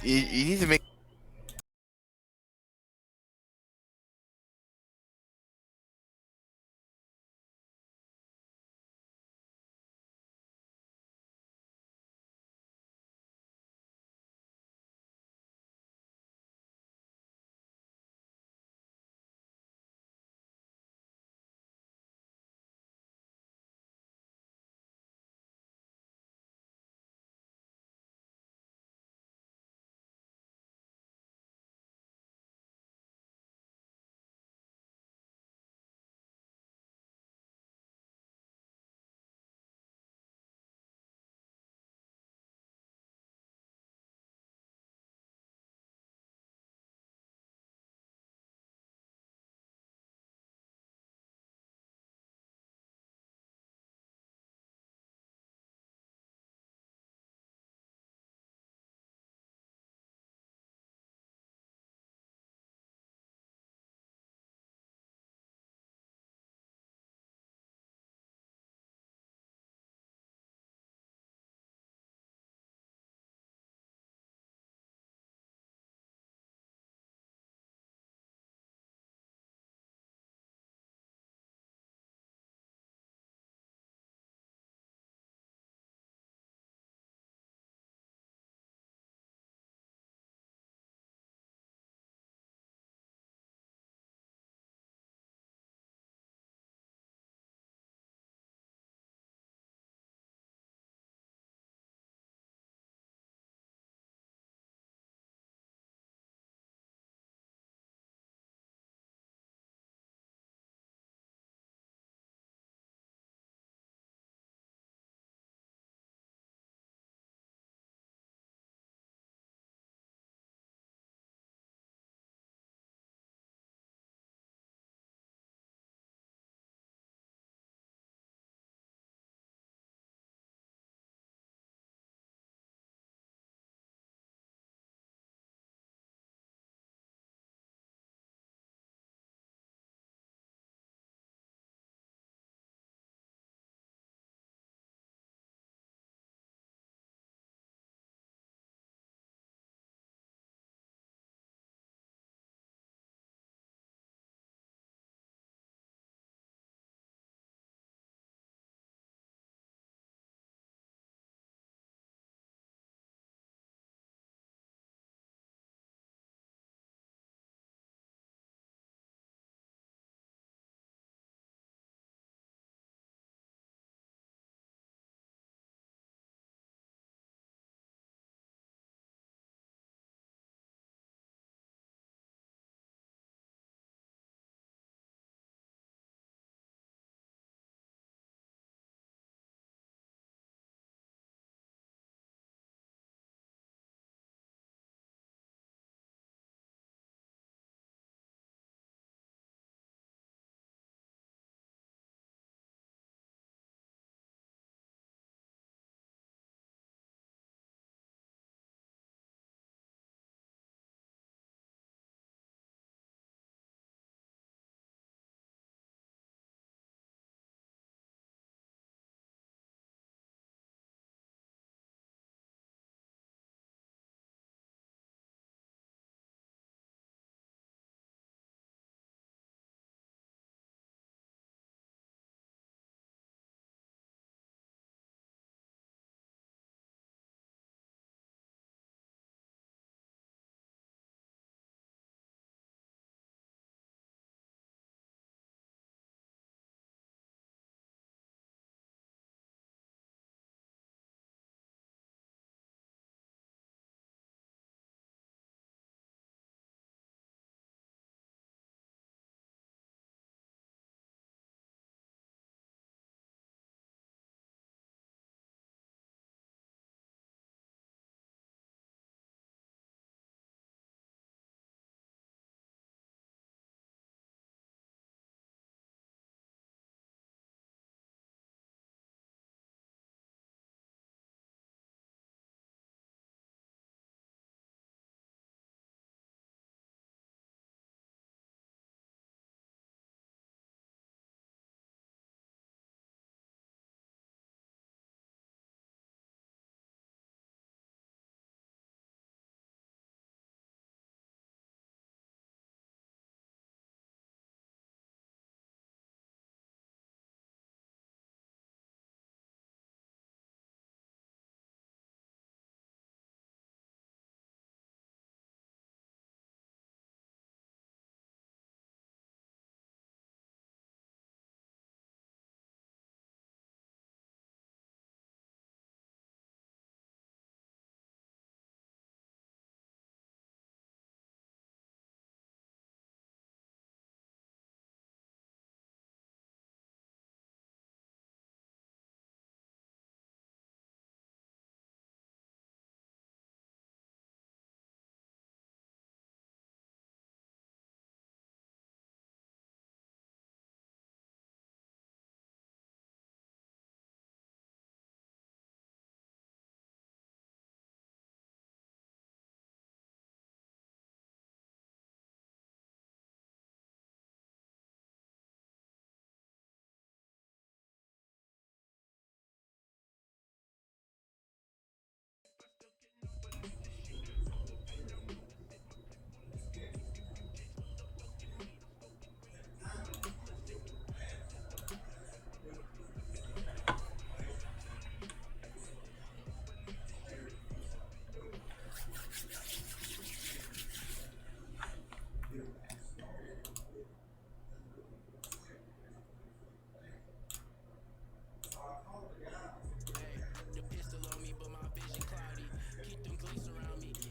you need to make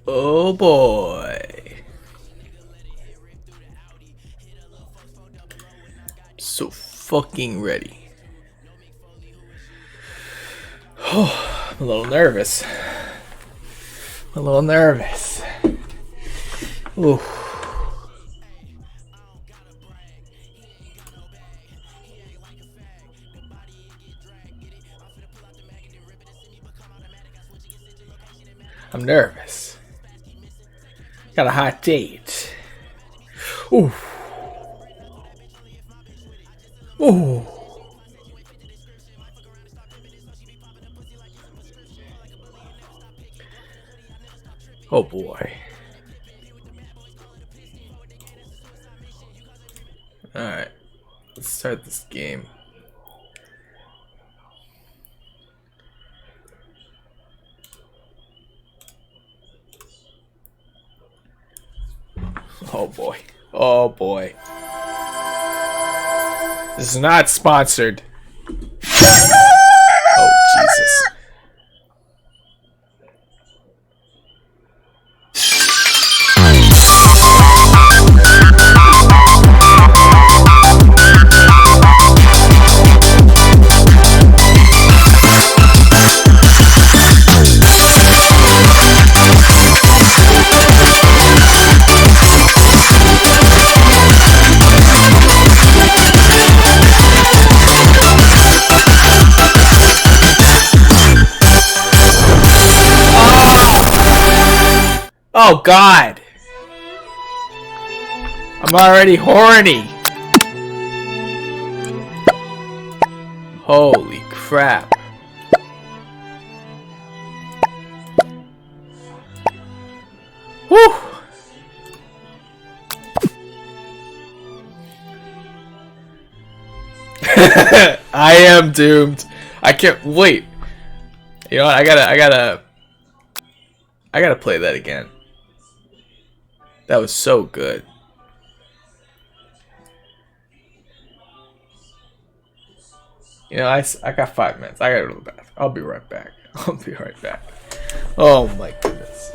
Oh boy. So fucking ready. Oh, I'm a little nervous. Ooh. I'm nervous. Got a hot date. Ooh. Ooh. Oh boy. Alright. Let's start this game. Oh boy. Oh boy. This is not sponsored. Oh Jesus. Oh God. I'm already horny. Holy crap. Whew. I am doomed. I can't wait. You know what? I gotta play that again. That was so good. You know, I got 5 minutes. I gotta go to the bathroom. I'll be right back. Oh my goodness.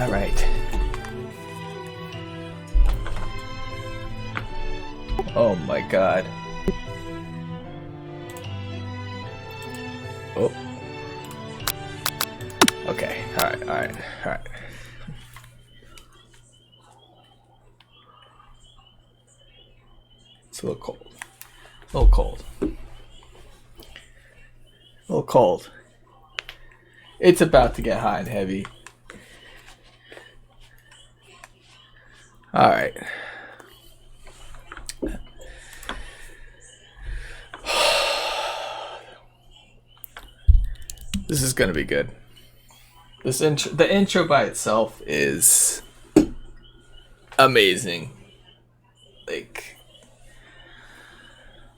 All right. Oh my God. Oh. Okay. All right. It's a little cold. A little cold. It's about to get hot and heavy. All right. This is gonna be good. The intro by itself is amazing. Like,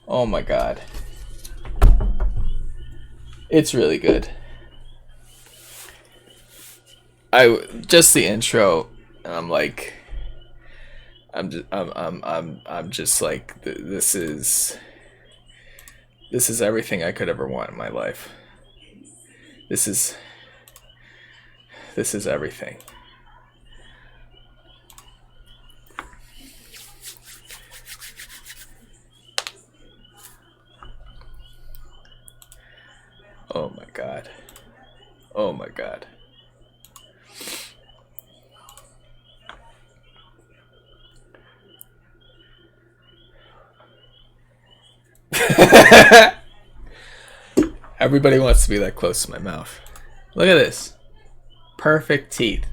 oh my God. It's really good. I just the intro, and I'm like, I'm just like, this is everything I could ever want in my life. This is everything. Oh my god. Oh my god. Everybody wants to be that close to my mouth. Look at this. Perfect teeth.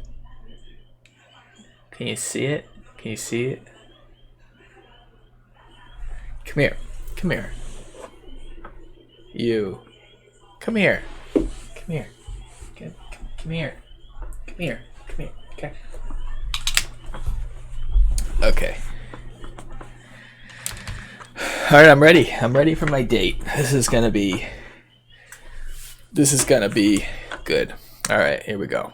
Can you see it? Can you see it? Come here. Come here. You. Come here. Come here. Come here. Come here. Come here. Okay. Okay. Alright, I'm ready. I'm ready for my date. This is gonna be good. Alright, here we go.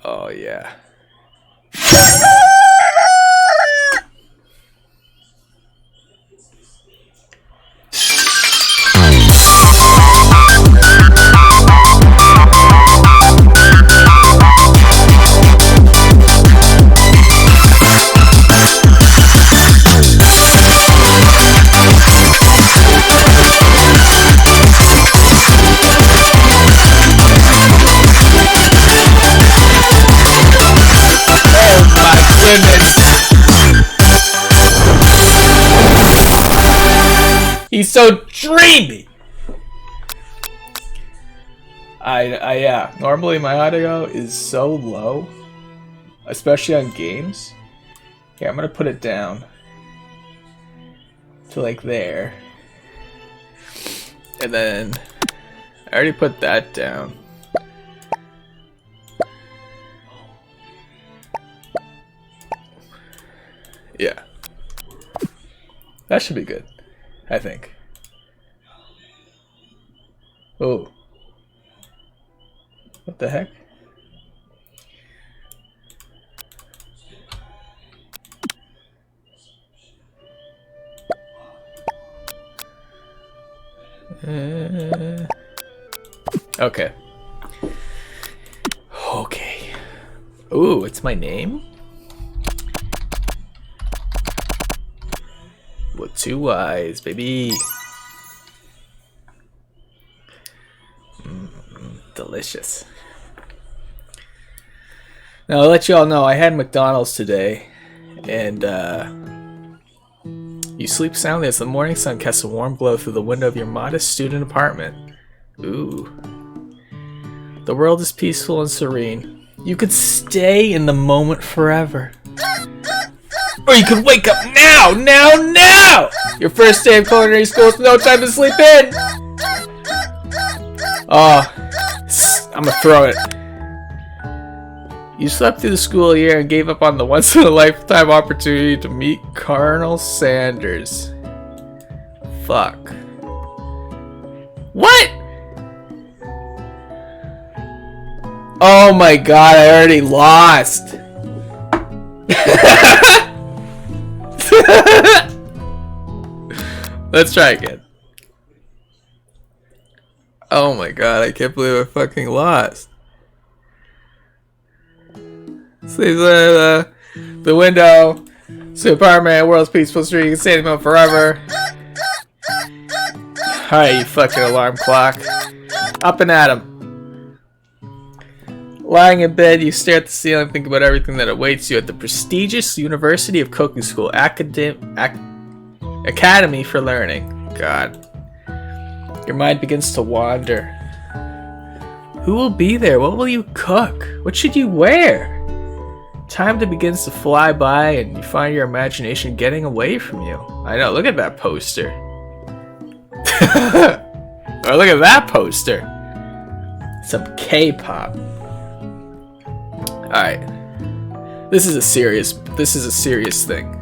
Oh yeah. He's so dreamy. Yeah. Normally my audio is so low, especially on games. Here, I'm gonna put it down to like there, and then I already put that down. Yeah, that should be good, I think. Oh. What the heck? Okay. Okay. Ooh, it's my name? With 2 eyes, baby. Delicious. Now, I'll let you all know I had McDonald's today, and you sleep soundly as the morning sun casts a warm glow through the window of your modest student apartment. Ooh. The world is peaceful and serene. You could stay in the moment forever. Or you could wake up now! Now! Your first day of culinary school with no time to sleep in! Oh, I'm gonna throw it. You slept through the school year and gave up on the once-in-a-lifetime opportunity to meet Colonel Sanders. Fuck. What? Oh my god, I already lost. Let's try again. Oh my god, I can't believe I fucking lost. Sleeps the window. The apartment, world's peaceful street, you can stay in the middle forever. Alright, you fucking alarm clock. Up and at 'em. Lying in bed, you stare at the ceiling, think about everything that awaits you at the prestigious University of Cooking School Academy for Learning. God. Your mind begins to wander. Who will be there? What will you cook? What should you wear? Time begins to fly by and you find your imagination getting away from you. I know, look at that poster. Or look at that poster. Some K-pop. Alright. This is a serious thing.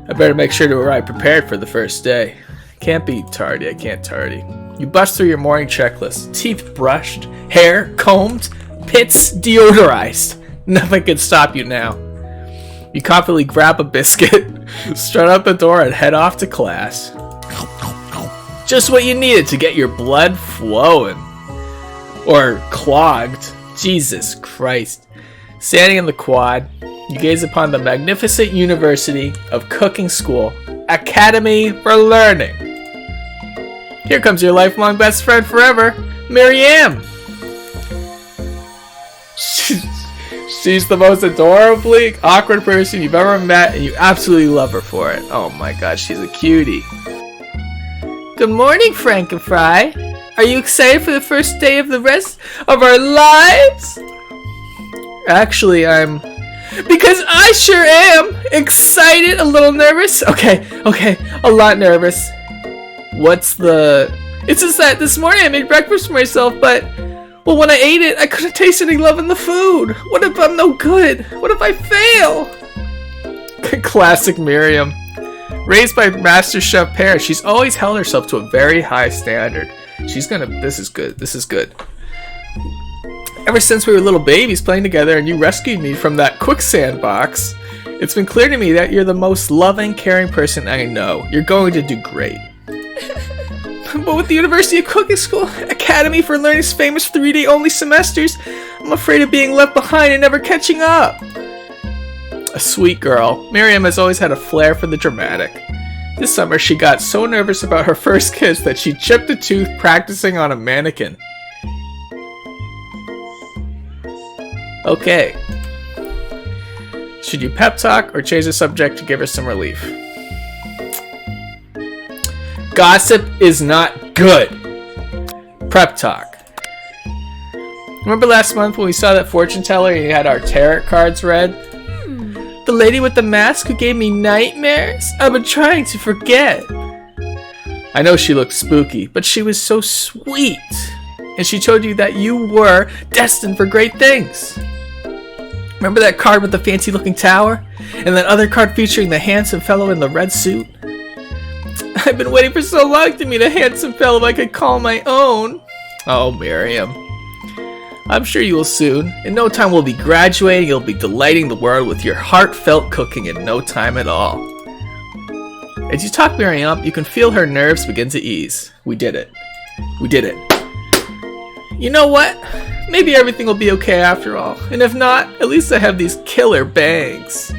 I better make sure to arrive prepared for the first day. Can't be tardy, I can't tardy. You bust through your morning checklist. Teeth brushed, hair combed, pits deodorized. Nothing can stop you now. You confidently grab a biscuit, strut out the door, and head off to class. Just what you needed to get your blood flowing. Or clogged. Jesus Christ. Standing in the quad, you gaze upon the magnificent University of Cooking School, Academy for Learning. Here comes your lifelong best friend forever, Miriam. She's the most adorably awkward person you've ever met, and you absolutely love her for it. Oh my god, she's a cutie. Good morning, Frankenfry. Are you excited for the first day of the rest of our lives? Actually, I'm... Because I sure am! Excited, a little nervous. Okay, a lot nervous. What's the... It's just that this morning I made breakfast for myself, but... Well, when I ate it, I couldn't taste any love in the food. What if I'm no good? What if I fail? Classic Miriam. Raised by Master Chef Pear, she's always held herself to a very high standard. She's gonna... This is good. This is good. Ever since we were little babies playing together and you rescued me from that quicksand box, it's been clear to me that you're the most loving, caring person I know. You're going to do great. But with the University of Cooking School Academy for Learning's famous 3-day only semesters, I'm afraid of being left behind and never catching up. A sweet girl, Miriam has always had a flair for the dramatic. This summer she got so nervous about her first kiss that she chipped a tooth practicing on a mannequin. Okay. Should you pep talk or change the subject to give her some relief? Gossip is not good. Prep talk. Remember last month when we saw that fortune teller and you had our tarot cards read? The lady with the mask who gave me nightmares? I've been trying to forget. I know she looked spooky, but she was so sweet. And she told you that you were destined for great things. Remember that card with the fancy looking tower? And that other card featuring the handsome fellow in the red suit? I've been waiting for so long to meet a handsome fellow I could call my own. Oh, Miriam. I'm sure you will soon. In no time we'll be graduating. You'll be delighting the world with your heartfelt cooking in no time at all. As you talk Miriam up, you can feel her nerves begin to ease. We did it. We did it. You know what? Maybe everything will be okay after all. And if not, at least I have these killer bangs.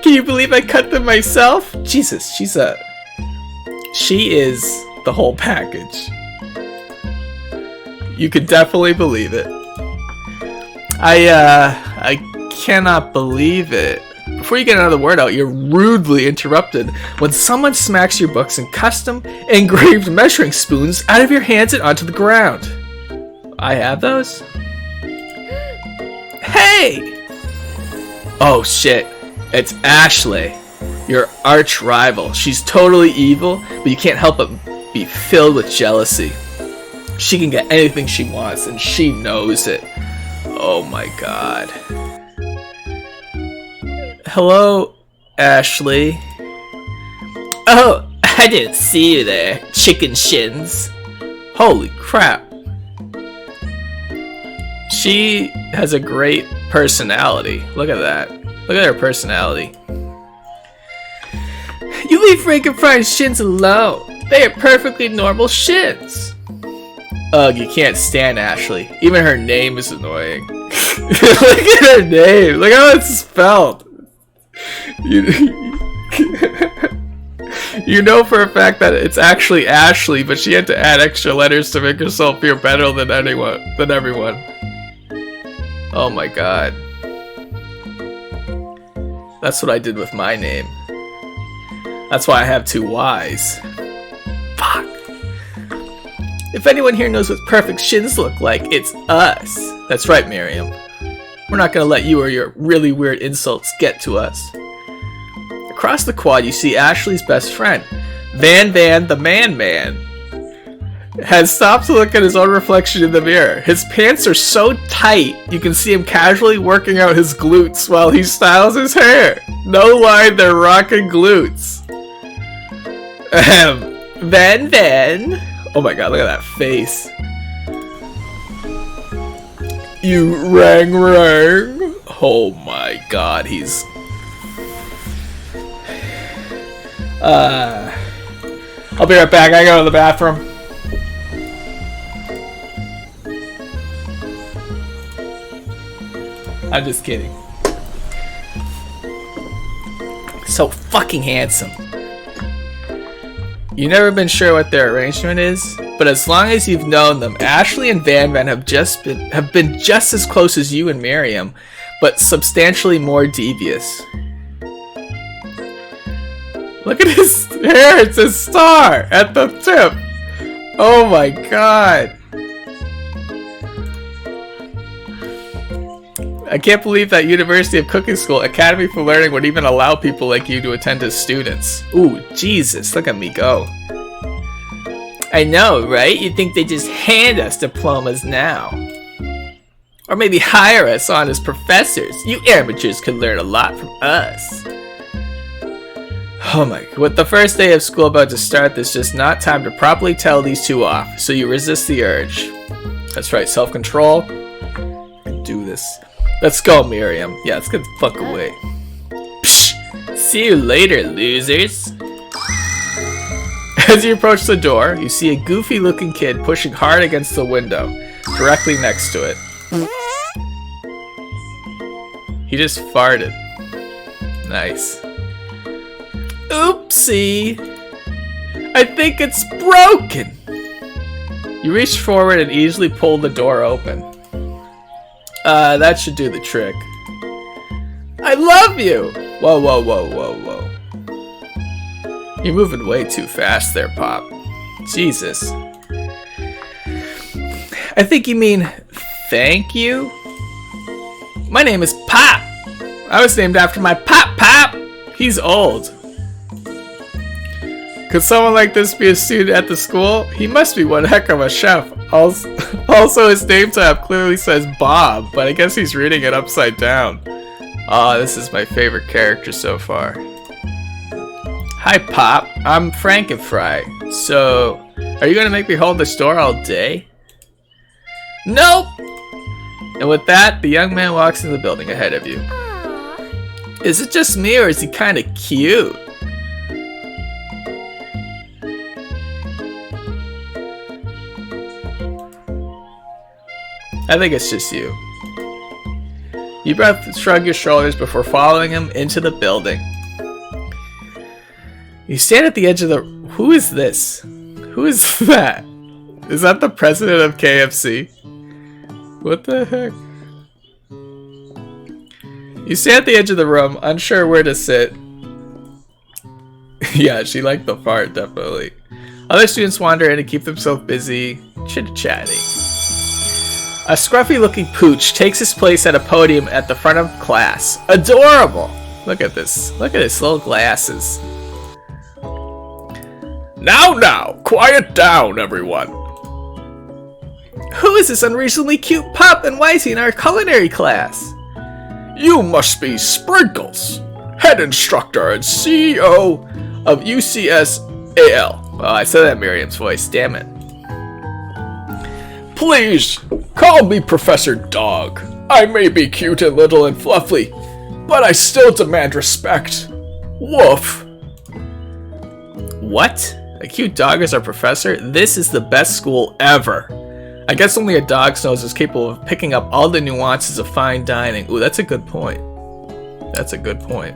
Can you believe I cut them myself? Jesus, she is the whole package. You could definitely believe it. I cannot believe it. Before you get another word out, you're rudely interrupted when someone smacks your books and custom engraved measuring spoons out of your hands and onto the ground. I have those? Hey! Oh shit, it's Ashley, your arch rival. She's totally evil, but you can't help but be filled with jealousy. She can get anything she wants, and she knows it. Oh my god. Hello, Ashley. Oh, I didn't see you there, chicken shins. Holy crap. She has a great personality. Look at that. Look at her personality. You leave Frankenfry's shins alone. They are perfectly normal shins. Ugh, you can't stand Ashley. Even her name is annoying. Look at her name. Look how it's spelled. You know for a fact that it's actually Ashley, but she had to add extra letters to make herself feel better than everyone. Oh my god. That's what I did with my name. That's why I have 2 Y's. Fuck. If anyone here knows what perfect shins look like, it's us. That's right, Miriam. We're not gonna let you or your really weird insults get to us. Across the quad, you see Ashley's best friend, Van the Man. has stopped to look at his own reflection in the mirror. His pants are so tight, you can see him casually working out his glutes while he styles his hair. No line, they're rocking glutes. Then. Oh my god, look at that face. You rang. Oh my god, he's... I'll be right back, I gotta go to the bathroom. I'm just kidding. So fucking handsome. You've never been sure what their arrangement is, but as long as you've known them, Ashley and Van Van have been just as close as you and Miriam, but substantially more devious. Look at his hair, it's a star at the tip. Oh my god. I can't believe that University of Cooking School Academy for Learning would even allow people like you to attend as students. Ooh, Jesus, look at me go. I know, right? You'd think they'd just hand us diplomas now. Or maybe hire us on as professors. You amateurs could learn a lot from us. Oh my, with the first day of school about to start, there's just not time to properly tell these two off, so you resist the urge. That's right, self-control. Do this. Let's go, Miriam. Yeah, let's get the fuck away. Psh! See you later, losers. As you approach the door, you see a goofy-looking kid pushing hard against the window, directly next to it. He just farted. Nice. Oopsie! I think it's broken! You reach forward and easily pull the door open. That should do the trick. I love you! Whoa, whoa, whoa, whoa, whoa. You're moving way too fast there, Pop. Jesus. I think you mean thank you? My name is Pop! I was named after my Pop! He's old. Could someone like this be a student at the school? He must be one heck of a chef. Also, his name tab clearly says Bob, but I guess he's reading it upside down. Aw, this is my favorite character so far. Hi, Pop. I'm Frankenfry. So, are you gonna make me hold this door all day? Nope! And with that, the young man walks into the building ahead of you. Aww. Is it just me, or is he kinda cute? I think it's just you. You both shrug your shoulders before following him into the building. You stand at the edge of the... Who is this? Who is that? Is that the president of KFC? What the heck? You stand at the edge of the room, unsure where to sit. Yeah, she liked the fart, definitely. Other students wander in and keep themselves busy, chit-chatting. A scruffy-looking pooch takes his place at a podium at the front of class. Adorable! Look at this. Look at his little glasses. Now, quiet down, everyone. Who is this unreasonably cute pup, and why is he in our culinary class? You must be Sprinkles, head instructor and CEO of UCSAL. Oh, I said that in Miriam's voice, damn it. Please, call me Professor Dog. I may be cute and little and fluffy, but I still demand respect. Woof. What? A cute dog is our professor? This is the best school ever. I guess only a dog's nose is capable of picking up all the nuances of fine dining. Ooh, that's a good point. That's a good point.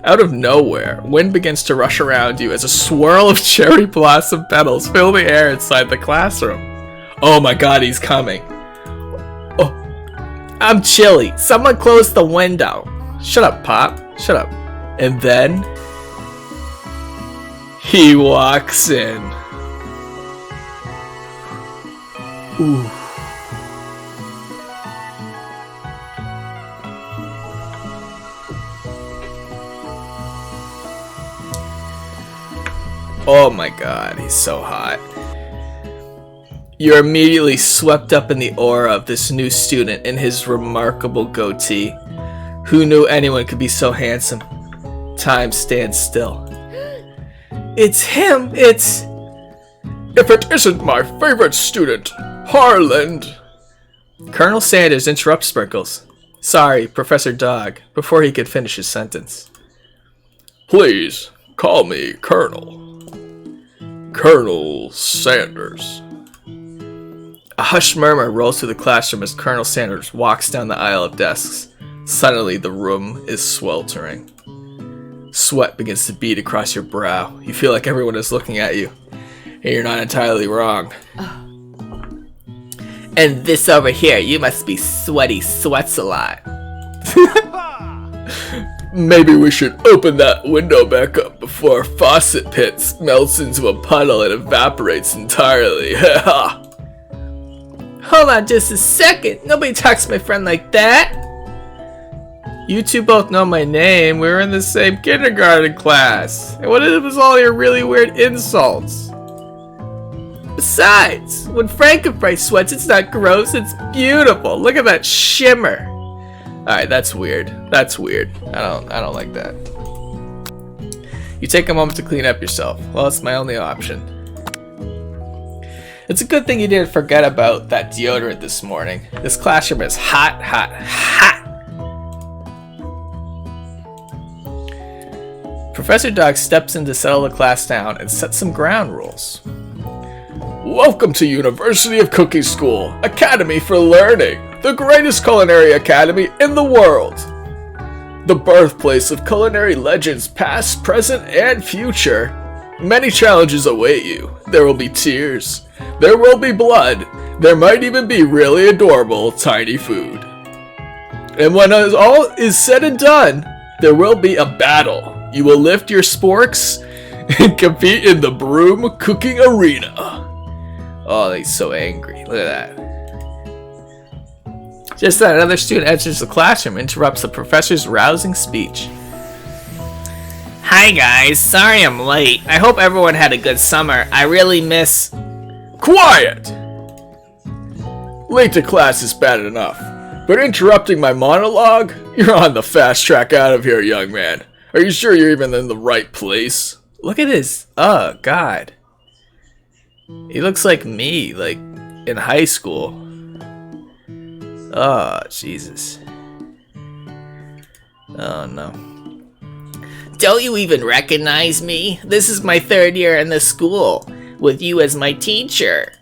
Out of nowhere, wind begins to rush around you as a swirl of cherry blossom petals fill the air inside the classroom. Oh my god, he's coming. Oh, I'm chilly. Someone close the window. Shut up, Pop. Shut up. And then he walks in. Ooh. Oh my god, he's so hot. You're immediately swept up in the aura of this new student and his remarkable goatee. Who knew anyone could be so handsome? Time stands still. It's him! It's... If it isn't my favorite student, Harland! Colonel Sanders interrupts Sprinkles. Sorry, Professor Dog, before he could finish his sentence. Please, call me Colonel. Colonel Sanders. A hushed murmur rolls through the classroom as Colonel Sanders walks down the aisle of desks. Suddenly, the room is sweltering. Sweat begins to bead across your brow. You feel like everyone is looking at you. And you're not entirely wrong. And this over here, you must be sweaty sweats a lot. Maybe we should open that window back up before our faucet pit melts into a puddle and evaporates entirely. Hold on just a second. Nobody talks to my friend like that. You two both know my name. We were in the same kindergarten class. And what was all your really weird insults? Besides, when Frankenfry sweats, it's not gross, it's beautiful. Look at that shimmer. Alright, that's weird. That's weird. I don't like that. You take a moment to clean up yourself. Well, it's my only option. It's a good thing you didn't forget about that deodorant this morning. This classroom is hot, hot, hot. Professor Dog steps in to settle the class down and set some ground rules. Welcome to University of Cookie School, Academy for Learning, the greatest culinary academy in the world. The birthplace of culinary legends past, present, and future. Many challenges await you. There will be tears. There will be blood. There might even be really adorable tiny food. And when all is said and done, there will be a battle. You will lift your sporks and compete in the broom cooking arena. Oh, he's so angry. Look at that. Just then, another student enters the classroom and interrupts the professor's rousing speech. Hi guys, sorry I'm late. I hope everyone had a good summer. I really miss... Quiet! Late to class is bad enough, but interrupting my monologue? You're on the fast track out of here, young man. Are you sure you're even in the right place? Look at his... Oh, God. He looks like me, like, in high school. Oh, Jesus. Oh, no. Don't you even recognize me? This is my third year in the school, with you as my teacher.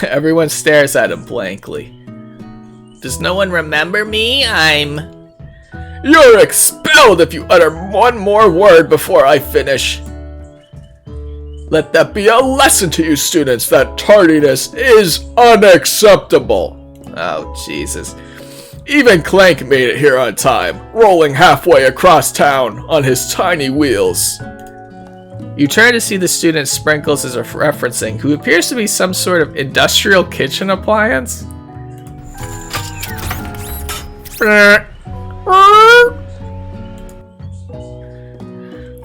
Everyone stares at him blankly. Does no one remember me? You're expelled if you utter one more word before I finish. Let that be a lesson to you students that tardiness is unacceptable. Oh, Jesus. Even Clank made it here on time, rolling halfway across town on his tiny wheels. You turn to see the student Sprinkles is referencing, who appears to be some sort of industrial kitchen appliance.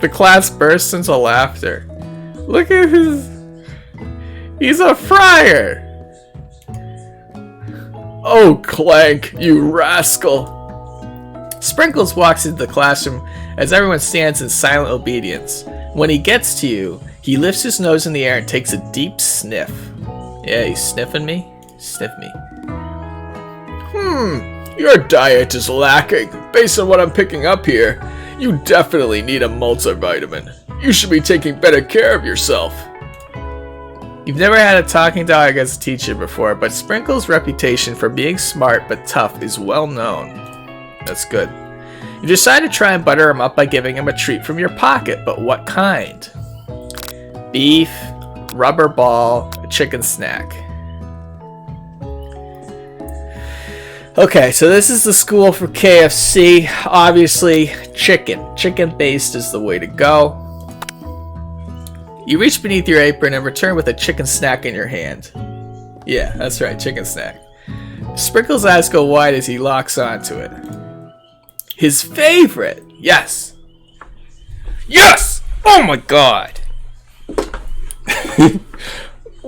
The class bursts into laughter. Look at his... He's a fryer! Oh, Clank, you rascal! Sprinkles walks into the classroom as everyone stands in silent obedience. When he gets to you, he lifts his nose in the air and takes a deep sniff. Yeah, you sniffing me? Sniff me. Your diet is lacking. Based on what I'm picking up here, you definitely need a multivitamin. You should be taking better care of yourself. You've never had a talking dog as a teacher before, but Sprinkles' reputation for being smart but tough is well known. That's good. You decide to try and butter him up by giving him a treat from your pocket, but what kind? Beef, rubber ball, a chicken snack. Okay, so this is the school for KFC. Obviously, chicken. Chicken-based is the way to go. You reach beneath your apron and return with a chicken snack in your hand. Yeah, that's right, chicken snack. Sprinkles' eyes go wide as he locks onto it. His favorite! Yes! Yes! Oh my god!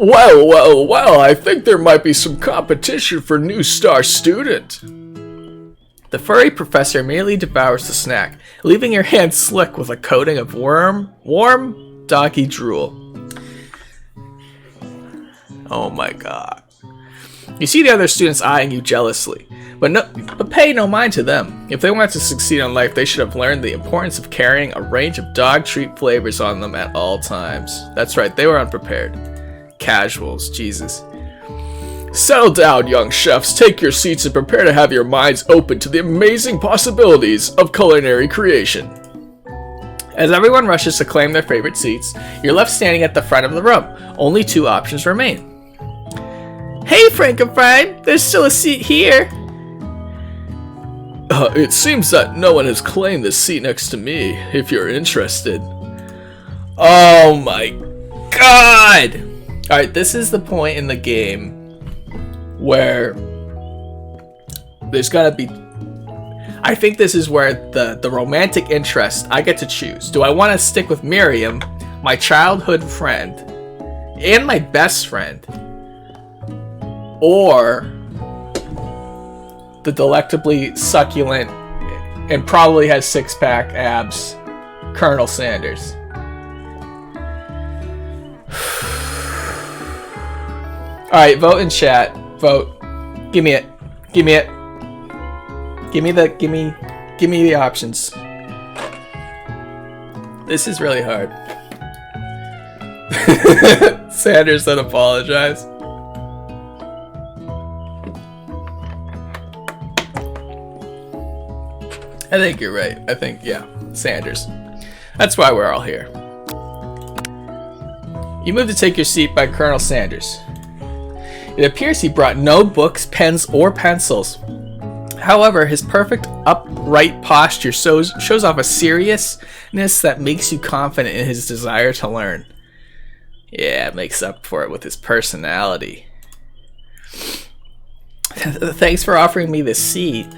Well, I think there might be some competition for new star student. The furry professor immediately devours the snack, leaving your hand slick with a coating of warm doggy drool. Oh my god. You see the other students eyeing you jealously, but pay no mind to them. If they want to succeed in life, they should have learned the importance of carrying a range of dog treat flavors on them at all times. That's right, they were unprepared. Casuals, Jesus. Settle down, young chefs. Take your seats and prepare to have your minds open to the amazing possibilities of culinary creation. As everyone rushes to claim their favorite seats, you're left standing at the front of the room. Only two options remain. Hey, Frankenfried, there's still a seat here. It seems that no one has claimed this seat next to me, if you're interested. Oh my god! Alright, this is the point in the game where there's gotta be... I think this is where the romantic interest, I get to choose. Do I want to stick with Miriam, my childhood friend, and my best friend, or the delectably succulent and probably has six-pack abs, Colonel Sanders? Alright, vote in chat. Vote. Give me it. Give me it. Give me the options. This is really hard. Sanders said apologize. I think you're right. I think, yeah, Sanders. That's why we're all here. You move to take your seat by Colonel Sanders. It appears he brought no books, pens, or pencils. However, his perfect upright posture shows off a seriousness that makes you confident in his desire to learn. Yeah, it makes up for it with his personality. Thanks for offering me this seat.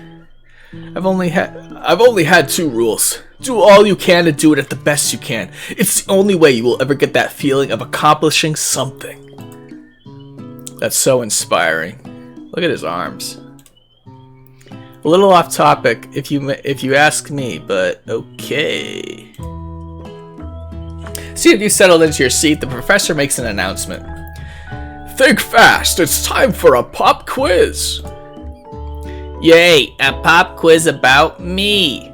I've only had two rules. Do all you can and do it at the best you can. It's the only way you will ever get that feeling of accomplishing something. That's so inspiring. Look at his arms. A little off topic if you ask me, but okay. See if you settled into your seat, the professor makes an announcement. Think fast, it's time for a pop quiz. Yay, a pop quiz about me.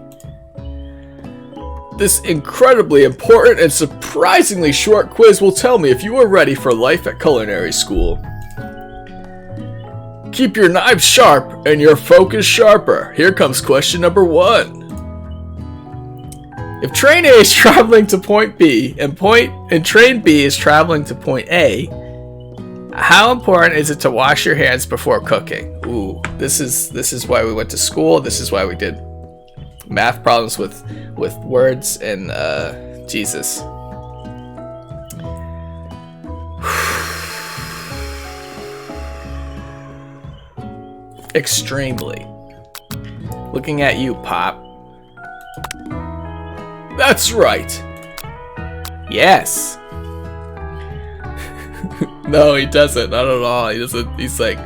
This incredibly important and surprisingly short quiz will tell me if you are ready for life at culinary school. Keep your knives sharp and your focus sharper. Here comes question number 1. If train A is traveling to point B and train B is traveling to point A, how important is it to wash your hands before cooking? Ooh, this is why we went to school. This is why we did math problems with words and Jesus. Extremely. Looking at you, Pop. That's right. Yes. No, he doesn't. Not at all. He doesn't. He's like,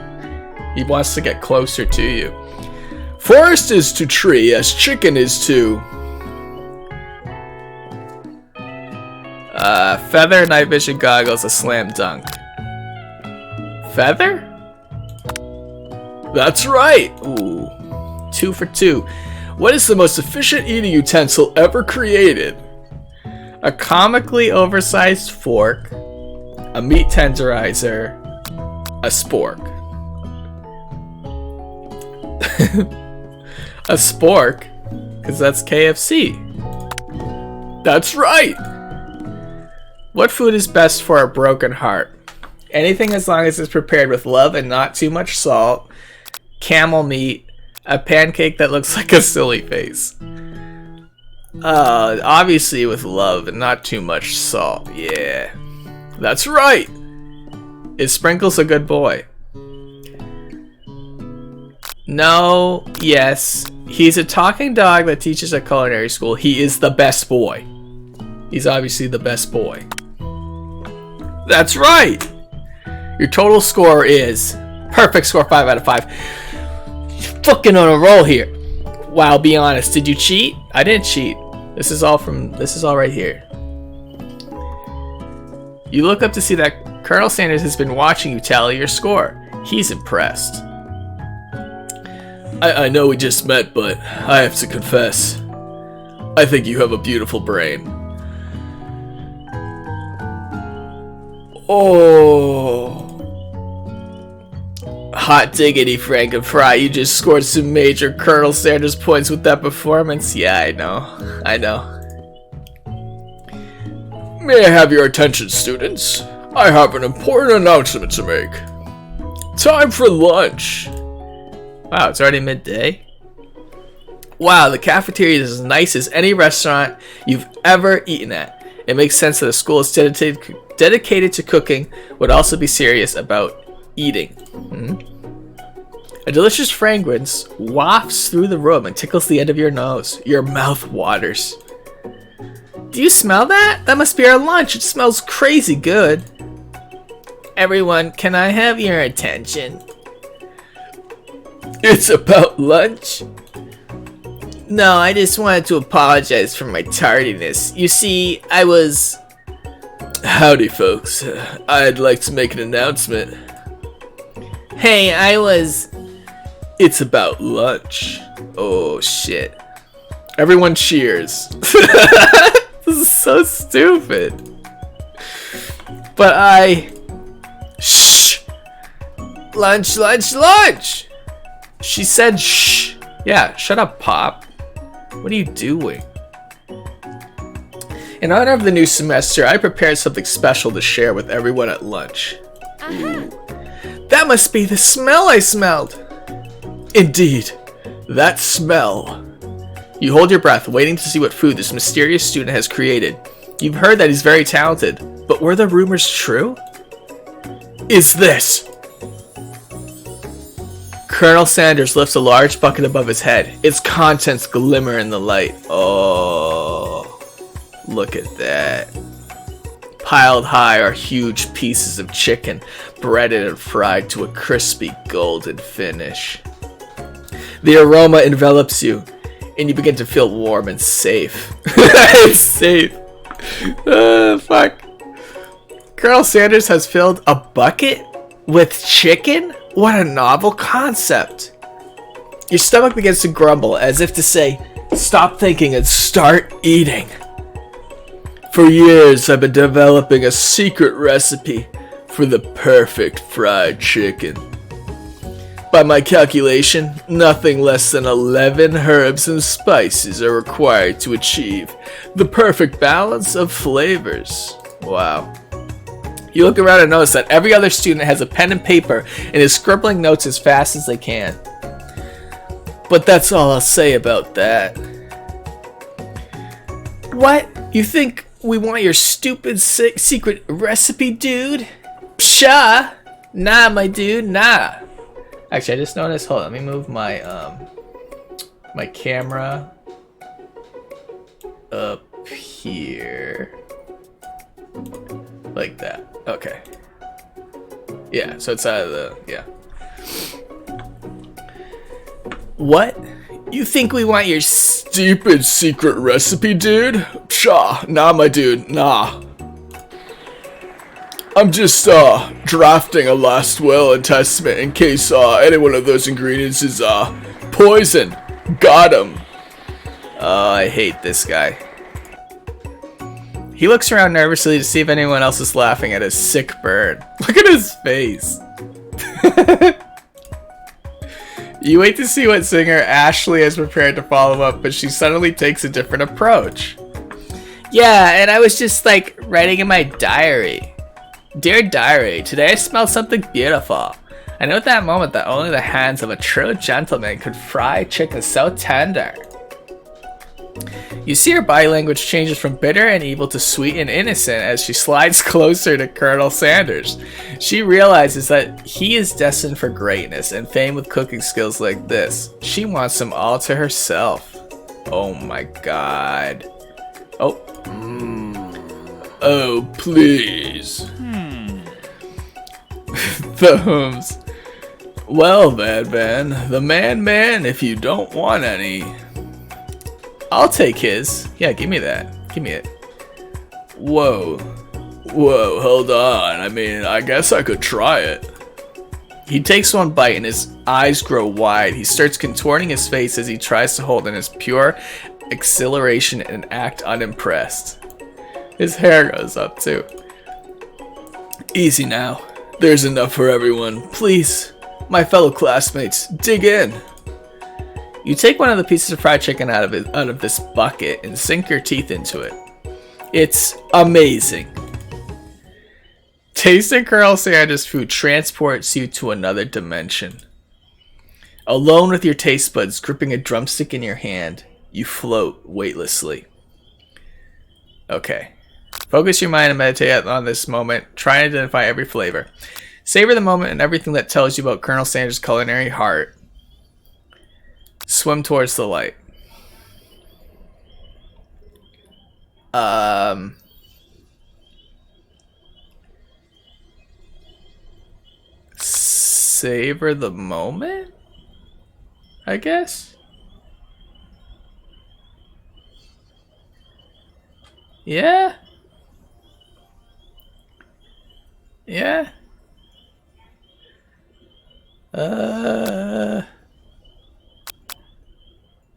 he wants to get closer to you. Forest is to tree as chicken is to... Feather, night vision goggles, a slam dunk. Feather? That's right. Ooh. 2 for 2. What is the most efficient eating utensil ever created? A comically oversized fork, a meat tenderizer, a spork. A spork? Because that's KFC. That's right. What food is best for a broken heart? Anything as long as it's prepared with love and not too much salt. Camel meat. A pancake that looks like a silly face. Obviously with love and not too much salt. Yeah. That's right. Is Sprinkles a good boy? No. Yes. He's a talking dog that teaches at culinary school. He is the best boy. He's obviously the best boy. That's right. Your total score is perfect score, 5 out of 5. You're fucking on a roll here. Wow, be honest. Did you cheat? I didn't cheat. This is all right here. You look up to see that Colonel Sanders has been watching you tally your score. He's impressed. I know we just met, but I have to confess, I think you have a beautiful brain. Oh. Hot diggity, Frankenfry. You just scored some major Colonel Sanders points with that performance. Yeah, I know. May I have your attention, students? I have an important announcement to make. Time for lunch. Wow, it's already midday. Wow, the cafeteria is as nice as any restaurant you've ever eaten at. It makes sense that a school is dedicated to cooking would also be serious about eating. A delicious fragrance wafts through the room and tickles the end of your nose. Your mouth waters. Do you smell that? That must be our lunch. It smells crazy good. Everyone, can I have your attention? It's about lunch? No, I just wanted to apologize for my tardiness. You see, I was... Howdy, folks. I'd like to make an announcement. Hey, I was... It's about lunch. Oh, shit. Everyone cheers. This is so stupid. But I... Shh! Lunch, lunch, lunch! She said shh. Yeah, shut up, Pop. What are you doing? In honor of the new semester, I prepared something special to share with everyone at lunch. Ooh. That must be the smell I smelled. Indeed, that smell. You hold your breath, waiting to see what food this mysterious student has created. You've heard that he's very talented, but were the rumors true? Is this? Colonel Sanders lifts a large bucket above his head. Its contents glimmer in the light. Oh, look at that. Piled high are huge pieces of chicken, breaded and fried to a crispy golden finish. The aroma envelops you, and you begin to feel warm and safe. It's safe. Fuck. Colonel Sanders has filled a bucket with chicken? What a novel concept. Your stomach begins to grumble as if to say, stop thinking and start eating. For years, I've been developing a secret recipe for the perfect fried chicken. By my calculation, nothing less than 11 herbs and spices are required to achieve the perfect balance of flavors. Wow. You look around and notice that every other student has a pen and paper and is scribbling notes as fast as they can. But that's all I'll say about that. What? You think we want your stupid secret recipe, dude? Pshaw! Nah, my dude, nah. Actually, I just noticed, hold on, let me move my, my camera up here. Like that. Okay. Yeah, so it's out of the... yeah. What? You think we want your stupid secret recipe, dude? Pshaw. Nah, my dude. Nah. I'm just, drafting a last will and testament in case, any one of those ingredients is, poison. Got him. Oh, I hate this guy. He looks around nervously to see if anyone else is laughing at his sick burn. Look at his face. You wait to see what singer Ashley has prepared to follow up, but she suddenly takes a different approach. Yeah, and I was just like writing in my diary. Dear diary, today I smelled something beautiful. I know at that moment that only the hands of a true gentleman could fry chicken so tender. You see her body language changes from bitter and evil to sweet and innocent as she slides closer to Colonel Sanders. She realizes that he is destined for greatness and fame with cooking skills like this. She wants him all to herself. Oh my god. Oh. Oh, please. The Hooms. Well, man, the man, if you don't want any. I'll take his. Yeah, give me that. Give me it. Whoa, hold on. I mean, I guess I could try it. He takes one bite and his eyes grow wide. He starts contorting his face as he tries to hold in his pure exhilaration and act unimpressed. His hair goes up too. Easy now. There's enough for everyone. Please, my fellow classmates, dig in. You take one of the pieces of fried chicken out of this bucket and sink your teeth into it. It's amazing. Tasting Colonel Sanders' food transports you to another dimension. Alone with your taste buds gripping a drumstick in your hand, you float weightlessly. Okay. Focus your mind and meditate on this moment. Try and identify every flavor. Savor the moment and everything that tells you about Colonel Sanders' culinary heart. Swim towards the light. Savor the moment? I guess? Yeah? Yeah?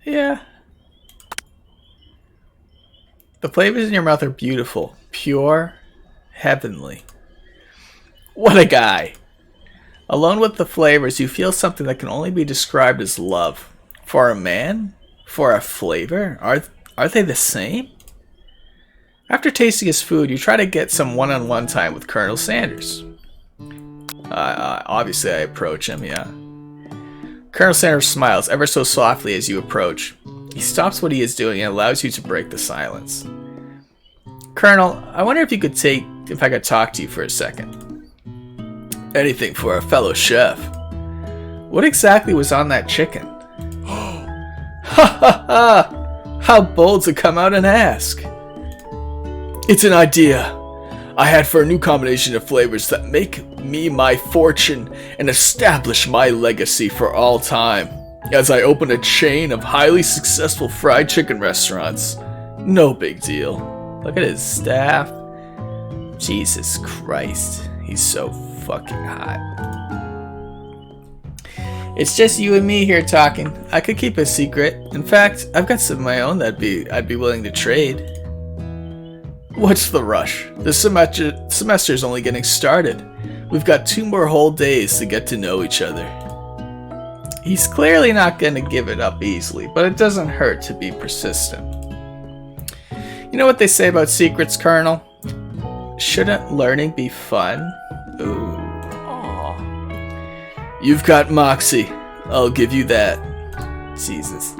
Yeah. The flavors in your mouth are beautiful, pure, heavenly. What a guy. Alone with the flavors, you feel something that can only be described as love. For a man? For a flavor? Are they the same? After tasting his food, you try to get some one-on-one time with Colonel Sanders. Obviously, I approach him, yeah. Colonel Sanders smiles ever so softly as you approach. He stops what he is doing and allows you to break the silence. Colonel, I wonder if I could talk to you for a second. Anything for a fellow chef. What exactly was on that chicken? Ha ha ha! How bold to come out and ask. It's an idea I had for a new combination of flavors that make me my fortune and establish my legacy for all time as I open a chain of highly successful fried chicken restaurants. No big deal. Look at his staff. Jesus Christ. He's so fucking hot. It's just you and me here talking. I could keep a secret. In fact, I've got some of my own I'd be willing to trade. What's the rush? The semester's only getting started. We've got 2 more whole days to get to know each other. He's clearly not going to give it up easily, but it doesn't hurt to be persistent. You know what they say about secrets, Colonel? Shouldn't learning be fun? Ooh. Aww. You've got moxie. I'll give you that. Jesus.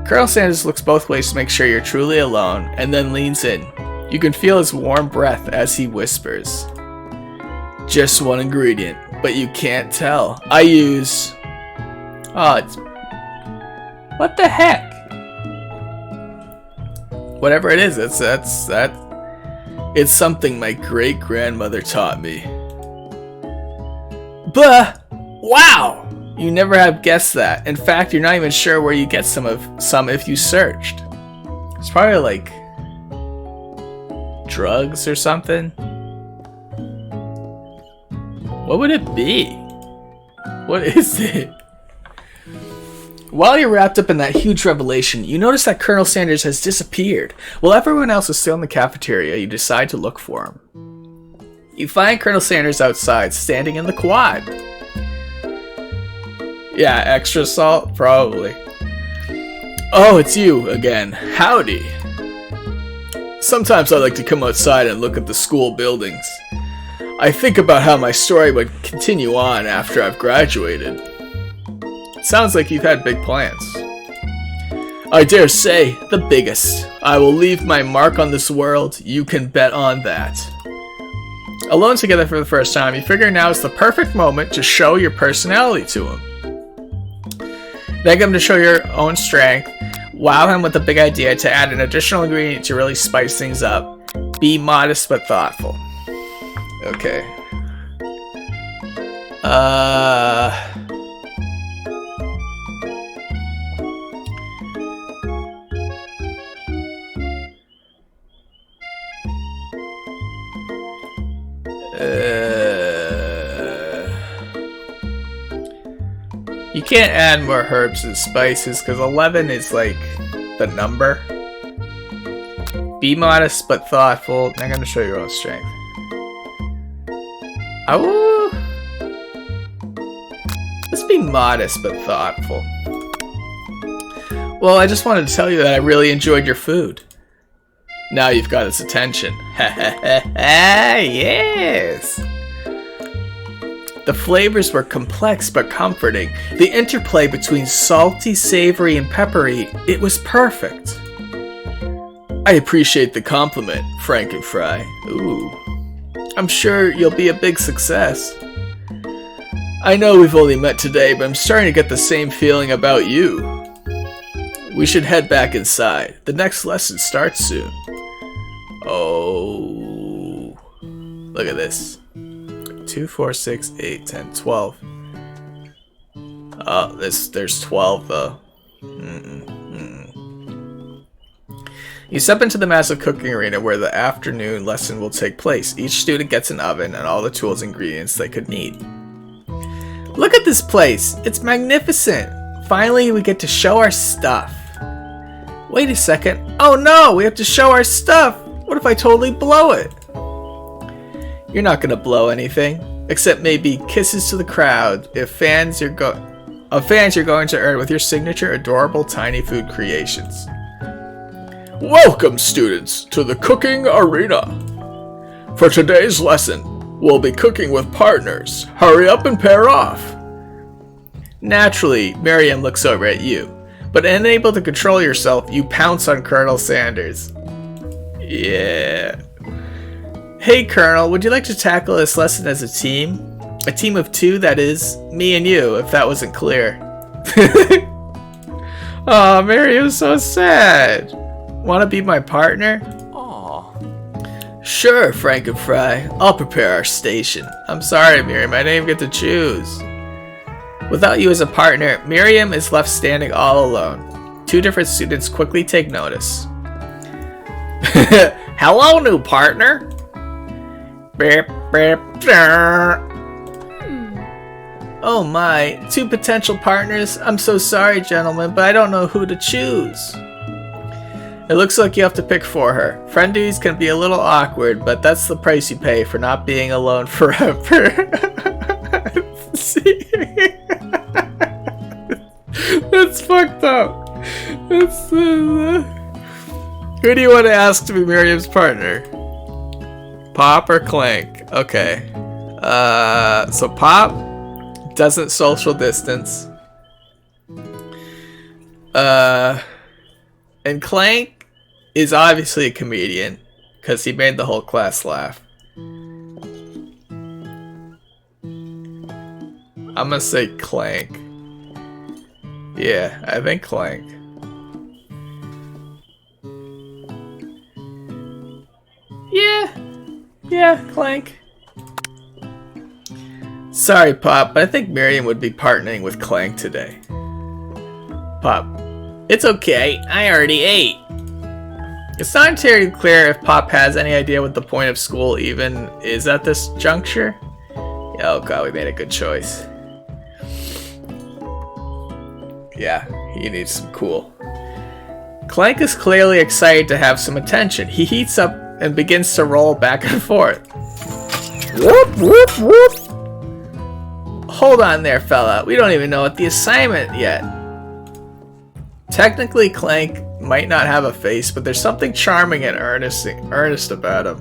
Colonel Sanders looks both ways to make sure you're truly alone, and then leans in. You can feel his warm breath as he whispers. Just one ingredient, but you can't tell. I use... Oh, it's... What the heck? Whatever it is, It's something my great-grandmother taught me. Bah! Wow! You never have guessed that. In fact, you're not even sure where you get some if you searched. It's probably like... drugs or something? What would it be? What is it? While you're wrapped up in that huge revelation, you notice that Colonel Sanders has disappeared. While everyone else is still in the cafeteria, you decide to look for him. You find Colonel Sanders outside, standing in the quad. Yeah, extra salt? Probably. Oh, it's you again. Howdy. Sometimes I like to come outside and look at the school buildings. I think about how my story would continue on after I've graduated. Sounds like you've had big plans. I dare say, the biggest. I will leave my mark on this world, you can bet on that. Alone together for the first time, you figure now is the perfect moment to show your personality to him. Beg him to show your own strength. Wow him with a big idea to add an additional ingredient to really spice things up. Be modest but thoughtful. Okay. Uh... You can't add more herbs and spices because 11 is like the number. Be modest but thoughtful. I'm going to show your own strength. Oh, let's be modest but thoughtful. Well, I just wanted to tell you that I really enjoyed your food. Now you've got its attention. Yes. The flavors were complex but comforting. The interplay between salty, savory, and peppery, it was perfect. I appreciate the compliment, Frankenfry. Ooh. I'm sure you'll be a big success. I know we've only met today, but I'm starting to get the same feeling about you. We should head back inside. The next lesson starts soon. Oh. Look at this. 2, 4, 6, 8, 10, 12. Oh, there's 12 though. You step into the massive cooking arena where the afternoon lesson will take place. Each student gets an oven and all the tools and ingredients they could need. Look at this place! It's magnificent! Finally, we get to show our stuff. Wait a second. Oh no! We have to show our stuff! What if I totally blow it? You're not gonna blow anything, except maybe kisses to the crowd if fans you're going to earn with your signature adorable tiny food creations. Welcome, students, to the cooking arena. For today's lesson, we'll be cooking with partners. Hurry up and pair off. Naturally, Miriam looks over at you, but unable to control yourself, you pounce on Colonel Sanders. Yeah. Hey Colonel, would you like to tackle this lesson as a team? A team of 2, that is, me and you, if that wasn't clear. Aw, Miriam's so sad. Wanna be my partner? Aw. Sure, Frankenfry. I'll prepare our station. I'm sorry, Miriam, I didn't even get to choose. Without you as a partner, Miriam is left standing all alone. 2 different students quickly take notice. Hello, new partner. Oh my, 2 potential partners? I'm so sorry, gentlemen, but I don't know who to choose. It looks like you have to pick for her. Friendies can be a little awkward, but that's the price you pay for not being alone forever. See? That's fucked up. That's, who do you want to ask to be Miriam's partner? Pop or Clank? Okay. So Pop doesn't social distance. And Clank is obviously a comedian because he made the whole class laugh. I'm gonna say Clank. Yeah, I think Clank. Yeah, Clank. Sorry, Pop, but I think Miriam would be partnering with Clank today. Pop. It's okay, I already ate. It's not entirely clear if Pop has any idea what the point of school even is at this juncture. Oh god, we made a good choice. Yeah, he needs some cool. Clank is clearly excited to have some attention. He heats up and begins to roll back and forth. Whoop, whoop, whoop. Hold on there, fella. We don't even know what the assignment yet. Technically, Clank might not have a face, but there's something charming and earnest about him.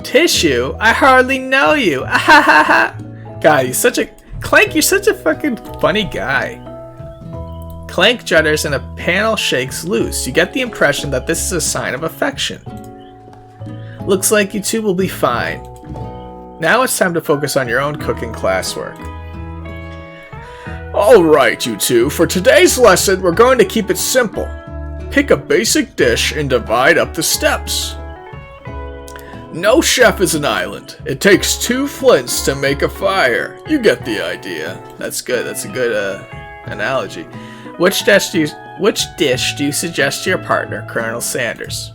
Tissue? I hardly know you. God, Clank, you're such a fucking funny guy. Clank judders and a panel shakes loose. You get the impression that this is a sign of affection. Looks like you two will be fine. Now it's time to focus on your own cooking classwork. Alright, you two, for today's lesson, we're going to keep it simple. Pick a basic dish and divide up the steps. No chef is an island. It takes 2 flints to make a fire. You get the idea. That's good. That's a good analogy. Which dish do you suggest to your partner, Colonel Sanders?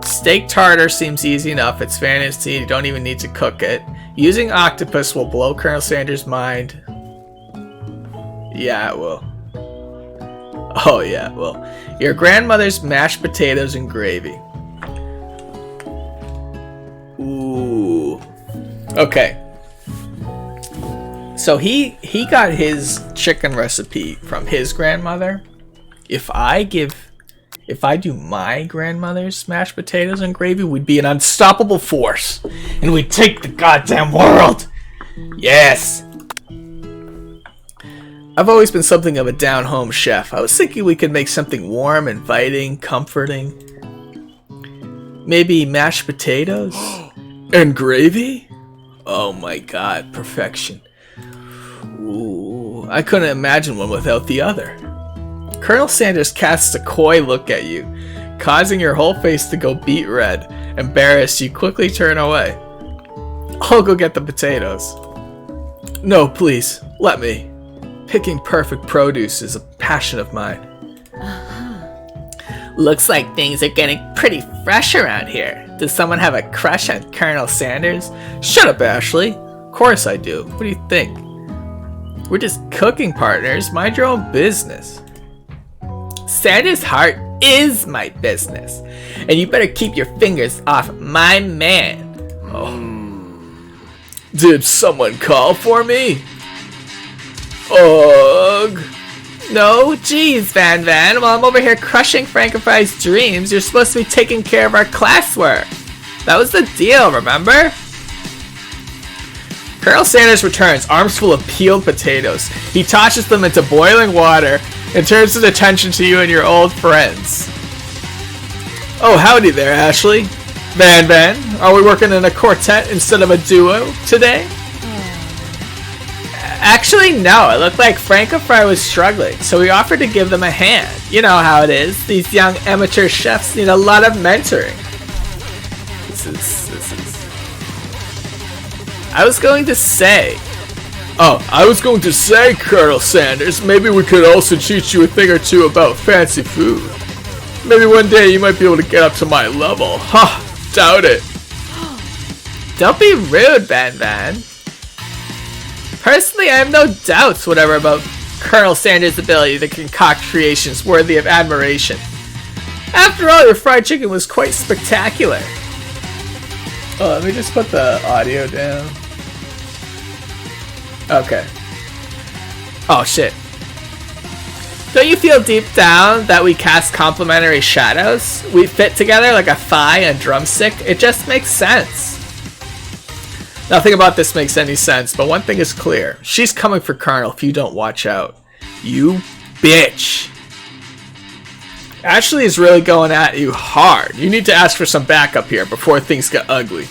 Steak tartar seems easy enough. It's fantasy. You don't even need to cook it. Using octopus will blow Colonel Sanders' mind. Yeah, it will. Oh, yeah, it will. Your grandmother's mashed potatoes and gravy. Ooh. Okay. So he got his chicken recipe from his grandmother. If I do my grandmother's mashed potatoes and gravy, we'd be an unstoppable force. And we'd take the goddamn world. Yes. I've always been something of a down-home chef. I was thinking we could make something warm, inviting, comforting. Maybe mashed potatoes? And gravy? Oh my god, perfection. Ooh, I couldn't imagine one without the other. Colonel Sanders casts a coy look at you, causing your whole face to go beet red. Embarrassed, you quickly turn away. I'll go get the potatoes. No, please, let me. Picking perfect produce is a passion of mine. Looks like things are getting pretty fresh around here. Does someone have a crush on Colonel Sanders? Shut up, Ashley. Of course I do. What do you think? We're just cooking partners. Mind your own business. Sanders' heart is my business. And you better keep your fingers off my man. Oh. Did someone call for me? Ugh. No, geez, Van Van. While I'm over here crushing Frankenfry's dreams, you're supposed to be taking care of our classwork. That was the deal, remember? Colonel Sanders returns, arms full of peeled potatoes. He tosses them into boiling water and turns his attention to you and your old friends. Oh, howdy there, Ashley. Van Van, are we working in a quartet instead of a duo today? Actually, no. It looked like Frankenfry was struggling, so we offered to give them a hand. You know how it is. These young amateur chefs need a lot of mentoring. This is... I was going to say, Colonel Sanders, maybe we could also teach you a thing or two about fancy food. Maybe one day you might be able to get up to my level. Ha! Doubt it. Don't be rude, Van Van. Personally, I have no doubts whatever about Colonel Sanders' ability to concoct creations worthy of admiration. After all, your fried chicken was quite spectacular. Oh, let me just put the audio down. Okay. Oh, shit. Don't you feel deep down that we cast complementary shadows? We fit together like a thigh and drumstick? It just makes sense. Nothing about this makes any sense, but one thing is clear. She's coming for Colonel if you don't watch out. You bitch. Ashley is really going at you hard. You need to ask for some backup here before things get ugly.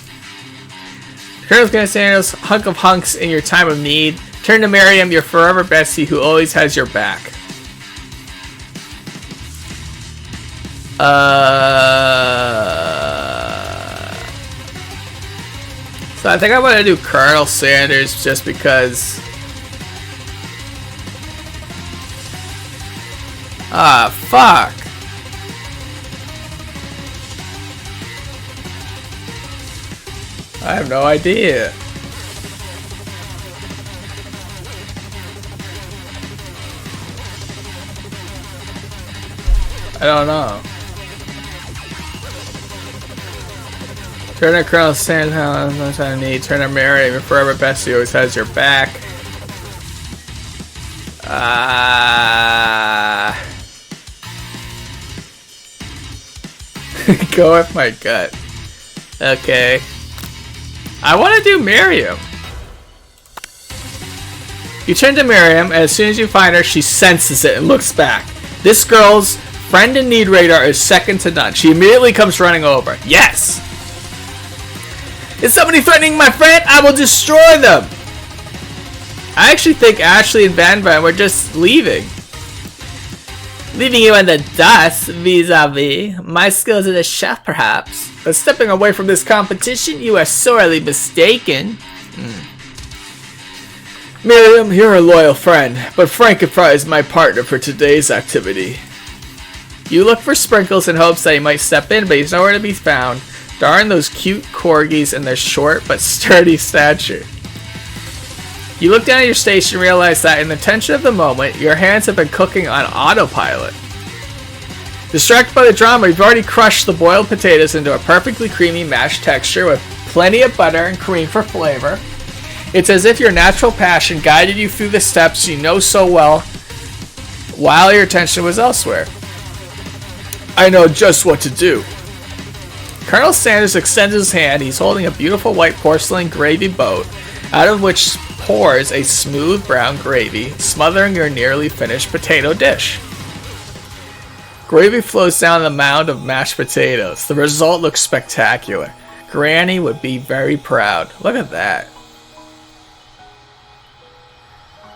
Colonel's gonna stand those hunk of hunks in your time of need. Turn to Miriam, your forever bestie who always has your back. So I think I'm gonna do Colonel Sanders just because. Ah, fuck. I have no idea. I don't know. Turn to Colonel Sanders, no time to need. Turn to Mary, your forever bestie always has your back. Go with my gut. Okay. I want to do Miriam. You turn to Miriam, and as soon as you find her, she senses it and looks back. This girl's friend in need radar is second to none. She immediately comes running over. Yes! Is somebody threatening my friend? I will destroy them! I actually think Ashley and Van Van were just leaving. Leaving you in the dust, vis-a-vis. My skills as a chef, perhaps. But stepping away from this competition, you are sorely mistaken. Miriam, you're a loyal friend, but Frankenfry is my partner for today's activity. You look for Sprinkles in hopes that he might step in, but he's nowhere to be found. Darn those cute corgis and their short but sturdy stature. You look down at your station and realize that in the tension of the moment, your hands have been cooking on autopilot. Distracted by the drama, you've already crushed the boiled potatoes into a perfectly creamy mashed texture with plenty of butter and cream for flavor. It's as if your natural passion guided you through the steps you know so well while your attention was elsewhere. I know just what to do. Colonel Sanders extends his hand. He's holding a beautiful white porcelain gravy boat, out of which pours a smooth brown gravy, smothering your nearly finished potato dish. Gravy flows down the mound of mashed potatoes. The result looks spectacular. Granny would be very proud. Look at that.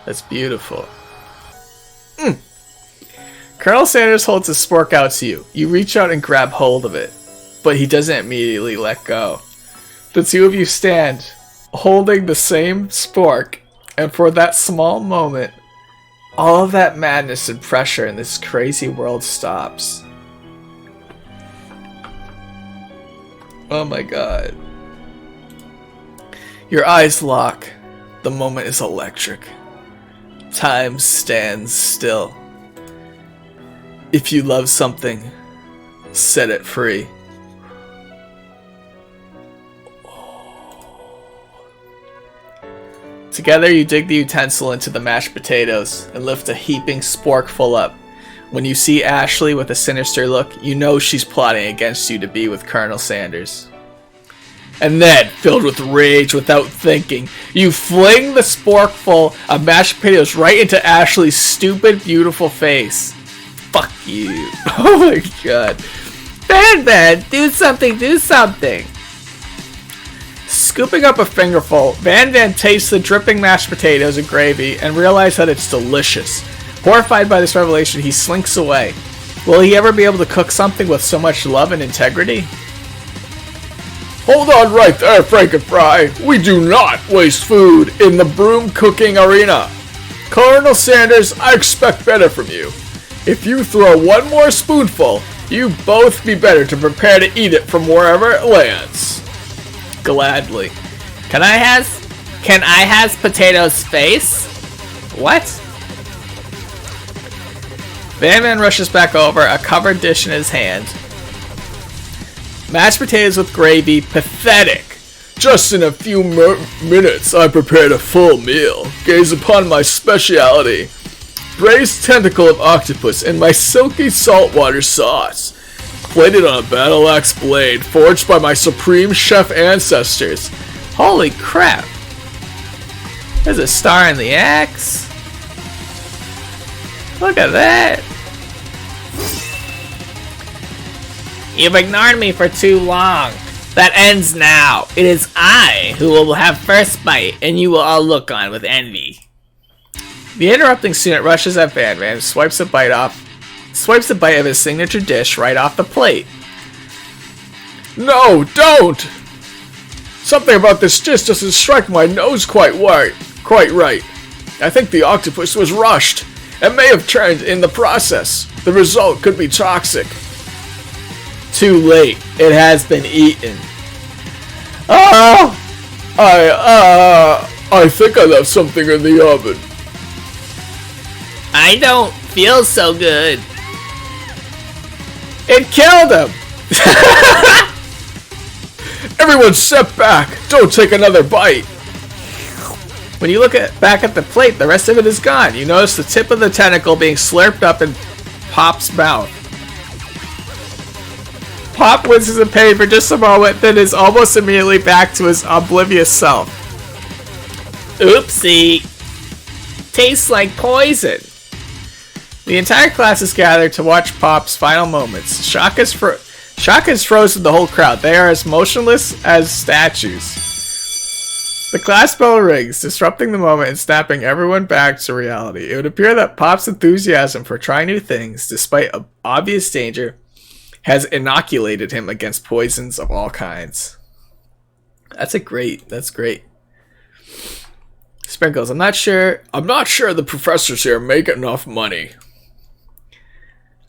That's beautiful. Colonel Sanders holds his spork out to you. You reach out and grab hold of it, but he doesn't immediately let go. The two of you stand, holding the same spork, and for that small moment, all of that madness and pressure in this crazy world stops. Oh my god. Your eyes lock. The moment is electric. Time stands still. If you love something, set it free. Together you dig the utensil into the mashed potatoes and lift a heaping sporkful up. When you see Ashley with a sinister look, you know she's plotting against you to be with Colonel Sanders. And then, filled with rage without thinking, you fling the sporkful of mashed potatoes right into Ashley's stupid, beautiful face. Fuck you. Oh my god. Van, do something, do something. Scooping up a fingerful, Van tastes the dripping mashed potatoes and gravy and realizes that it's delicious. Horrified by this revelation, he slinks away. Will he ever be able to cook something with so much love and integrity? Hold on right there, Frankenfry. We do not waste food in the broom cooking arena. Colonel Sanders, I expect better from you. If you throw one more spoonful, you both be better to prepare to eat it from wherever it lands. Gladly. Can I has potatoes face? What? Van rushes back over, a covered dish in his hand. Mashed potatoes with gravy, pathetic. Just in a few minutes, I prepared a full meal. Gaze upon my speciality. Braised tentacle of octopus in my silky saltwater sauce. Plated on a battle axe blade forged by my supreme chef ancestors. Holy crap. There's a star in the axe. Look at that. You've ignored me for too long. That ends now. It is I who will have first bite, and you will all look on with envy. The interrupting student rushes at Van, swipes a bite of his signature dish right off the plate. No, don't! Something about this dish doesn't strike my nose quite right. I think the octopus was rushed and may have turned in the process. The result could be toxic. Too late. It has been eaten. I think I left something in the oven. I don't feel so good. It killed him! Everyone step back! Don't take another bite! When you look back at the plate, the rest of it is gone. You notice the tip of the tentacle being slurped up in Pop's mouth. Pop winces in pain for just a moment, then is almost immediately back to his oblivious self. Oopsie. Tastes like poison. The entire class is gathered to watch Pop's final moments. Shock has frozen the whole crowd. They are as motionless as statues. The class bell rings, disrupting the moment and snapping everyone back to reality. It would appear that Pop's enthusiasm for trying new things, despite obvious danger, has inoculated him against poisons of all kinds. That's great. Sprinkles, I'm not sure the professors here make enough money.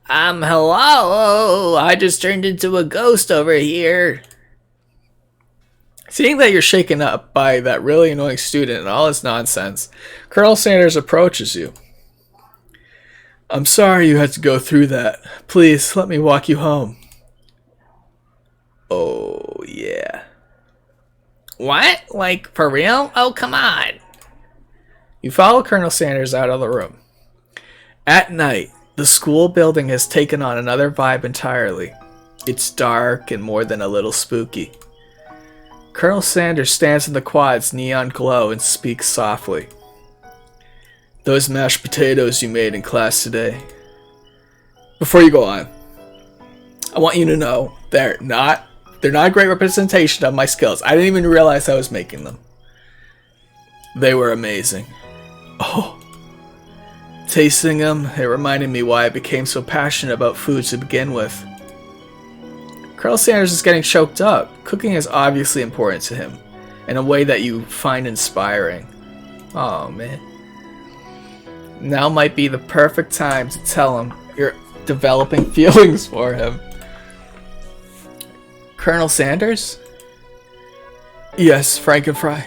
Hello, I just turned into a ghost over here. Seeing that you're shaken up by that really annoying student and all his nonsense, Colonel Sanders approaches you. I'm sorry you had to go through that. Please, let me walk you home. Oh, yeah. What? Like, for real? Oh, come on. You follow Colonel Sanders out of the room. At night, the school building has taken on another vibe entirely. It's dark and more than a little spooky. Colonel Sanders stands in the quad's neon glow and speaks softly. Those mashed potatoes you made in class today. Before you go on, I want you to know they're not a great representation of my skills. I didn't even realize I was making them. They were amazing. Oh. Tasting them, it reminded me why I became so passionate about food to begin with. Colonel Sanders is getting choked up. Cooking is obviously important to him, in a way that you find inspiring. Oh man. Now might be the perfect time to tell him you're developing feelings for him. Colonel Sanders? Yes, Frankenfry.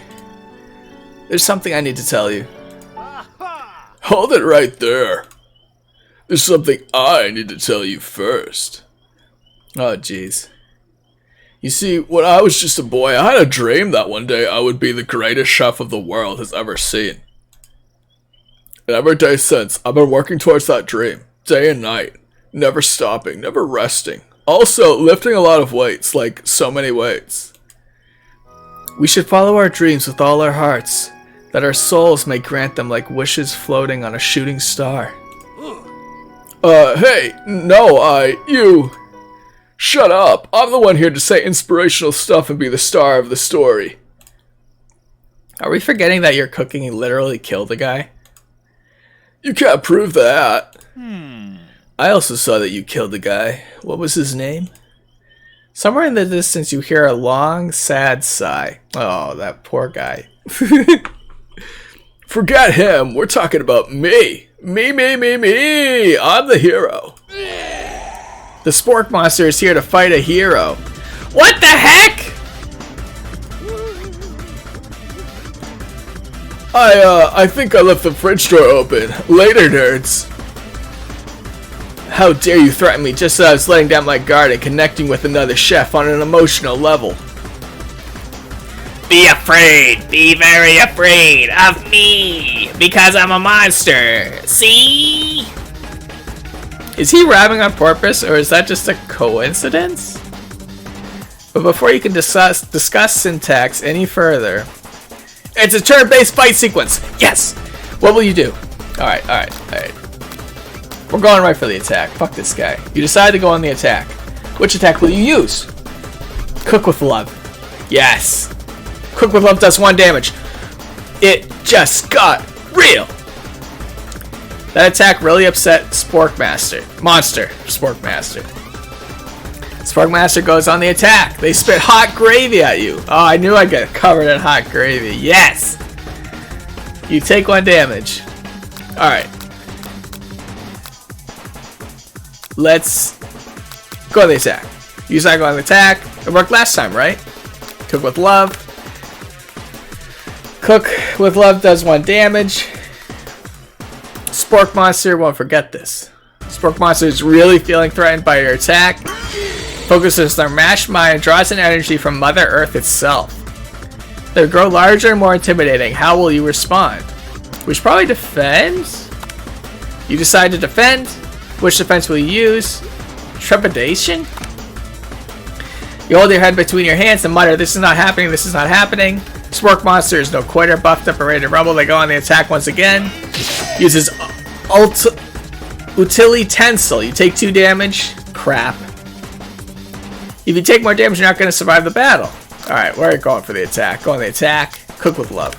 There's something I need to tell you. Hold it right there. There's something I need to tell you first. Oh, jeez. You see, when I was just a boy, I had a dream that one day I would be the greatest chef of the world has ever seen. And every day since, I've been working towards that dream, day and night, never stopping, never resting. Also, lifting a lot of weights, like so many weights. We should follow our dreams with all our hearts, that our souls may grant them like wishes floating on a shooting star. Hey, no, you... Shut up, I'm the one here to say inspirational stuff and be the star of the story. Are we forgetting that your cooking literally killed a guy? You can't prove that. I also saw that you killed a guy. What was his name? Somewhere in the distance you hear a long, sad sigh. Oh, that poor guy. Forget him, we're talking about me. Me. I'm the hero. The Spork Monster is here to fight a hero. What the heck? I think I left the fridge door open. Later, nerds. How dare you threaten me just as I was laying down my guard and connecting with another chef on an emotional level. Be afraid, be very afraid of me, because I'm a monster, see? Is he rapping on purpose, or is that just a coincidence? But before you can discuss syntax any further, it's a turn-based fight sequence. Yes! What will you do? Alright. We're going right for the attack. Fuck this guy. You decide to go on the attack. Which attack will you use? Cook with love. Yes! Cook with love does 1 damage. It just got real! That attack really upset Sporkmaster. Sporkmaster. Sporkmaster goes on the attack. They spit hot gravy at you. Oh, I knew I'd get covered in hot gravy. Yes! You take 1 damage. Alright. Let's go on the attack. You decide to go on the attack. It worked last time, right? Cook with love. Cook with love does 1 damage. Spork Monster won't forget this. Spork Monster is really feeling threatened by your attack. Focuses their mashed mind and draws an energy from Mother Earth itself. They grow larger and more intimidating. How will you respond? We should probably defend. You decide to defend. Which defense will you use? Trepidation? You hold your head between your hands and mutter, "This is not happening, this is not happening." Spork Monster is no quitter, buffed up and ready to rumble. They go on the attack once again. Uses Utility Tensile. You take 2 damage. Crap. If you take more damage, you're not going to survive the battle. Alright, we're going for the attack. Go on the attack. Cook with love.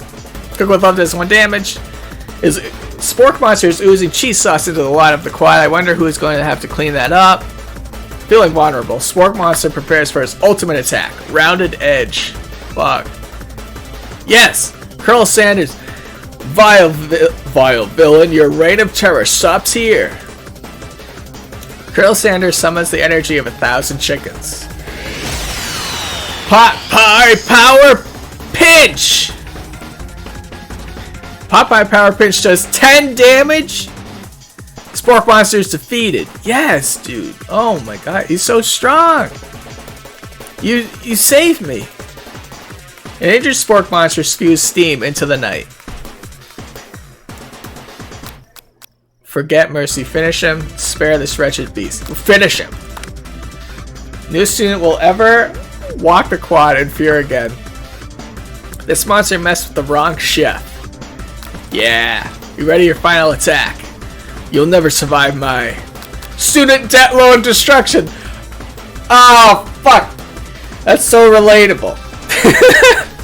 Cook with love does 1 damage. Spork Monster is oozing cheese sauce into the lot of the quad. I wonder who is going to have to clean that up. Feeling vulnerable, Spork Monster prepares for his ultimate attack. Rounded Edge. Fuck. Yes! Colonel Sanders, vile villain, your reign of terror stops here. Colonel Sanders summons the energy of 1,000 chickens. Popeye Power Pinch! Popeye Power Pinch does 10 damage? Spork Monster is defeated. Yes, dude. Oh my god, he's so strong. You saved me. An injured Spork Monster spews steam into the night. Forget mercy. Finish him. Spare this wretched beast. Finish him. New student will ever walk the quad in fear again. This monster messed with the wrong chef. Yeah. You ready your final attack? You'll never survive my student debt loan destruction. Oh, fuck. That's so relatable.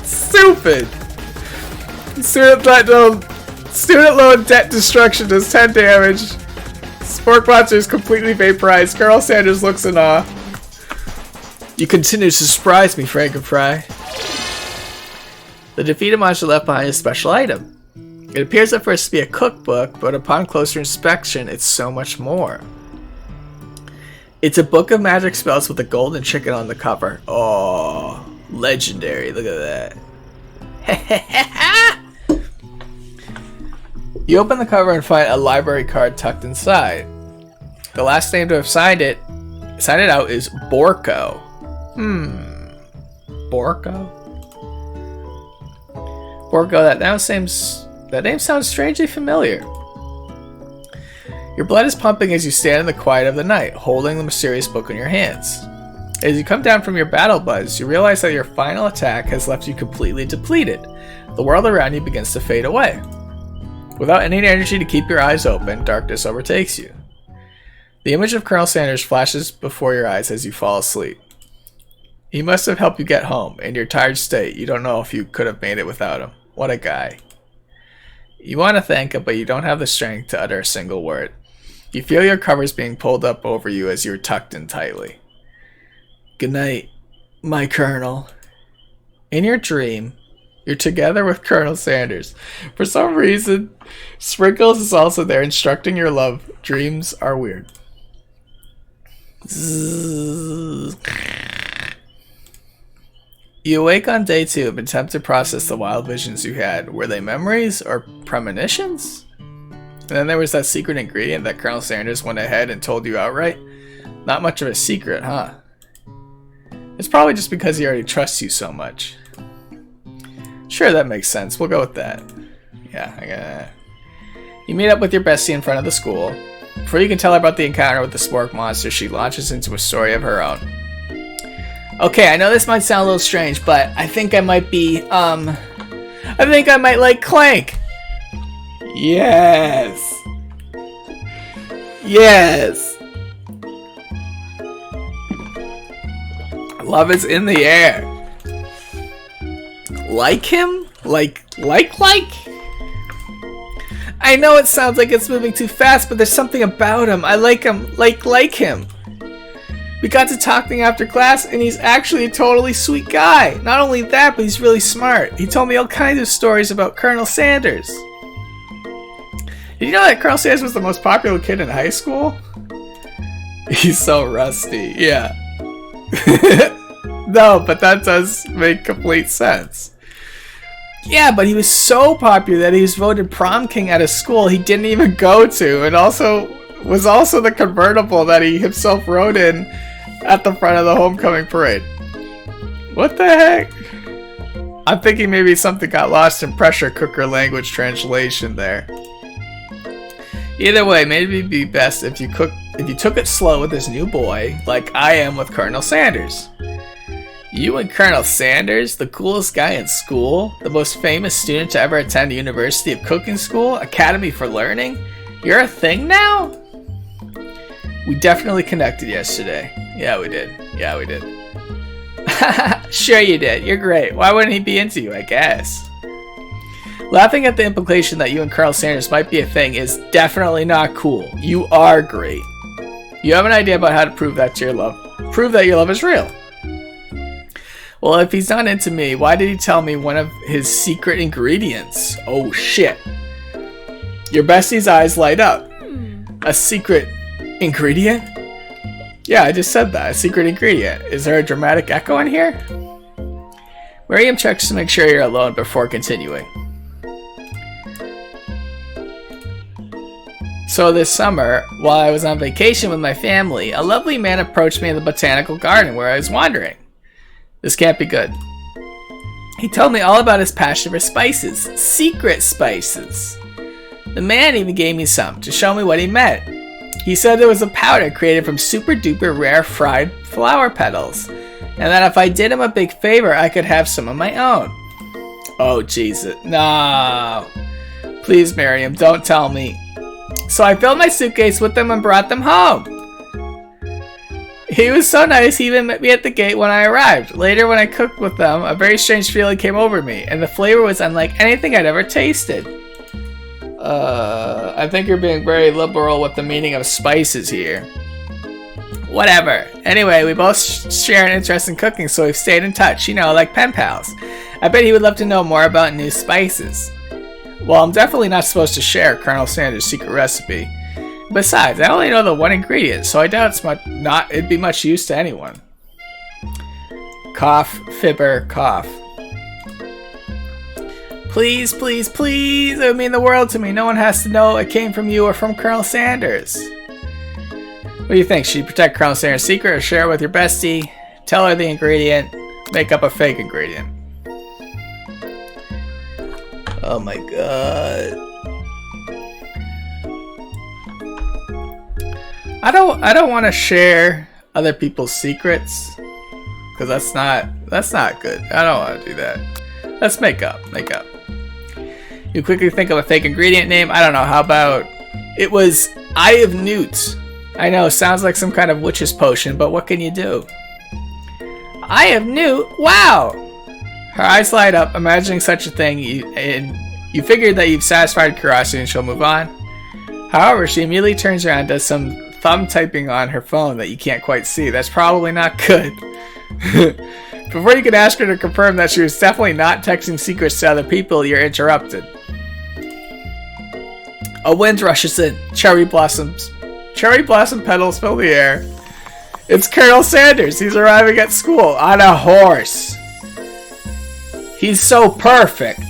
Stupid. Student loan debt destruction does 10 damage. Spork Monster is completely vaporized. Colonel Sanders looks in awe. You continue to surprise me, Frankenfry. The defeated monster left behind a special item. It appears at first to be a cookbook, but upon closer inspection, it's so much more. It's a book of magic spells with a golden chicken on the cover. Oh, legendary. Look at that. You open the cover and find a library card tucked inside. The last name to have signed it out is Borko. Borko? Borko, that name sounds strangely familiar. Your blood is pumping as you stand in the quiet of the night, holding the mysterious book in your hands. As you come down from your battle buzz, you realize that your final attack has left you completely depleted. The world around you begins to fade away. Without any energy to keep your eyes open, darkness overtakes you. The image of Colonel Sanders flashes before your eyes as you fall asleep. He must have helped you get home. In your tired state, you don't know if you could have made it without him. What a guy. You want to thank him, but you don't have the strength to utter a single word. You feel your covers being pulled up over you as you're tucked in tightly. Good night, my Colonel. In your dream, you're together with Colonel Sanders. For some reason, Sprinkles is also there instructing your love. Dreams are weird. You awake on day 2 and attempt to process the wild visions you had. Were they memories or premonitions? And then there was that secret ingredient that Colonel Sanders went ahead and told you outright. Not much of a secret, huh? It's probably just because he already trusts you so much. Sure, that makes sense. We'll go with that. Yeah, You meet up with your bestie in front of the school. Before you can tell her about the encounter with the Spork Monster, she launches into a story of her own. Okay, I know this might sound a little strange, but I think I might be, I think I might like Clank. Yes. Yes. Love is in the air. Like him? Like? I know it sounds like it's moving too fast, but there's something about him. I like him. Like him. We got to talking after class, and he's actually a totally sweet guy. Not only that, but he's really smart. He told me all kinds of stories about Colonel Sanders. Did you know that Colonel Sanders was the most popular kid in high school? He's so rusty. Yeah. No, but that does make complete sense. Yeah, but he was so popular that he was voted prom king at a school he didn't even go to, and was also the convertible that he himself rode in at the front of the homecoming parade. What the heck? I'm thinking maybe something got lost in pressure cooker language translation there. Either way, maybe it'd be best if you took it slow with this new boy, like I am with Colonel Sanders. You and Colonel Sanders, the coolest guy in school, the most famous student to ever attend a University of Cooking School, Academy for Learning? You're a thing now? We definitely connected yesterday. Yeah, we did. Sure you did. You're great. Why wouldn't he be into you, I guess? Laughing at the implication that you and Colonel Sanders might be a thing is definitely not cool. You are great. You have an idea about how to prove that your love is real. Well, if he's not into me, why did he tell me one of his secret ingredients? Oh shit. Your bestie's eyes light up. A secret ingredient? Yeah, I just said that. A secret ingredient. Is there a dramatic echo in here? Miriam checks to make sure you're alone before continuing. So this summer, while I was on vacation with my family, a lovely man approached me in the botanical garden where I was wandering. This can't be good. He told me all about his passion for spices. Secret spices. The man even gave me some to show me what he meant. He said there was a powder created from super duper rare fried flower petals, and that if I did him a big favor, I could have some of my own. Oh Jesus, no. Please, Miriam, don't tell me. So I filled my suitcase with them and brought them home. He was so nice, he even met me at the gate when I arrived. Later, when I cooked with them, a very strange feeling came over me, and the flavor was unlike anything I'd ever tasted. I think you're being very liberal with the meaning of spices here. Whatever. Anyway, we both share an interest in cooking, so we've stayed in touch, you know, like pen pals. I bet he would love to know more about new spices. Well, I'm definitely not supposed to share Colonel Sanders' secret recipe. Besides, I only know the one ingredient, so I doubt it'd be much use to anyone. Cough, fibber, cough. Please, please, please, it would mean the world to me. No one has to know it came from you or from Colonel Sanders. What do you think? Should you protect Colonel Sanders' secret or share it with your bestie? Tell her the ingredient. Make up a fake ingredient. Oh my god. I don't want to share other people's secrets, because that's not good. I don't want to do that. Let's make up. You quickly think of a fake ingredient name. I don't know. How about it was Eye of Newt? I know, sounds like some kind of witch's potion, but what can you do? Eye of Newt? Wow! Her eyes light up, imagining such a thing, and you figured that you've satisfied curiosity and she'll move on. However, she immediately turns around and does some thumb typing on her phone that you can't quite see. That's probably not good. Before you can ask her to confirm that she was definitely not texting secrets to other people, you're interrupted. A wind rushes in. Cherry blossom petals fill the air. It's Colonel Sanders. He's arriving at school on a horse. He's so perfect.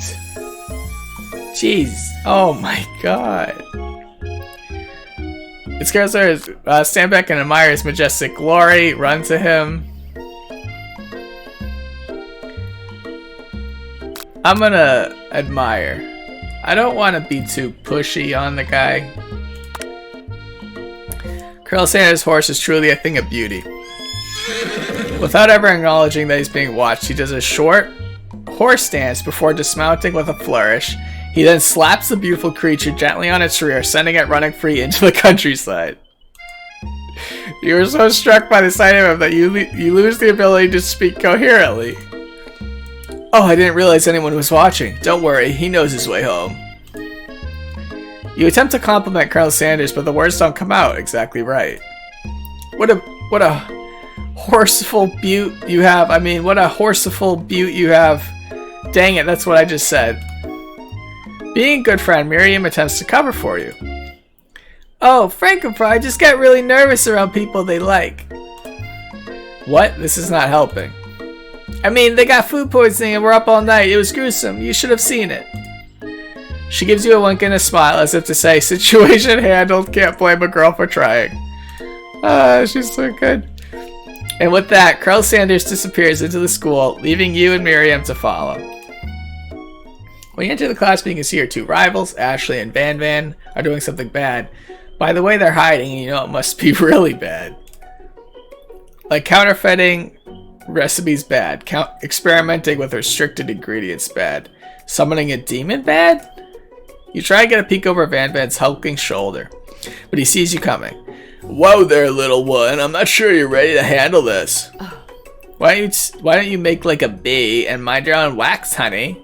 Jeez. Oh my god. It's Colonel Sanders. Stand back and admire his majestic glory. Run to him. I'm gonna admire. I don't want to be too pushy on the guy. Colonel Sanders' horse is truly a thing of beauty. Without ever acknowledging that he's being watched, he does a short horse dance before dismounting with a flourish. He then slaps the beautiful creature gently on its rear, sending it running free into the countryside. You were so struck by the sight of him that you lose the ability to speak coherently. Oh, I didn't realize anyone was watching. Don't worry, he knows his way home. You attempt to compliment Colonel Sanders, but the words don't come out exactly right. What a horseful beaut you have. I mean, what a horseful beaut you have. Dang it, that's what I just said. Being a good friend, Miriam attempts to cover for you. Oh, Frankenfry, I just get really nervous around people they like. What? This is not helping. I mean, they got food poisoning and we're up all night. It was gruesome. You should have seen it. She gives you a wink and a smile as if to say, situation handled, can't blame a girl for trying. She's so good. And with that, Colonel Sanders disappears into the school, leaving you and Miriam to follow. When you enter the classroom, you can see your two rivals, Ashley and Van Van, are doing something bad. By the way, they're hiding, and you know it must be really bad. Like counterfeiting recipes bad. Experimenting with restricted ingredients bad. Summoning a demon bad? You try to get a peek over Van Van's hulking shoulder, but he sees you coming. Whoa there, little one. I'm not sure you're ready to handle this. Why don't you make like a bee and mind your own wax, honey?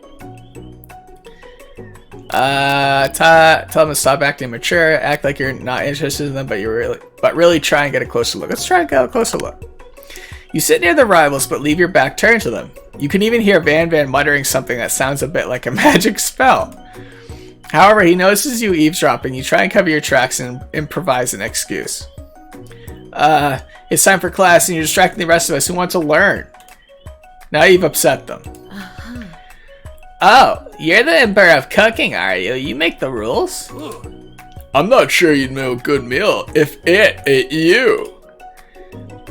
Tell them to stop acting mature. Act like you're not interested in them, but really try and get a closer look. Let's try and get a closer look. You sit near the rivals, but leave your back turned to them. You can even hear Van Van muttering something that sounds a bit like a magic spell. However, he notices you eavesdropping. You try and cover your tracks and improvise an excuse. It's time for class, and you're distracting the rest of us who want to learn. Now you've upset them. Oh, you're the Emperor of Cooking, are you? You make the rules? I'm not sure you'd know a good meal if it ate you.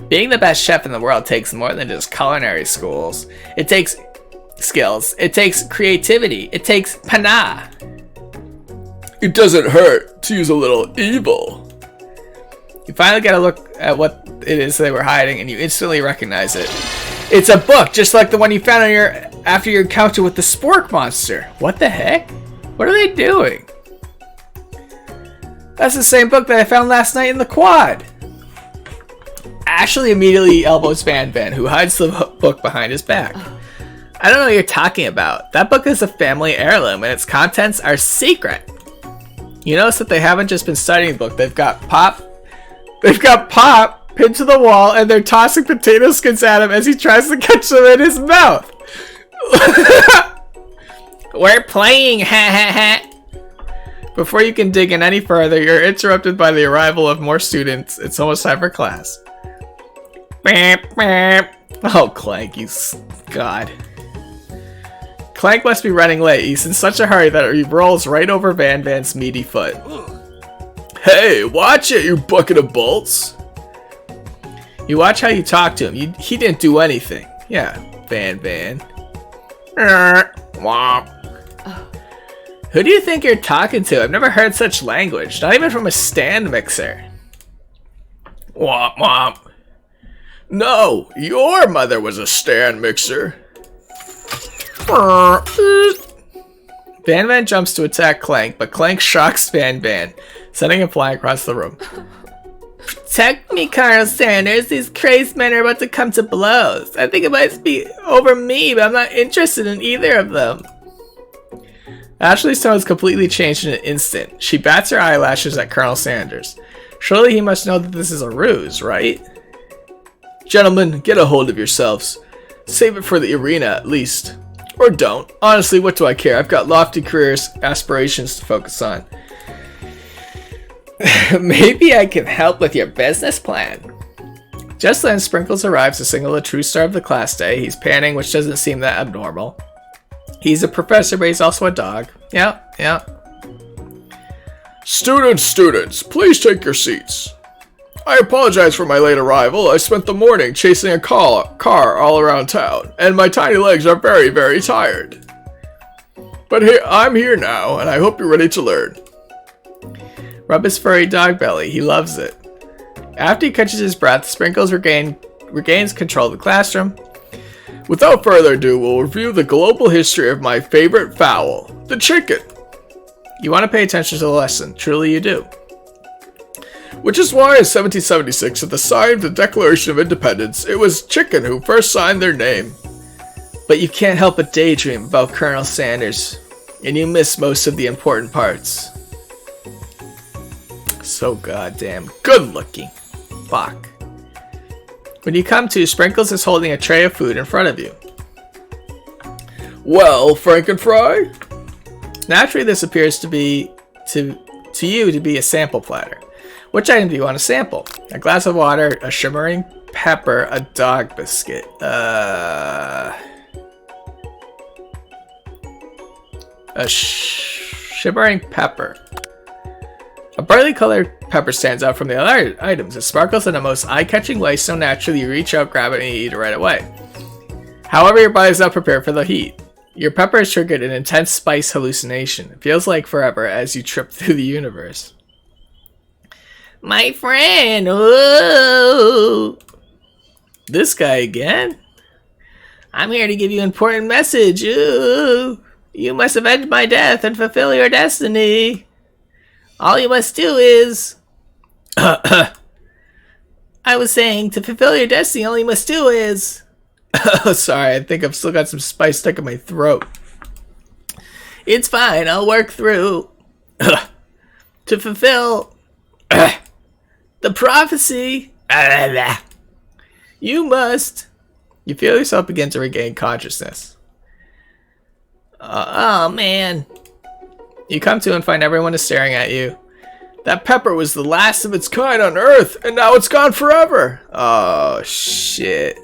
Being the best chef in the world takes more than just culinary schools. It takes skills. It takes creativity. It takes pana. It doesn't hurt to use a little evil. You finally get a look at what it is they were hiding, and you instantly recognize it. It's a book, just like the one you found after your encounter with the spork monster. What the heck? What are they doing? That's the same book that I found last night in the quad. Ashley immediately elbows Van Van, who hides the book behind his back. I don't know what you're talking about. That book is a family heirloom, and its contents are secret. You notice that they haven't just been studying the book. They've got Pop pinned to the wall, and they're tossing potato skins at him as he tries to catch them in his mouth. We're playing, ha ha ha. Before you can dig in any further, you're interrupted by the arrival of more students. It's almost time for class. Oh, Clank, God. Clank must be running late. He's in such a hurry that he rolls right over Van Van's meaty foot. Hey, watch it, you bucket of bolts. You watch how you talk to him. He didn't do anything. Yeah, Van Van. Who do you think you're talking to? I've never heard such language. Not even from a stand mixer. Womp womp. No, your mother was a stand mixer. Van Van jumps to attack Clank, but Clank shocks Van Van, sending him flying across the room. Protect me, Colonel Sanders. These crazed men are about to come to blows. I think it might be over me, but I'm not interested in either of them. Ashley's tone has completely changed in an instant. She bats her eyelashes at Colonel Sanders. Surely he must know that this is a ruse, right? Gentlemen, get a hold of yourselves. Save it for the arena, at least. Or don't. Honestly, what do I care? I've got lofty career aspirations to focus on. Maybe I can help with your business plan. Just then, Sprinkles arrives to signal the true star of the class day. He's panting, which doesn't seem that abnormal. He's a professor, but he's also a dog. Yeah. Students, please take your seats. I apologize for my late arrival. I spent the morning chasing a car all around town, and my tiny legs are very, very tired. But I'm here now, and I hope you're ready to learn. Rub his furry dog belly. He loves it. After he catches his breath, Sprinkles regains control of the classroom. Without further ado, we'll review the global history of my favorite fowl, the chicken. You want to pay attention to the lesson. Truly you do. Which is why in 1776, at the sign of the Declaration of Independence, it was chicken who first signed their name. But you can't help but daydream about Colonel Sanders, and you miss most of the important parts. So goddamn good looking. Fuck. When you come to, Sprinkles is holding a tray of food in front of you. Well, Frankenfry? Naturally, this appears to be to you to be a sample platter. Which item do you want to sample? A glass of water, a shimmering pepper, a dog biscuit. A shimmering pepper. A brightly colored pepper stands out from the other items. It sparkles in a most eye-catching way, so naturally you reach out, grab it, and you eat it right away. However, your body is not prepared for the heat. Your pepper has triggered an intense spice hallucination. It feels like forever as you trip through the universe. My friend! Ooh. This guy again? I'm here to give you an important message. Ooh. You must avenge my death and fulfill your destiny. All you must do is... I was saying, to fulfill your destiny, all you must do is... Oh, sorry, I think I've still got some spice stuck in my throat. It's fine, I'll work through. To fulfill the prophecy. You must. You feel yourself begin to regain consciousness. Oh man. You come to and find everyone is staring at you. That pepper was the last of its kind on Earth, and now it's gone forever. Oh shit.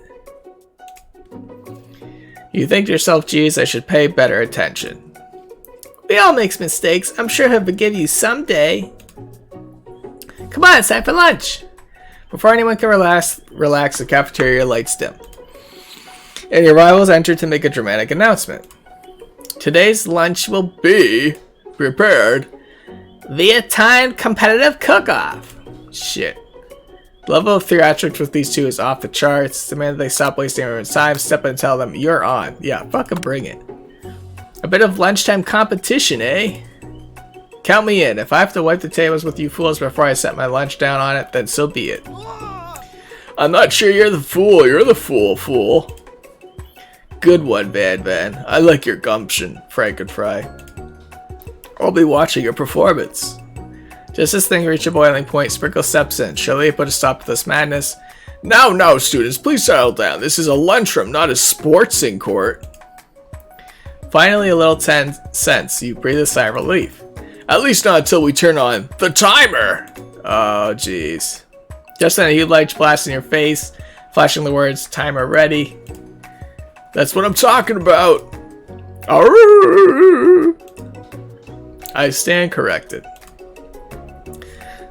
You think to yourself, geez, I should pay better attention. We all make mistakes. I'm sure he'll forgive you someday. Come on, it's time for lunch. Before anyone can relax, the cafeteria lights dim. And your rivals enter to make a dramatic announcement. Today's lunch will be prepared via timed competitive cook-off. Shit. The level of theatrics with these two is off the charts. The minute they stop wasting everyone's time, step in and tell them, you're on. Yeah, fucking bring it. A bit of lunchtime competition, eh? Count me in. If I have to wipe the tables with you fools before I set my lunch down on it, then so be it. I'm not sure you're the fool. You're the fool. Good one, Van Van. I like your gumption, Frankenfry. I'll be watching your performance. Just as things reach a boiling point, Sprinkle steps in. Surely put a stop to this madness. Now, students, please settle down. This is a lunchroom, not a sportsing court. Finally, a little tense. You breathe a sigh of relief. At least not until we turn on the timer. Oh, jeez. Just then, a huge light blasts in your face, flashing the words, timer ready. That's what I'm talking about. I stand corrected.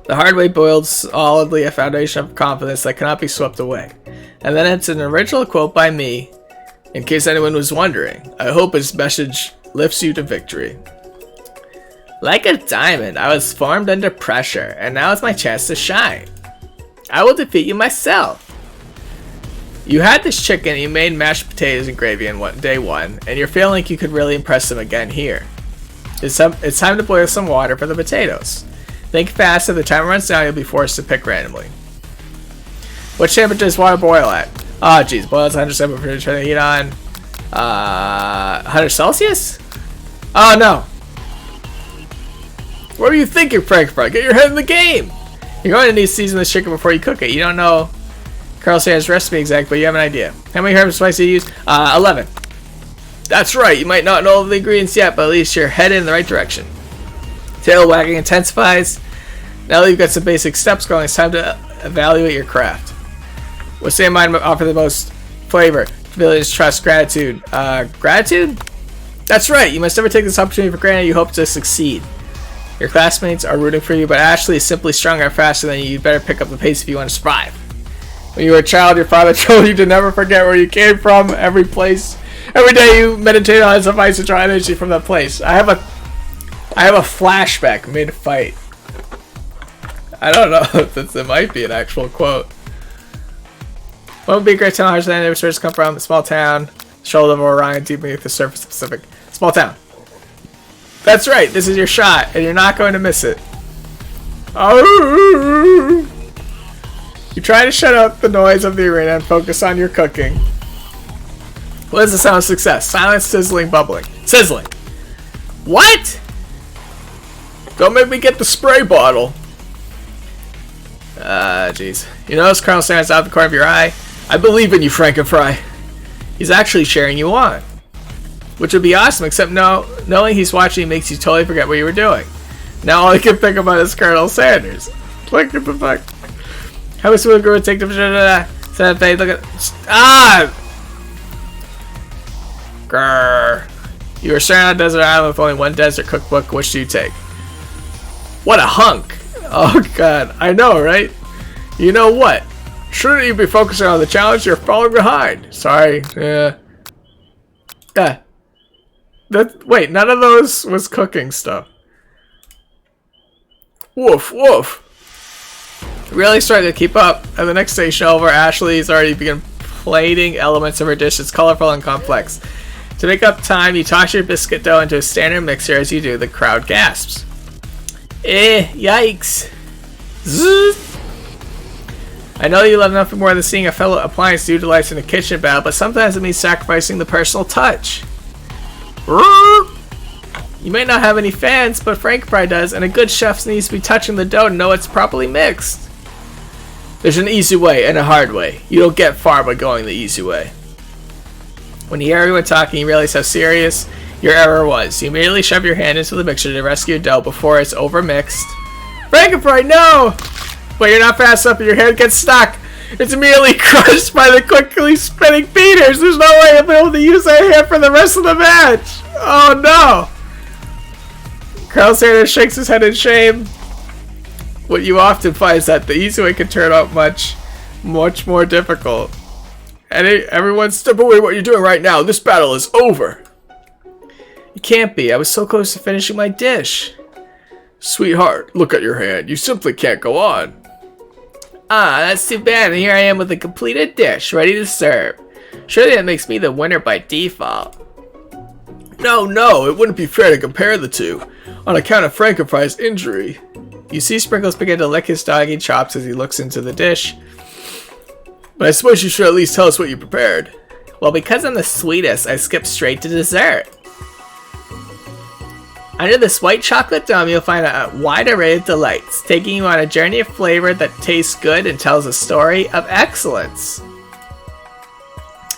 The hard way boiled solidly a foundation of confidence that cannot be swept away. And then it's an original quote by me, in case anyone was wondering. I hope his message lifts you to victory. Like a diamond, I was formed under pressure, and now is my chance to shine. I will defeat you myself. You had this chicken, you made mashed potatoes and gravy in day one, and you're feeling like you could really impress them again here. It's time to boil some water for the potatoes. Think fast, if the timer runs down, you'll be forced to pick randomly. What temperature does water boil at? Oh jeez, boil at 107 for turn the heat on. 100 Celsius? Oh no. What were you thinking, Frankenfry? Get your head in the game! You're going to need to season this chicken before you cook it. You don't know Colonel Sanders' recipe exact, but you have an idea. How many herbs and spices do you use? 11. That's right, you might not know all of the ingredients yet, but at least you're headed in the right direction. Tail wagging intensifies. Now that you've got some basic steps going, it's time to evaluate your craft. What state of mind would offer the most flavor? Abilities, trust, gratitude. Gratitude? That's right, you must never take this opportunity for granted. You hope to succeed. Your classmates are rooting for you, but Ashley is simply stronger and faster than you. You'd better pick up the pace if you want to survive. When you were a child, your father told you to never forget where you came from, every day you meditate on his advice to draw energy from that place. I have a flashback mid-fight. I don't know if it might be an actual quote. What would be a great town? How's the neighbors come from? A small town. Shoulder of Orion, deep beneath the surface of the Pacific. Small town. That's right, this is your shot, and you're not going to miss it. Oh! You try to shut out the noise of the arena and focus on your cooking. What is the sound of success? Silence, sizzling, bubbling. Sizzling! What? Don't make me get the spray bottle. Jeez. You notice Colonel Sanders out of the corner of your eye? I believe in you, Frankenfry. He's actually cheering you on. Which would be awesome, except knowing he's watching makes you totally forget what you were doing. Now all I can think about is Colonel Sanders. Look at the fuck. How is someone going to take the look at Grrr. You are stranded on a desert island with only one desert cookbook. Which do you take? What a hunk! Oh god, I know, right? You know what? Shouldn't you be focusing on the challenge? You're falling behind. Sorry. Yeah. Wait, none of those was cooking stuff. Woof, woof. Really starting to keep up. At the next station over, Ashley's already begun plating elements of her dish. It's colorful and complex. To make up time, you toss your biscuit dough into a standard mixer. As you do, the crowd gasps. Yikes. Zzz. I know you love nothing more than seeing a fellow appliance do delights in a kitchen battle, but sometimes it means sacrificing the personal touch. You might not have any fans, but Frankenfry does, and a good chef needs to be touching the dough to know it's properly mixed. There's an easy way and a hard way. You don't get far by going the easy way. When you hear everyone talking, you realize how serious your error was. You immediately shove your hand into the mixture to rescue your dough before it's overmixed. Frankenfry, no! But you're not fast enough and your hand gets stuck. It's immediately crushed by the quickly spinning beaters. There's no way I'll be able to use that hand for the rest of the match. Oh no! Colonel Sanders shakes his head in shame. What you often find is that the easy way can turn out much more difficult. Everyone step away what you're doing right now. This battle is over. It can't be. I was so close to finishing my dish. Sweetheart, look at your hand. You simply can't go on. Ah, that's too bad. And here I am with a completed dish, ready to serve. Surely that makes me the winner by default. No, it wouldn't be fair to compare the two. On account of Frankenfry's injury. You see Sprinkles begin to lick his doggy chops as he looks into the dish. But I suppose you should at least tell us what you prepared. Well, because I'm the sweetest, I skipped straight to dessert. Under this white chocolate dome, you'll find a wide array of delights, taking you on a journey of flavor that tastes good and tells a story of excellence.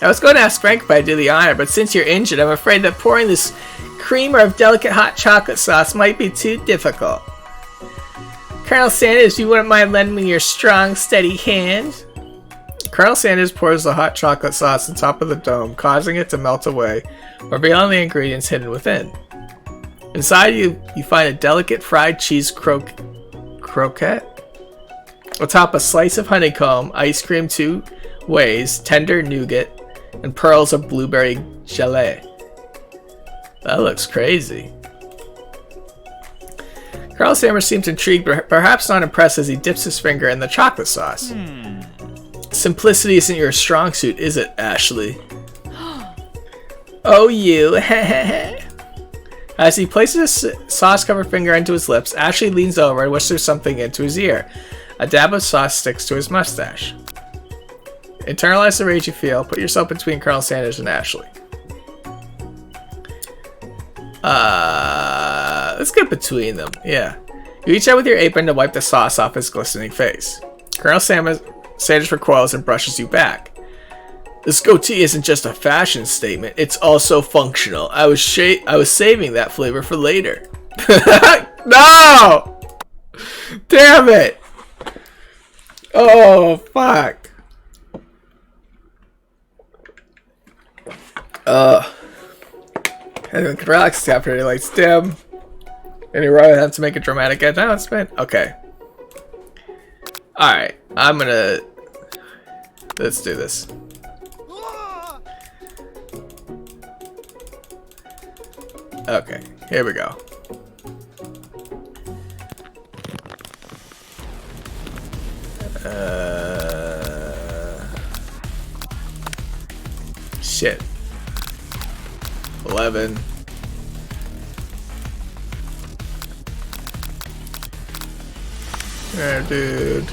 I was going to ask Frankenfry to do the honor, but since you're injured, I'm afraid that pouring this creamer of delicate hot chocolate sauce might be too difficult. Colonel Sanders, you wouldn't mind lending me your strong, steady hand? Colonel Sanders pours the hot chocolate sauce on top of the dome, causing it to melt away, revealing the ingredients hidden within. Inside you find a delicate fried cheese croquette. Atop a slice of honeycomb, ice cream 2 ways, tender nougat, and pearls of blueberry gelée. That looks crazy. Colonel Sanders seems intrigued, but perhaps not impressed as he dips his finger in the chocolate sauce. Simplicity isn't your strong suit, is it, Ashley? Oh, you. As he places his sauce-covered finger into his lips, Ashley leans over and whispers something into his ear. A dab of sauce sticks to his mustache. Internalize the rage you feel. Put yourself between Colonel Sanders and Ashley. Let's get between them. Yeah. You reach out with your apron to wipe the sauce off his glistening face. Colonel Sanders recoils and brushes you back. This goatee isn't just a fashion statement, it's also functional. I was saving that flavor for later. No! Damn it! Oh, fuck. Everyone can relax after the lights dim. And you rather have to make a dramatic announcement? Okay. Alright, let's do this. Okay, here we go. Shit. 11. Yeah, dude.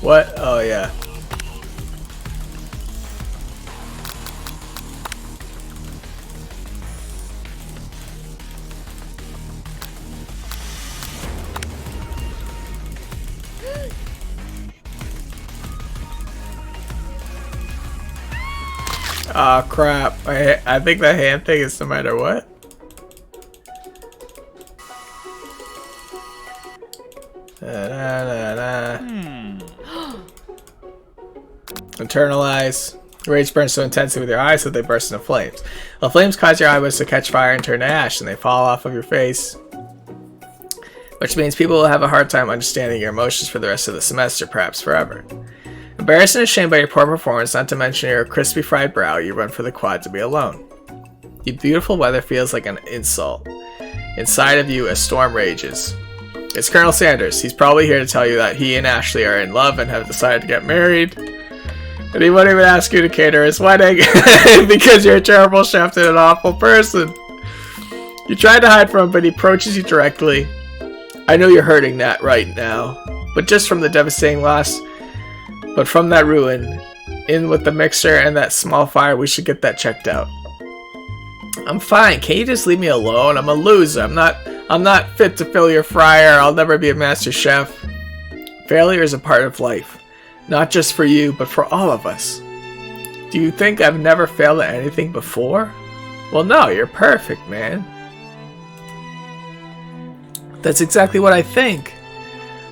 What? Oh, yeah. Oh, crap. I think the hand thing is no matter what. Internalize. Rage burns so intensely with your eyes that they burst into flames. The flames cause your eyelids to catch fire and turn to ash, and they fall off of your face. Which means people will have a hard time understanding your emotions for the rest of the semester, perhaps forever. Embarrassed and ashamed by your poor performance, not to mention your crispy fried brow, you run for the quad to be alone. The beautiful weather feels like an insult. Inside of you, a storm rages. It's Colonel Sanders. He's probably here to tell you that he and Ashley are in love and have decided to get married. And he won't even ask you to cater his wedding because you're a terrible chef and an awful person. You try to hide from him, but he approaches you directly. I know you're hurting that right now. but just from the devastating loss. But from that ruin, in with the mixer and that small fire, we should get that checked out. I'm fine. Can you just leave me alone? I'm a loser. I'm not fit to fill your fryer. I'll never be a master chef. Failure is a part of life. Not just for you, but for all of us. Do you think I've never failed at anything before? Well, no, you're perfect, man. That's exactly what I think.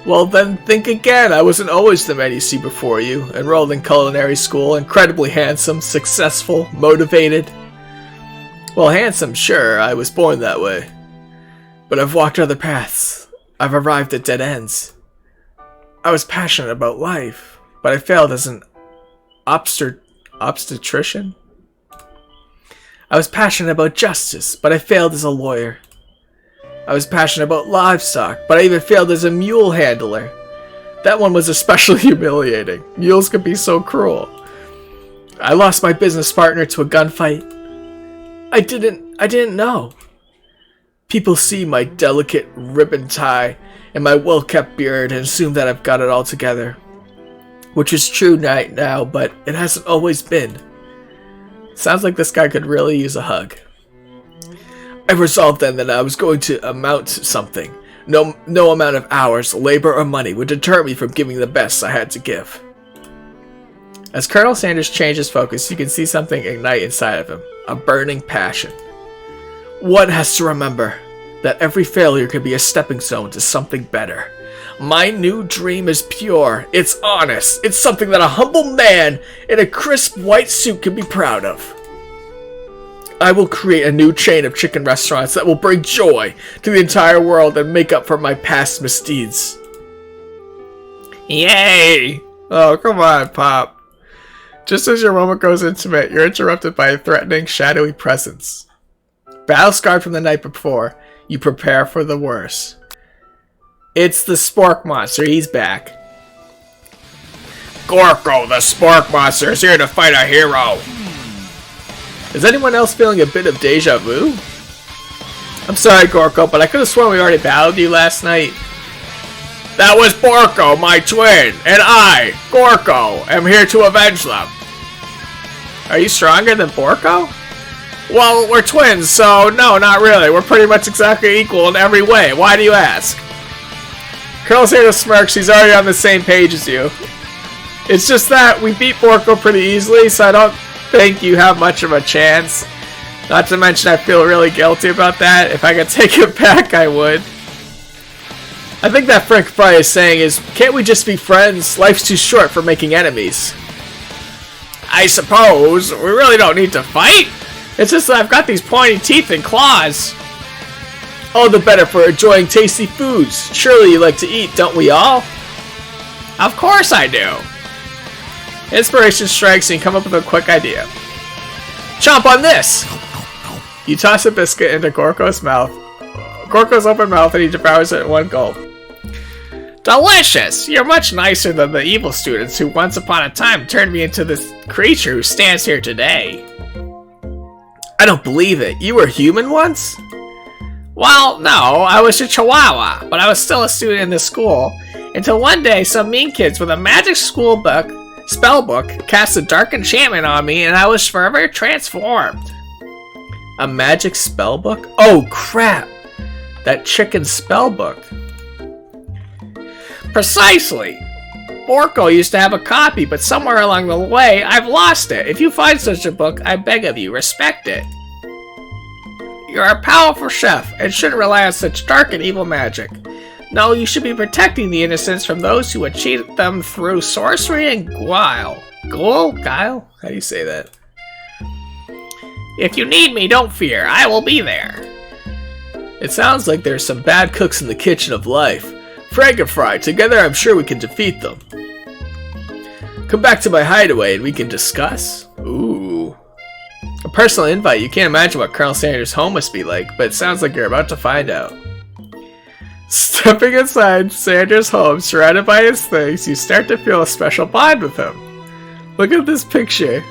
Well, then think again. I wasn't always the man you see before you. Enrolled in culinary school, incredibly handsome, successful, motivated. Well, handsome, sure, I was born that way. But I've walked other paths. I've arrived at dead ends. I was passionate about life, but I failed as an obstetrician. I was passionate about justice, but I failed as a lawyer. I was passionate about livestock, but I even failed as a mule handler. That one was especially humiliating. Mules can be so cruel. I lost my business partner to a gunfight. I didn't know. People see my delicate ribbon tie and my well-kept beard and assume that I've got it all together. Which is true right now, but it hasn't always been. Sounds like this guy could really use a hug. I resolved then that I was going to amount to something. No amount of hours, labor, or money would deter me from giving the best I had to give. As Colonel Sanders changes focus, you can see something ignite inside of him. A burning passion. One has to remember that every failure can be a stepping stone to something better. My new dream is pure. It's honest. It's something that a humble man in a crisp white suit can be proud of. I will create a new chain of chicken restaurants that will bring joy to the entire world and make up for my past misdeeds. Yay! Oh, come on, Pop. Just as your moment goes intimate, you're interrupted by a threatening, shadowy presence. Battle-scarred from the night before, you prepare for the worst. It's the Spork Monster. He's back. Gorko, the Spork Monster, is here to fight a hero. Is anyone else feeling a bit of deja vu? I'm sorry, Gorko, but I could have sworn we already battled you last night. That was Borko, my twin, and I, Gorko, am here to avenge them. Are you stronger than Borko? Well, we're twins, so no, not really. We're pretty much exactly equal in every way. Why do you ask? Colonel Sanders smirks. He's already on the same page as you. It's just that we beat Borko pretty easily, so I don't think you have much of a chance. Not to mention I feel really guilty about that. If I could take it back, I would. I think that Frank Fry is saying is, can't we just be friends? Life's too short for making enemies. I suppose. We really don't need to fight. It's just that I've got these pointy teeth and claws. All the better for enjoying tasty foods. Surely you like to eat, don't we all? Of course I do. Inspiration strikes and you come up with a quick idea. Chomp on this! You toss a biscuit into Gorko's mouth. Gorko's open mouth and he devours it in one gulp. Delicious! You're much nicer than the evil students who once upon a time turned me into this creature who stands here today. I don't believe it. You were human once? Well, no, I was a chihuahua, but I was still a student in this school, until one day some mean kids with a magic spell book cast a dark enchantment on me and I was forever transformed. A magic spell book? Oh crap! That chicken spell book. Precisely! Borko used to have a copy, but somewhere along the way, I've lost it. If you find such a book, I beg of you, respect it. You're a powerful chef, and shouldn't rely on such dark and evil magic. No, you should be protecting the innocents from those who would cheat them through sorcery and guile. Guile? How do you say that? If you need me, don't fear. I will be there. It sounds like there's some bad cooks in the kitchen of life. Frank and Fry, together I'm sure we can defeat them. Come back to my hideaway and we can discuss. Ooh. A personal invite. You can't imagine what Colonel Sanders' home must be like, but it sounds like you're about to find out. Stepping inside Sanders' home, surrounded by his things, you start to feel a special bond with him. Look at this picture.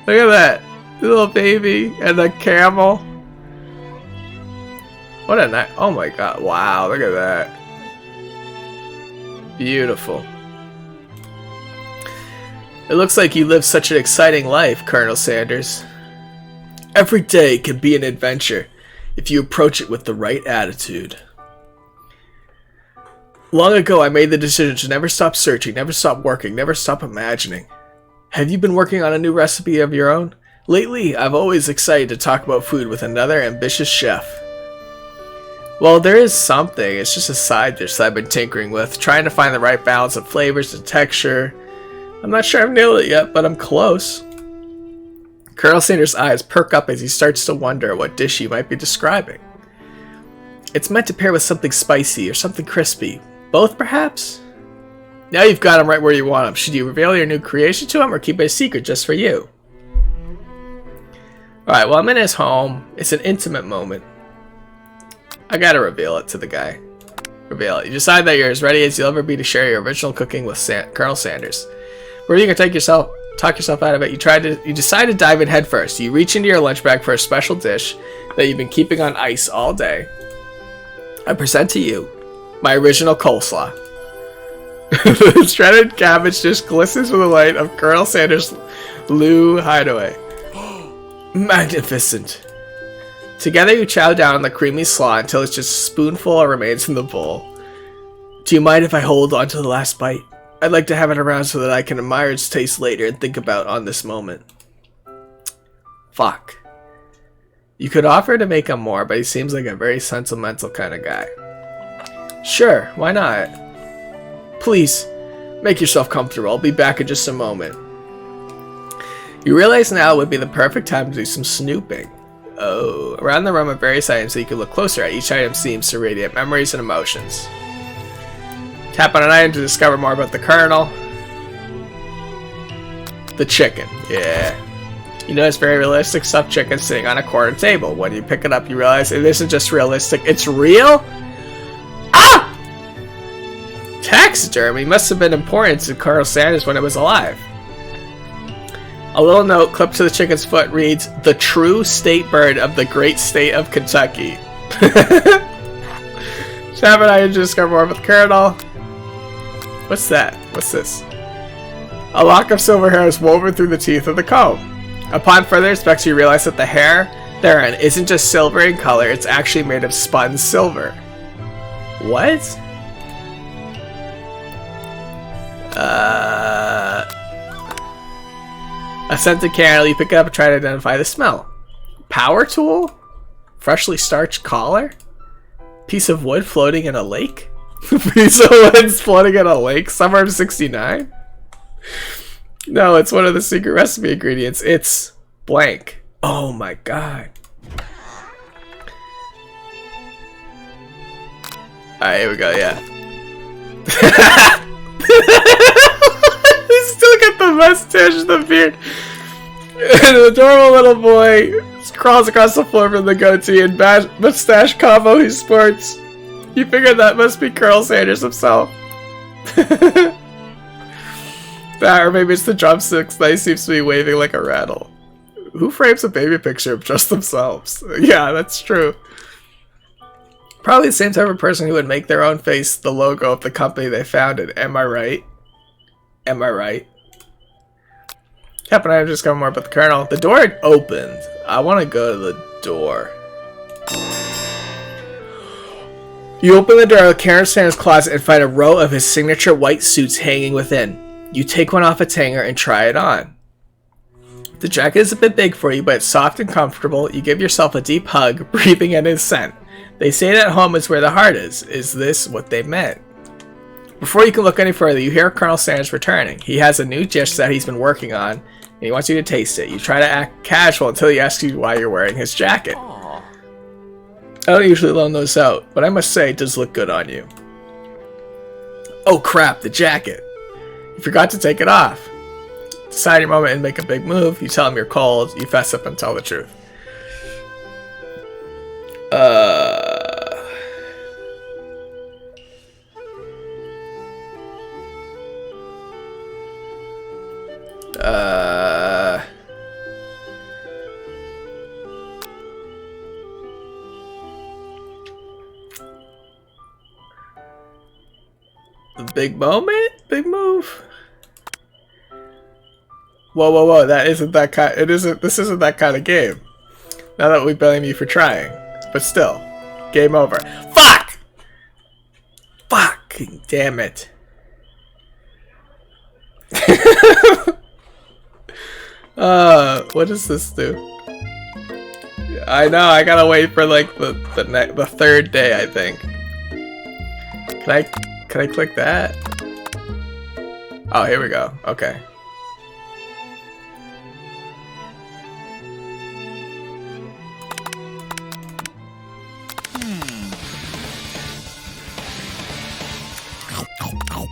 Look at that. The little baby and the camel. What a night. Oh my god. Wow, look at that. Beautiful. It looks like you live such an exciting life, Colonel Sanders. Every day can be an adventure if you approach it with the right attitude. Long ago, I made the decision to never stop searching, never stop working, never stop imagining. Have you been working on a new recipe of your own? Lately, I've always excited to talk about food with another ambitious chef. Well, there is something. It's just a side dish that I've been tinkering with, trying to find the right balance of flavors and texture. I'm not sure I've nailed it yet, but I'm close. Colonel Sanders' eyes perk up as he starts to wonder what dish he might be describing. It's meant to pair with something spicy or something crispy. Both, perhaps? Now you've got him right where you want him. Should you reveal your new creation to him or keep it a secret just for you? Alright, well, I'm in his home. It's an intimate moment. I gotta reveal it to the guy. Reveal it. You decide that you're as ready as you'll ever be to share your original cooking with Colonel Sanders. Where you can talk yourself out of it, you decide to dive in head first. You reach into your lunch bag for a special dish that you've been keeping on ice all day. I present to you my original coleslaw. The shredded cabbage dish glistens with the light of Colonel Sanders' Lou Hideaway. Magnificent. Together you chow down on the creamy slaw until it's just a spoonful remains in the bowl. Do you mind if I hold on to the last bite? I'd like to have it around so that I can admire its taste later and think about on this moment. Fuck. You could offer to make him more, but he seems like a very sentimental kind of guy. Sure, why not? Please, make yourself comfortable. I'll be back in just a moment. You realize now would be the perfect time to do some snooping. Oh, around the room are various items that you can look closer at. Each item seems to radiate memories and emotions. Tap on an item to discover more about the Colonel. The chicken, yeah. You notice very realistic stuffed chicken sitting on a corner table. When you pick it up, you realize it isn't just realistic, it's real? Ah! Taxidermy must have been important to Colonel Sanders when it was alive. A little note clipped to the chicken's foot reads, "The true state bird of the great state of Kentucky." Tap and I to discover more about the Colonel. What's that? What's this? A lock of silver hair is woven through the teeth of the comb. Upon further inspection, you realize that the hair therein isn't just silver in color, it's actually made of spun silver. What? A scented candle, you pick it up and try to identify the smell. Power tool? Freshly starched collar? Piece of wood floating in a lake? Piece of wood floating in a lake? Suburb 69? No, it's one of the secret recipe ingredients. It's blank. Oh my god. Alright, here we go, yeah. He's still got the mustache and the beard. And an adorable little boy crawls across the floor from the goatee and mustache combo he sports. You figure that must be Colonel Sanders himself. That, or maybe it's the drumsticks that he seems to be waving like a rattle. Who frames a baby picture of just themselves? Yeah, that's true. Probably the same type of person who would make their own face the logo of the company they founded. Am I right? Am I right? Cap and I have just discovered more about the Colonel. The door had opened. I want to go to the door. You open the door of Colonel Sanders' closet and find a row of his signature white suits hanging within. You take one off its hanger and try it on. The jacket is a bit big for you, but it's soft and comfortable. You give yourself a deep hug, breathing in his scent. They say that home is where the heart is. Is this what they meant? Before you can look any further, you hear Colonel Sanders returning. He has a new dish that he's been working on, and he wants you to taste it. You try to act casual until he asks you why you're wearing his jacket. Aww. I don't usually loan those out, but I must say it does look good on you. Oh crap, the jacket. You forgot to take it off. Decide your moment and make a big move. You tell him you're cold. You fess up and tell the truth. Big moment? Big move? Whoa, whoa, whoa, that isn't that kind. This isn't that kind of game. Now that we blame you for trying. But still, game over. Fuck! Fucking damn it. What does this do? I know, I gotta wait for like the third day, I think. Can I click that? Oh, here we go. Okay.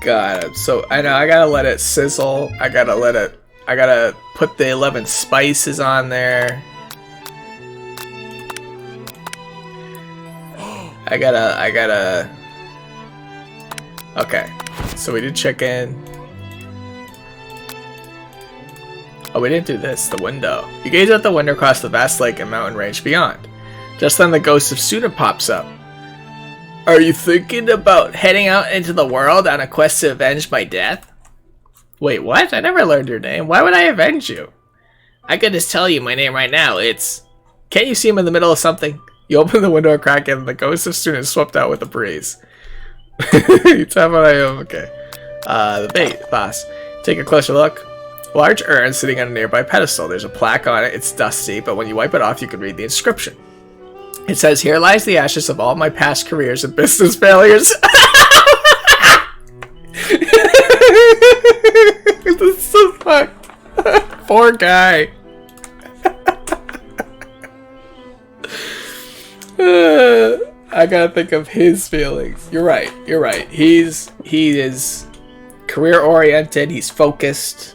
God, so I know I gotta let it sizzle. I gotta put the 11 spices on there. I gotta. Okay, so we did chicken. Oh, we didn't do this. The window. You gaze out the window across the vast lake and mountain range beyond. Just then, the ghost of Suna pops up. Are you thinking about heading out into the world on a quest to avenge my death? Wait, what? I never learned your name. Why would I avenge you? I could just tell you my name right now. It's... Can't you see him in the middle of something? You open the window a crack and the ghost of Suna swept out with a breeze. You tell what I am. Okay. The bait, boss. Take a closer look. Large urn sitting on a nearby pedestal. There's a plaque on it. It's dusty, but when you wipe it off, you can read the inscription. It says, "Here lies the ashes of all my past careers and business failures." This is so fucked. Poor guy. I gotta think of his feelings. You're right. You're right. He is career oriented. He's focused.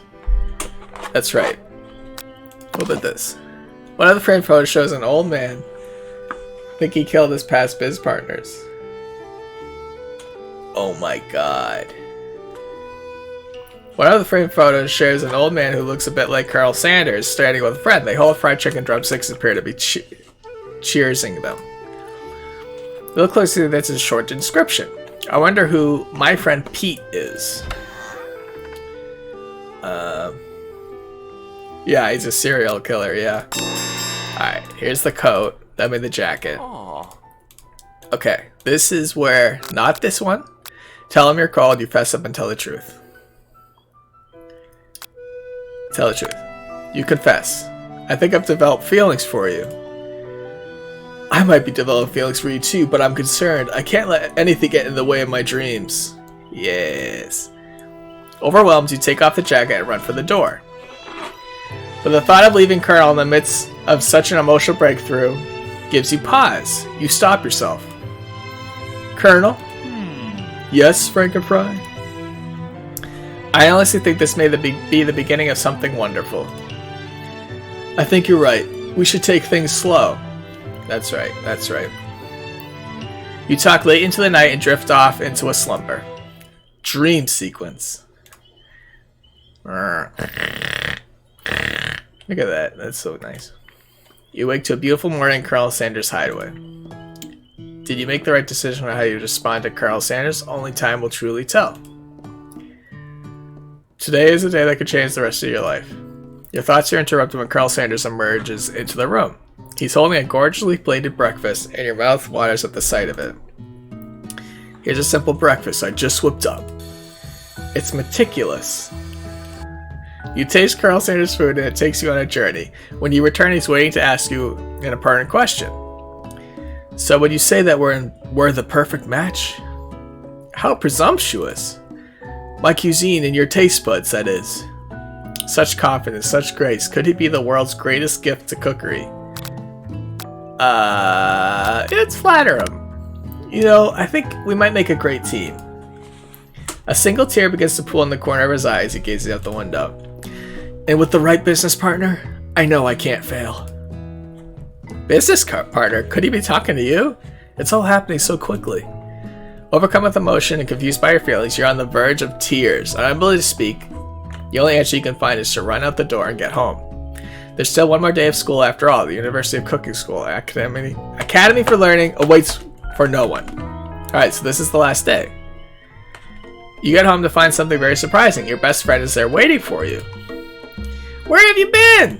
That's right. Look at this. One of the frame photos shows an old man. I think he killed his past biz partners. Oh my god. One of the frame photos shows an old man who looks a bit like Carl Sanders standing with a friend. They hold fried chicken drumsticks and appear to be cheersing them. We look closely, that's a short inscription. I wonder who my friend Pete is. Yeah, he's a serial killer, yeah. Alright, here's the coat. That made the jacket. Aww. Okay, this is where, not this one. Tell him you're called, you fess up and tell the truth. Tell the truth. You confess. I think I've developed feelings for you. I might be developing feelings for you too, but I'm concerned. I can't let anything get in the way of my dreams. Yes. Overwhelmed, you take off the jacket and run for the door. But the thought of leaving Colonel in the midst of such an emotional breakthrough gives you pause. You stop yourself. Colonel? Yes, Frankenfry? I honestly think this may be the beginning of something wonderful. I think you're right. We should take things slow. That's right, that's right. You talk late into the night and drift off into a slumber. Dream sequence. Look at that, that's so nice. You wake to a beautiful morning in Colonel Sanders' hideaway. Did you make the right decision on how you respond to Colonel Sanders? Only time will truly tell. Today is a day that could change the rest of your life. Your thoughts are interrupted when Colonel Sanders emerges into the room. He's holding a gorgeously plated breakfast, and your mouth waters at the sight of it. Here's a simple breakfast I just whipped up. It's meticulous. You taste Colonel Sanders' food, and it takes you on a journey. When you return, he's waiting to ask you an important question. So would you say that we're the perfect match? How presumptuous. My cuisine and your taste buds, that is. Such confidence, such grace. Could he be the world's greatest gift to cookery? Let's flatter him. You know, I think we might make a great team. A single tear begins to pool in the corner of his eye as he gazes out the window. And with the right business partner, I know I can't fail. Business partner? Could he be talking to you? It's all happening so quickly. Overcome with emotion and confused by your feelings, you're on the verge of tears, unable to speak. The only answer you can find is to run out the door and get home. There's still one more day of school after all. The University of Cooking School Academy for Learning awaits for no one. Alright, so this is the last day. You get home to find something very surprising. Your best friend is there waiting for you. Where have you been?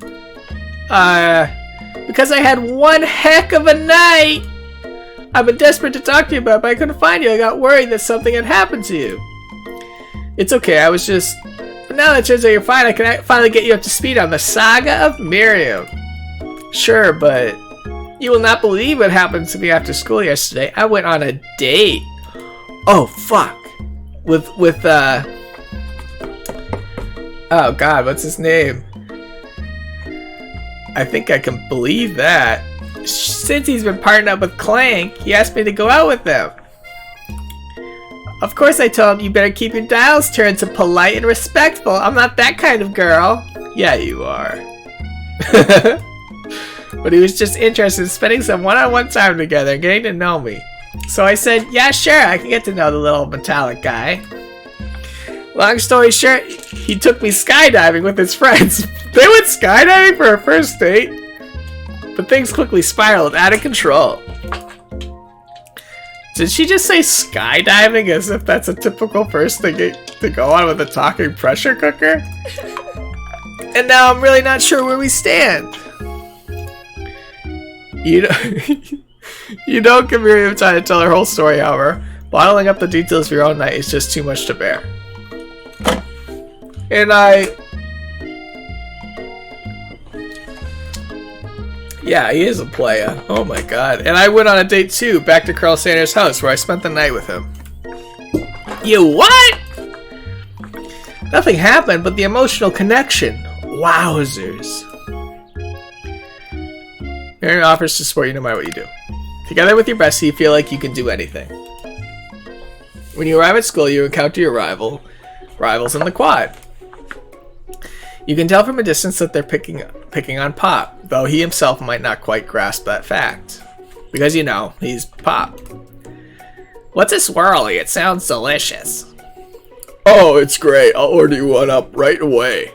Because I had one heck of a night. I've been desperate to talk to you about it, but I couldn't find you. I got worried that something had happened to you. It's okay, I was just... But now that it turns out you're fine, I can finally get you up to speed on the Saga of Miriam. Sure, but... You will not believe what happened to me after school yesterday. I went on a date. Oh, fuck. With oh god, what's his name? I think I can believe that. Since he's been partnered up with Clank, he asked me to go out with them. Of course I told him you better keep your dials turned to polite and respectful. I'm not that kind of girl. Yeah, you are. But he was just interested in spending some one-on-one time together and getting to know me. So I said, yeah, sure, I can get to know the little metallic guy. Long story short, he took me skydiving with his friends. They went skydiving for a first date? But things quickly spiraled out of control. Did she just say skydiving as if that's a typical first thing to go on with a talking pressure cooker? And now I'm really not sure where we stand. You don't give Miriam time to tell her whole story, however. Bottling up the details of your own night is just too much to bear. And yeah, he is a playa. Oh my god. And I went on a date too, back to Colonel Sanders' house, where I spent the night with him. You what? Nothing happened, but the emotional connection. Wowzers. Miriam offers to support you no matter what you do. Together with your bestie, you feel like you can do anything. When you arrive at school, you encounter your rivals in the quad. You can tell from a distance that they're picking on Pop, though he himself might not quite grasp that fact. Because, you know, he's Pop. What's a swirly? It sounds delicious. Oh, it's great. I'll order you one up right away.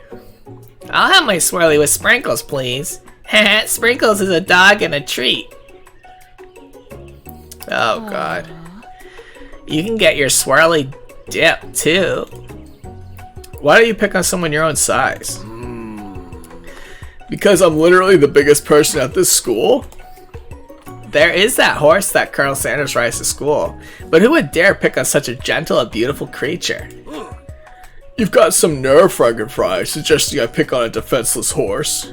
I'll have my swirly with sprinkles, please. Sprinkles is a dog and a treat. Oh, God. You can get your swirly dip, too. Why don't you pick on someone your own size? Because I'm literally the biggest person at this school? There is that horse that Colonel Sanders rides to school. But who would dare pick on such a gentle and beautiful creature? You've got some nerve, Frankenfry, suggesting I pick on a defenseless horse.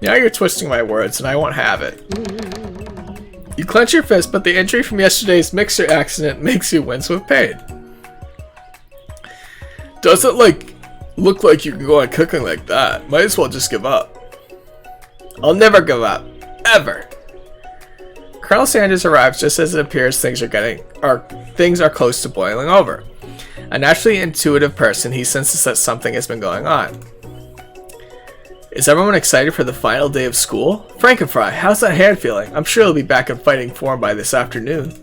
Now you're twisting my words, and I won't have it. You clench your fist, but the injury from yesterday's mixer accident makes you wince with pain. Doesn't, look like you can go on cooking like that. Might as well just give up. I'll never give up. Ever. Colonel Sanders arrives just as it appears things are close to boiling over. A naturally intuitive person, he senses that something has been going on. Is everyone excited for the final day of school? Frankenfry, how's that hand feeling? I'm sure he'll be back in fighting form by this afternoon.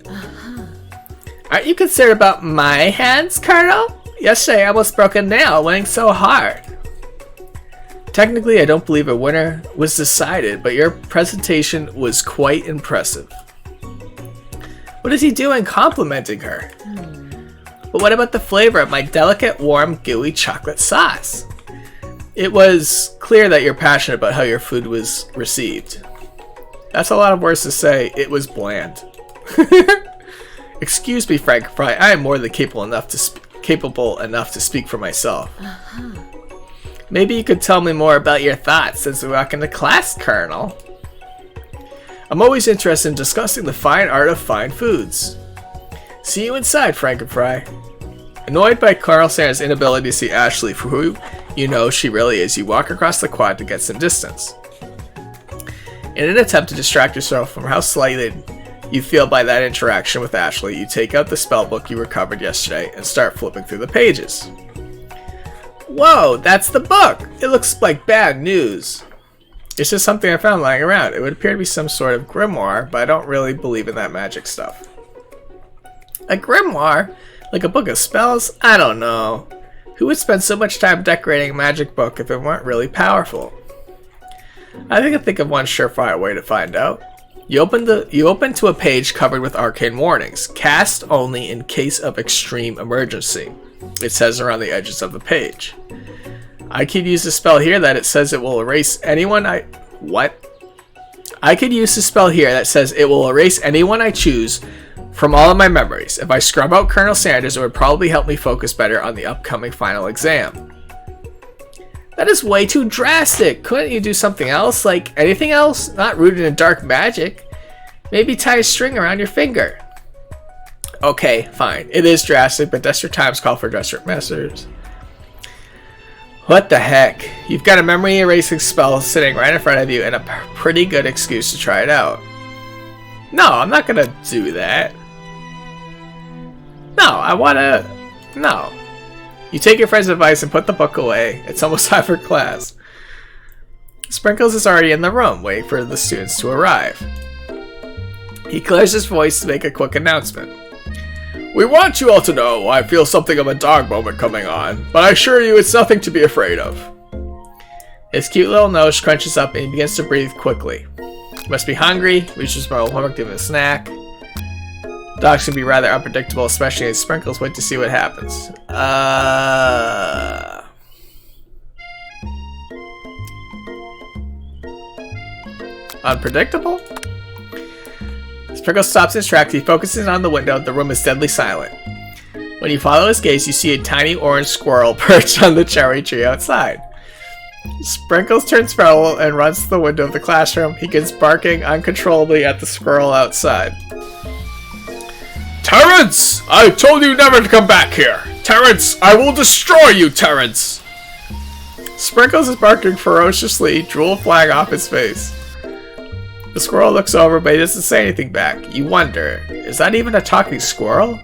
Aren't you concerned about my hands, Colonel? Yesterday I almost broke a nail winning so hard. Technically, I don't believe a winner was decided, but your presentation was quite impressive. What is he doing complimenting her? But what about the flavor of my delicate, warm, gooey chocolate sauce? It was clear that you're passionate about how your food was received. That's a lot of words to say. It was bland. Excuse me, Frankenfry. I am more than capable enough to speak for myself. Maybe you could tell me more about your thoughts as we walk into class, Colonel. I'm always interested in discussing the fine art of fine foods. See you inside, Frankenfry. Annoyed by Colonel Sanders' inability to see Ashley for who you know she really is, you walk across the quad to get some distance. In an attempt to distract yourself from how slighted you feel by that interaction with Ashley, you take out the spellbook you recovered yesterday and start flipping through the pages. Whoa, that's the book! It looks like bad news. It's just something I found lying around. It would appear to be some sort of grimoire, but I don't really believe in that magic stuff. A grimoire? Like a book of spells? I don't know. Who would spend so much time decorating a magic book if it weren't really powerful? I can think of one surefire way to find out. You open to a page covered with arcane warnings. Cast only in case of extreme emergency. it says around the edges of the page. I could use the spell here that it says it will erase anyone I... What? I could use the spell here that says it will erase anyone I choose from all of my memories. If I scrub out Colonel Sanders, it would probably help me focus better on the upcoming final exam. That is way too drastic. Couldn't you do something else? Like anything else? Not rooted in dark magic. Maybe tie a string around your finger. Okay, fine. It is drastic, but desperate times call for desperate measures. What the heck? You've got a memory erasing spell sitting right in front of you and a pretty good excuse to try it out. No, I'm not gonna do that. No, I wanna... No. You take your friend's advice and put the book away. It's almost time for class. Sprinkles is already in the room, waiting for the students to arrive. He clears his voice to make a quick announcement. We want you all to know I feel something of a dog moment coming on, but I assure you it's nothing to be afraid of. His cute little nose crunches up and he begins to breathe quickly. He must be hungry, reaches for a homework, give him a snack. Dogs can be rather unpredictable, especially as Sprinkles wait to see what happens. Unpredictable? Sprinkles stops in his tracks. He focuses on the window. The room is deadly silent. When you follow his gaze, you see a tiny orange squirrel perched on the cherry tree outside. Sprinkles turns feral and runs to the window of the classroom. He begins barking uncontrollably at the squirrel outside. Terrence! I told you never to come back here! Terrence, I will destroy you, Terrence! Sprinkles is barking ferociously, drool flying off his face. The squirrel looks over, but he doesn't say anything back. You wonder, is that even a talking squirrel?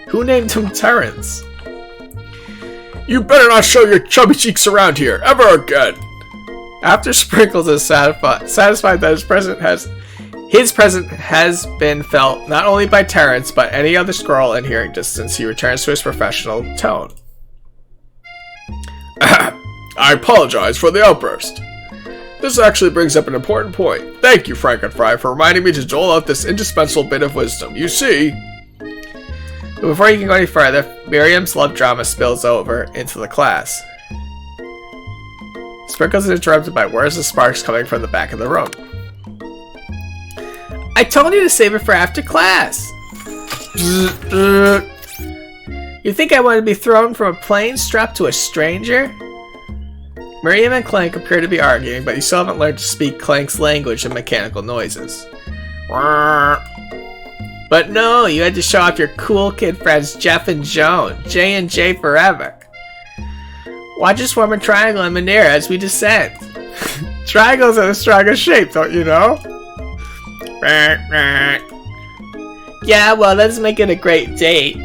Who named him Terrence? You better not show your chubby cheeks around here, ever again! After Sprinkles is satisfied that his presence has been felt not only by Terrence, but any other squirrel in hearing distance, he returns to his professional tone. I apologize for the outburst. This actually brings up an important point. Thank you, Frankenfry, for reminding me to dole out this indispensable bit of wisdom. You see... But before you can go any further, Miriam's love drama spills over into the class. Sprinkles is interrupted by whirs of sparks coming from the back of the room. I told you to save it for after class! You think I want to be thrown from a plane strapped to a stranger? Miriam and Clank appear to be arguing, but you still haven't learned to speak Clank's language and mechanical noises. But no, you had to show off your cool kid friends Jeff and Joan. J&J forever. Watch us form a triangle in Manera as we descend. Triangles are the strongest shape, don't you know? Yeah, well, let's make it a great date.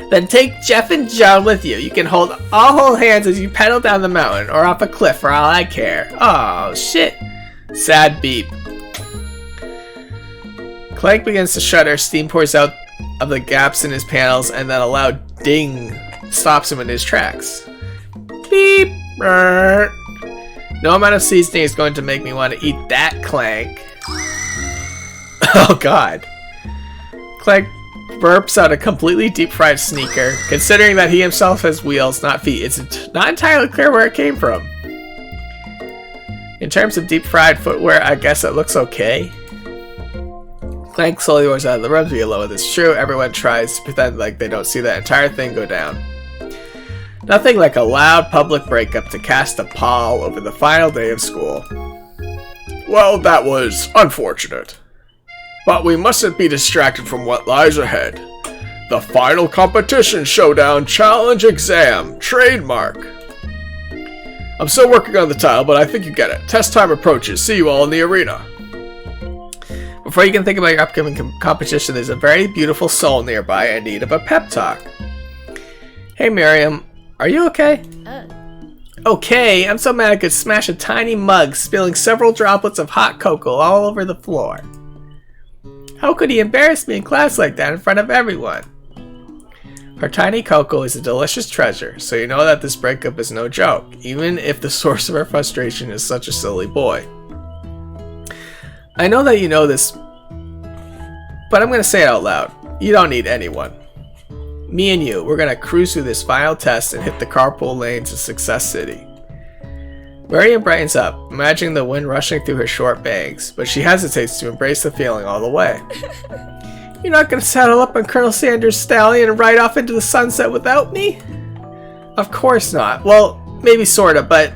Then take Jeff and Joan with you. You can hold hands as you pedal down the mountain or off a cliff for all I care. Oh, shit. Sad beep. Clank begins to shudder. Steam pours out of the gaps in his panels, and then a loud ding stops him in his tracks. Beep. No amount of seasoning is going to make me want to eat that, Clank. Oh, God. Clank burps out a completely deep-fried sneaker. Considering that he himself has wheels, not feet, it's not entirely clear where it came from. In terms of deep-fried footwear, I guess it looks okay. Clank slowly roars out of the room to be alone with his true. Everyone tries to pretend like they don't see that entire thing go down. Nothing like a loud public breakup to cast a pall over the final day of school. Well, that was unfortunate. But we mustn't be distracted from what lies ahead. The final competition showdown challenge exam trademark. I'm still working on the tile, but I think you get it. Test time approaches. See you all in the arena. Before you can think about your upcoming competition, there's a very beautiful soul nearby in need of a pep talk. Hey Miriam, are you okay? Okay, I'm so mad I could smash a tiny mug, spilling several droplets of hot cocoa all over the floor. How could he embarrass me in class like that in front of everyone? Her tiny cocoa is a delicious treasure, so you know that this breakup is no joke, even if the source of her frustration is such a silly boy. I know that you know this, but I'm going to say it out loud. You don't need anyone. Me and you, we're gonna cruise through this final test and hit the carpool lanes of Success City. Miriam brightens up, imagining the wind rushing through her short bangs, but she hesitates to embrace the feeling all the way. You're not gonna saddle up on Colonel Sanders' stallion and ride off into the sunset without me? Of course not. Well, maybe sorta, but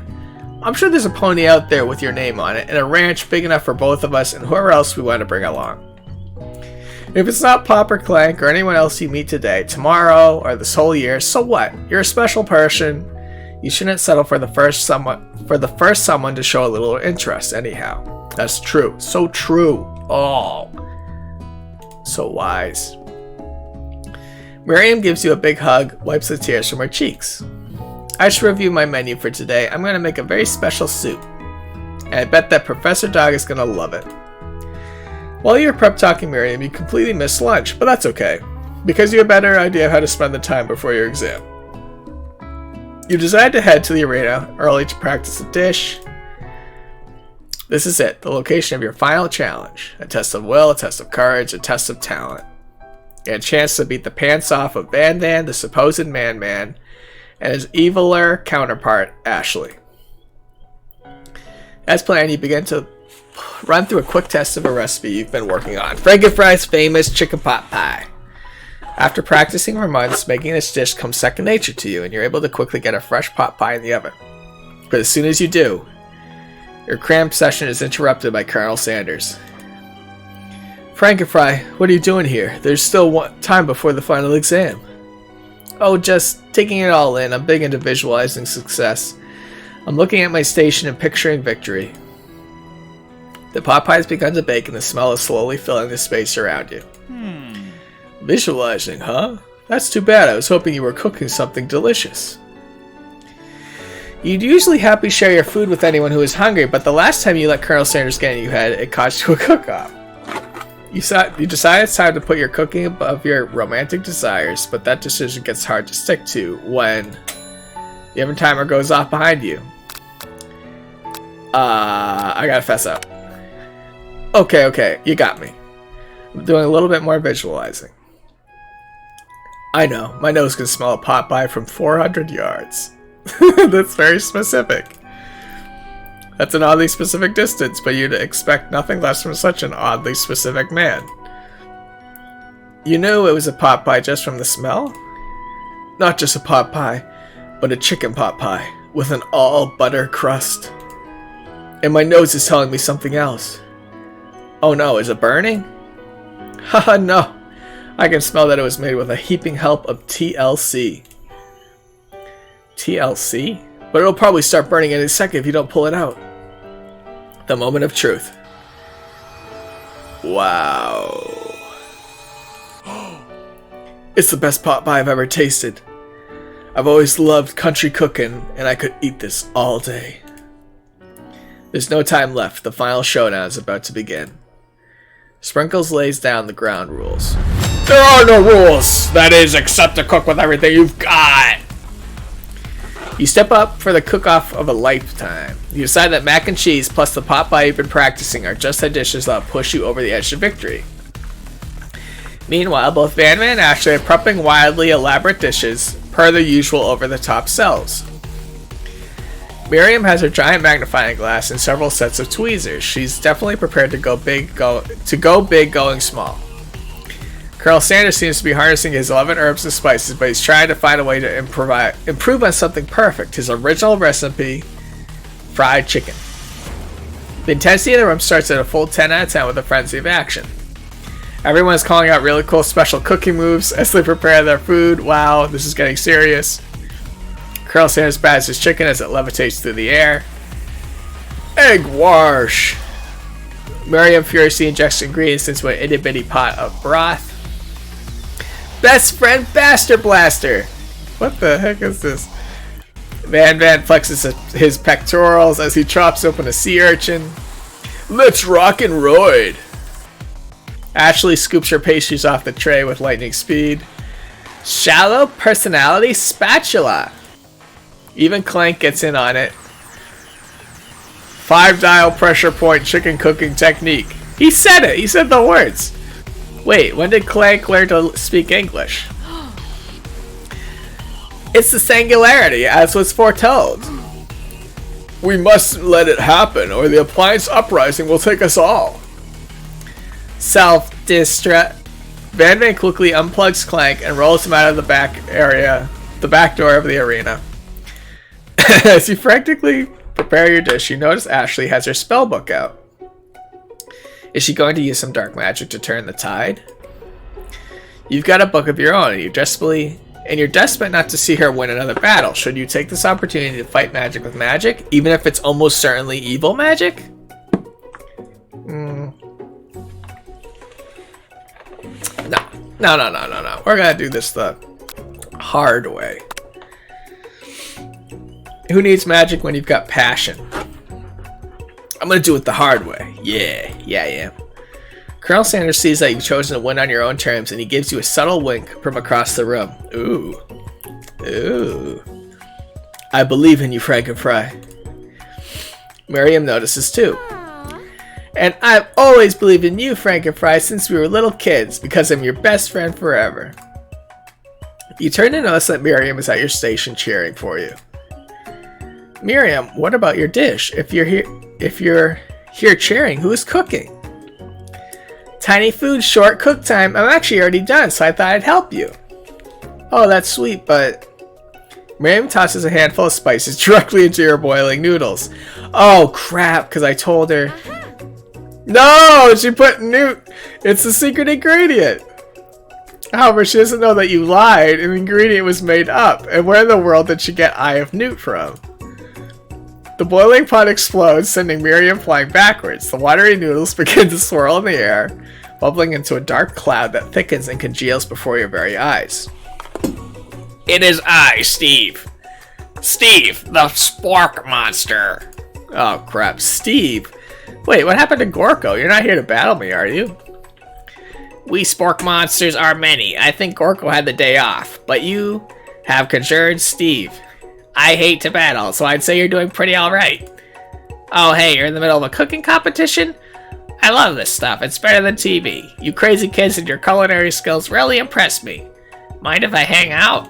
I'm sure there's a pony out there with your name on it, and a ranch big enough for both of us and whoever else we want to bring along. If it's not Pop or Clank or anyone else you meet today, tomorrow, or this whole year, so what? You're a special person. You shouldn't settle for the first someone to show a little interest, anyhow. That's true. So true. Oh. So wise. Miriam gives you a big hug, wipes the tears from her cheeks. I should review my menu for today. I'm going to make a very special soup. And I bet that Professor Dog is going to love it. While you're prep talking Miriam, you completely miss lunch, but that's okay, because you have a better idea of how to spend the time before your exam. You decide to head to the arena early to practice a dish. This is it, the location of your final challenge. A test of will, a test of courage, a test of talent. You had a chance to beat the pants off of Van Van, the supposed Man-Man, and his eviler counterpart, Ashley. As planned, you begin to run through a quick test of a recipe you've been working on. Frankenfry's famous chicken pot pie. After practicing for months, making this dish comes second nature to you, and you're able to quickly get a fresh pot pie in the oven. But as soon as you do, your cramped session is interrupted by Colonel Sanders. Frankenfry, what are you doing here? There's still time before the final exam. Oh, just taking it all in. I'm big into visualizing success. I'm looking at my station and picturing victory. The pot pie has begun to bake and the smell is slowly filling the space around you. Visualizing, huh? That's too bad. I was hoping you were cooking something delicious. You'd usually happily share your food with anyone who is hungry, but the last time you let Colonel Sanders get in your head, it cost you a cook-off. You decide it's time to put your cooking above your romantic desires, but that decision gets hard to stick to when the oven timer goes off behind you. I gotta fess up. Okay, you got me. I'm doing a little bit more visualizing. I know, my nose can smell a pot pie from 400 yards. That's very specific. That's an oddly specific distance, but you'd expect nothing less from such an oddly specific man. You knew it was a pot pie just from the smell? Not just a pot pie, but a chicken pot pie with an all-butter crust. And my nose is telling me something else. Oh no, is it burning? Haha, no. I can smell that it was made with a heaping help of TLC. TLC? But it'll probably start burning any second if you don't pull it out. The moment of truth. Wow. It's the best pot pie I've ever tasted. I've always loved country cooking, and I could eat this all day. There's no time left. The final showdown is about to begin. Sprinkles lays down the ground rules. There are no rules! That is, except to cook with everything you've got! You step up for the cook-off of a lifetime. You decide that mac and cheese plus the pot pie you've been practicing are just the dishes that'll push you over the edge to victory. Meanwhile, both Van Van and Ashley are prepping wildly elaborate dishes per their usual over-the-top selves. Miriam has her giant magnifying glass and several sets of tweezers. She's definitely prepared to go big going small. Colonel Sanders seems to be harnessing his 11 herbs and spices, but he's trying to find a way to improve on something perfect, his original recipe, fried chicken. The intensity of the room starts at a full 10 out of 10 with a frenzy of action. Everyone is calling out really cool special cooking moves as they prepare their food. Wow, this is getting serious. Colonel Sanders bats his chicken as it levitates through the air. Egg wash! Miriam furiously injects ingredients into an itty-bitty pot of broth. Best friend Bastard Blaster! What the heck is this? Van Van flexes his pectorals as he chops open a sea urchin. Let's rock and roid! Ashley scoops her pastries off the tray with lightning speed. Shallow personality spatula! Even Clank gets in on it. 5-dial pressure point chicken cooking technique. He said it! He said the words! Wait, when did Clank learn to speak English? It's the singularity, as was foretold. We mustn't let it happen, or the appliance uprising will take us all. Self-destruct. Van quickly unplugs Clank and rolls him out of the back door of the arena. As you frantically prepare your dish, you notice Ashley has her spell book out. Is she going to use some dark magic to turn the tide? You've got a book of your own, and you're desperate not to see her win another battle. Should you take this opportunity to fight magic with magic, even if it's almost certainly evil magic? No. We're gonna do this the hard way. Who needs magic when you've got passion? I'm gonna do it the hard way. Yeah. Colonel Sanders sees that you've chosen to win on your own terms, and he gives you a subtle wink from across the room. Ooh. I believe in you, Frankenfry. Miriam notices too. And I've always believed in you, Frankenfry, since we were little kids, because I'm your best friend forever. You turn to notice that Miriam is at your station cheering for you. Miriam, what about your dish? If you're here cheering, who is cooking? Tiny food, short cook time. I'm actually already done, so I thought I'd help you. Oh, that's sweet, but... Miriam tosses a handful of spices directly into your boiling noodles. Oh, crap, because I told her... No, she put newt. It's the secret ingredient. However, she doesn't know that you lied and the ingredient was made up. And where in the world did she get Eye of Newt from? The boiling pot explodes, sending Miriam flying backwards. The watery noodles begin to swirl in the air, bubbling into a dark cloud that thickens and congeals before your very eyes. It is I, Steve. Steve, the spork monster. Oh crap, Steve. Wait, what happened to Gorko? You're not here to battle me, are you? We spork monsters are many. I think Gorko had the day off, but you have conjured Steve. I hate to battle, so I'd say you're doing pretty alright. Oh hey, you're in the middle of a cooking competition? I love this stuff, it's better than TV. You crazy kids and your culinary skills really impress me. Mind if I hang out?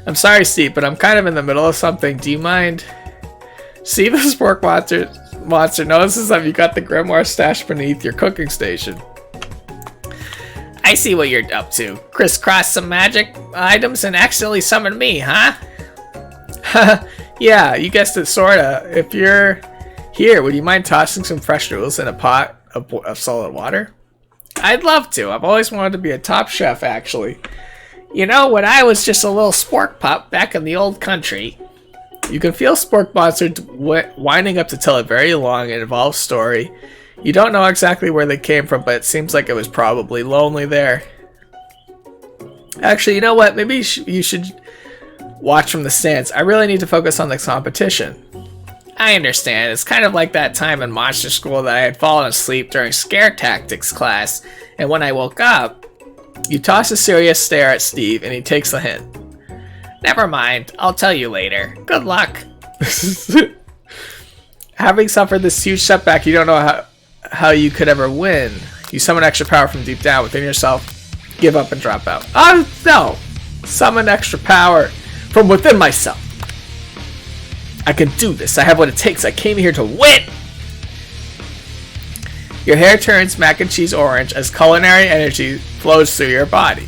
I'm sorry, Steve, but I'm kind of in the middle of something. Do you mind? See, the spork monster notices that you got the grimoire stashed beneath your cooking station. I see what you're up to. Crisscross some magic items and accidentally summon me, huh? Yeah, you guessed it, sorta. If you're here, would you mind tossing some fresh noodles in a pot of solid water? I'd love to. I've always wanted to be a top chef, actually. You know, when I was just a little spork pup back in the old country. You can feel Spork Monster winding up to tell a very long and involved story. You don't know exactly where they came from, but it seems like it was probably lonely there. Actually, you know what? Maybe you should watch from the stands. I really need to focus on the competition. I understand. It's kind of like that time in Monster School that I had fallen asleep during Scare Tactics class, and when I woke up... You toss a serious stare at Steve, and he takes the hint. Never mind, I'll tell you later. Good luck. Having suffered this huge setback, you don't know how you could ever win. You summon extra power from deep down within yourself, give up and drop out. Oh no! Summon extra power from within myself. I can do this. I have what it takes. I came here to win! Your hair turns mac and cheese orange as culinary energy flows through your body.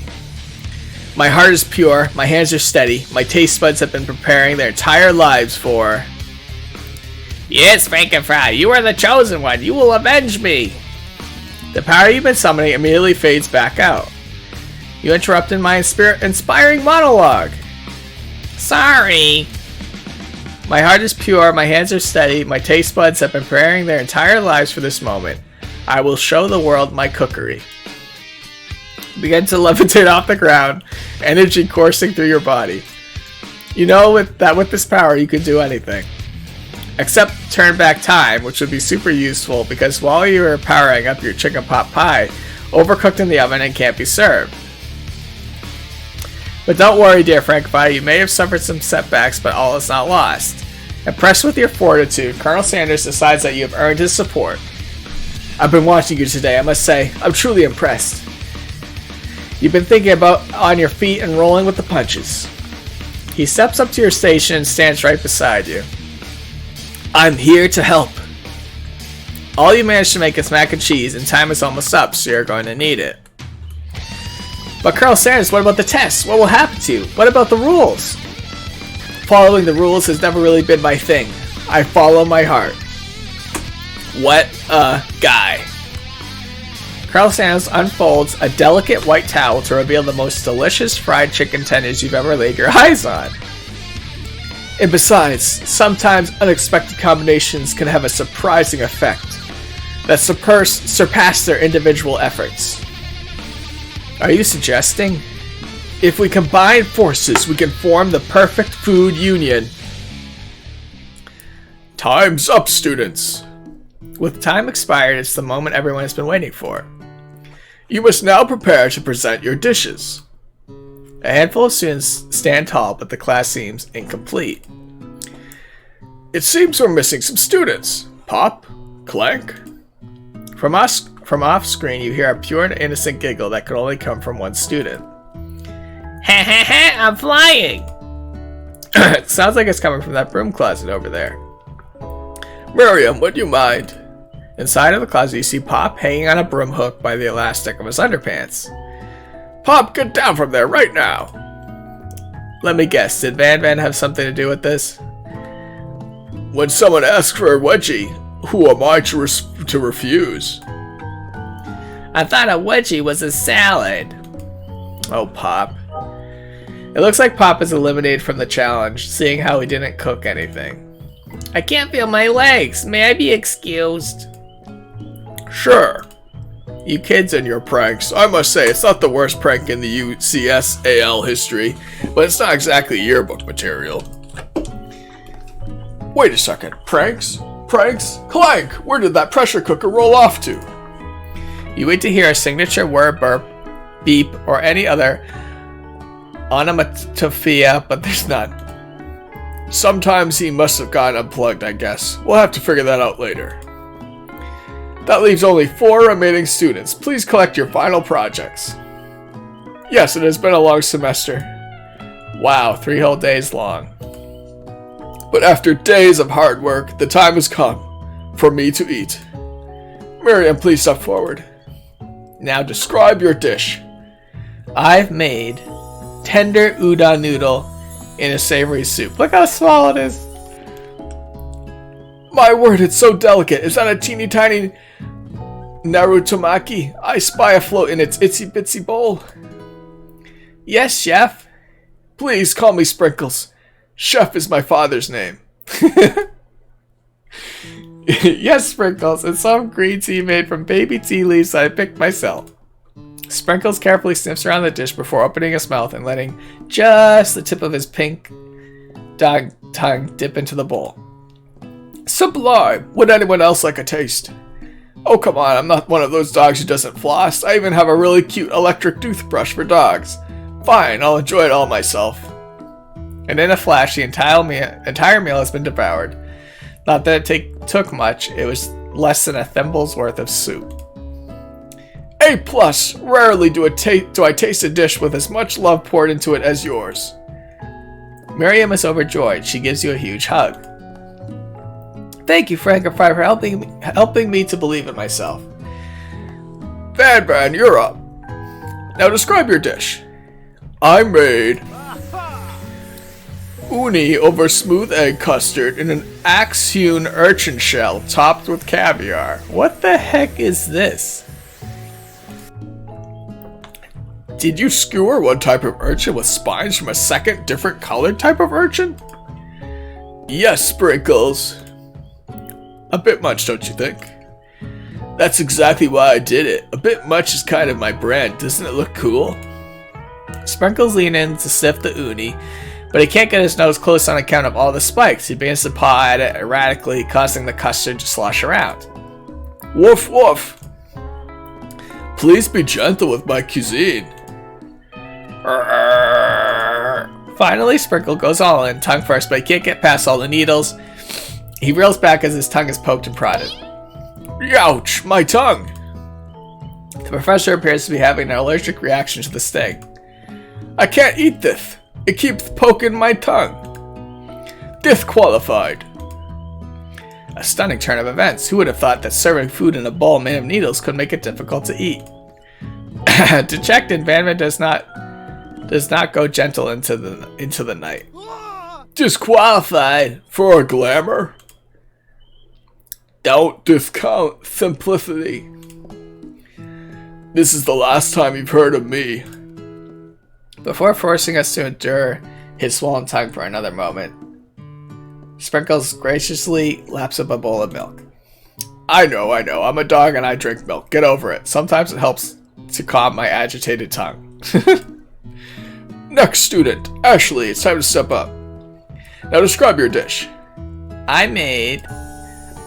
My heart is pure, my hands are steady, my taste buds have been preparing their entire lives for... Yes, Frankenfry, you are the chosen one. You will avenge me. The power you've been summoning immediately fades back out. You interrupted my inspiring monologue. Sorry. My heart is pure, my hands are steady, my taste buds have been preparing their entire lives for this moment. I will show the world my cookery. Begin to levitate off the ground, energy coursing through your body. You know with this power you can do anything. Except turn back time, which would be super useful because while you are powering up your chicken pot pie, overcooked in the oven and can't be served. But don't worry, dear Frankenfry, you may have suffered some setbacks, but all is not lost. Impressed with your fortitude, Colonel Sanders decides that you have earned his support. I've been watching you today, I must say. I'm truly impressed. You've been thinking about on your feet and rolling with the punches. He steps up to your station and stands right beside you. I'm here to help. All you managed to make is mac and cheese, and time is almost up, so you're going to need it. But Colonel Sanders, what about the test? What will happen to you? What about the rules? Following the rules has never really been my thing. I follow my heart. What a guy. Colonel Sanders unfolds a delicate white towel to reveal the most delicious fried chicken tenders you've ever laid your eyes on. And besides, sometimes unexpected combinations can have a surprising effect that surpass their individual efforts. Are you suggesting? If we combine forces, we can form the perfect food union. Time's up, students. With time expired, it's the moment everyone has been waiting for. You must now prepare to present your dishes. A handful of students stand tall, but the class seems incomplete. It seems we're missing some students. Pop? Clank? From off screen, you hear a pure and innocent giggle that could only come from one student. Ha ha ha, I'm flying! It sounds like it's coming from that broom closet over there. Miriam, would you mind? Inside of the closet, you see Pop hanging on a broom hook by the elastic of his underpants. Pop, get down from there right now. Let me guess, did Van have something to do with this? When someone asks for a wedgie, who am I to refuse? I thought a wedgie was a salad. Oh, Pop. It looks like Pop is eliminated from the challenge, seeing how he didn't cook anything. I can't feel my legs. May I be excused? Sure. You kids and your pranks. I must say, it's not the worst prank in the UCSAL history, but it's not exactly yearbook material. Wait a second. Pranks? Pranks? Clank! Where did that pressure cooker roll off to? You wait to hear a signature word, burp, beep, or any other onomatopoeia, but there's none. Sometimes he must have gotten unplugged, I guess. We'll have to figure that out later. That leaves only 4 remaining students. Please collect your final projects. Yes, it has been a long semester. Wow, 3 whole days long. But after days of hard work, the time has come for me to eat. Miriam, please step forward. Now describe your dish. I've made tender udon noodle in a savory soup. Look how small it is. My word, it's so delicate. Is that a teeny tiny narutomaki I spy afloat in its itsy bitsy bowl? Yes, chef. Please call me Sprinkles. Chef is my father's name. Yes, Sprinkles. It's some green tea made from baby tea leaves I picked myself. Sprinkles carefully sniffs around the dish before opening his mouth and letting just the tip of his pink dog tongue dip into the bowl. Sublime! Would anyone else like a taste? Oh, come on, I'm not one of those dogs who doesn't floss. I even have a really cute electric toothbrush for dogs. Fine, I'll enjoy it all myself. And in a flash, the entire meal has been devoured. Not that it took much, it was less than a thimble's worth of soup. A+, rarely do I taste a dish with as much love poured into it as yours. Miriam is overjoyed. She gives you a huge hug. Thank you, Frank and Fry, for helping me to believe in myself. Van, you're up. Now describe your dish. I made uni over smooth egg custard in an axe-hewn urchin shell topped with caviar. What the heck is this? Did you skewer one type of urchin with spines from a second different colored type of urchin? Yes, Sprinkles. A bit much, don't you think? That's exactly why I did it. A bit much is kind of my brand. Doesn't it look cool? Sprinkles lean in to sniff the uni, but he can't get his nose close on account of all the spikes. He begins to paw at it erratically, causing the custard to slosh around. Woof woof. Please be gentle with my cuisine. Finally, Sprinkle goes all in, tongue first, but he can't get past all the needles. He reels back as his tongue is poked and prodded. Ouch, my tongue! The professor appears to be having an allergic reaction to the sting. I can't eat this. It keeps poking my tongue. Disqualified. A stunning turn of events. Who would have thought that serving food in a bowl made of needles could make it difficult to eat? Dejected, Vanman does not go gentle into the night. Disqualified for a glamour? Don't discount simplicity. This is the last time you've heard of me. Before forcing us to endure his swollen tongue for another moment, Sprinkles graciously laps up a bowl of milk. I know. I'm a dog and I drink milk. Get over it. Sometimes it helps to calm my agitated tongue. Next student, Ashley, it's time to step up. Now describe your dish. I made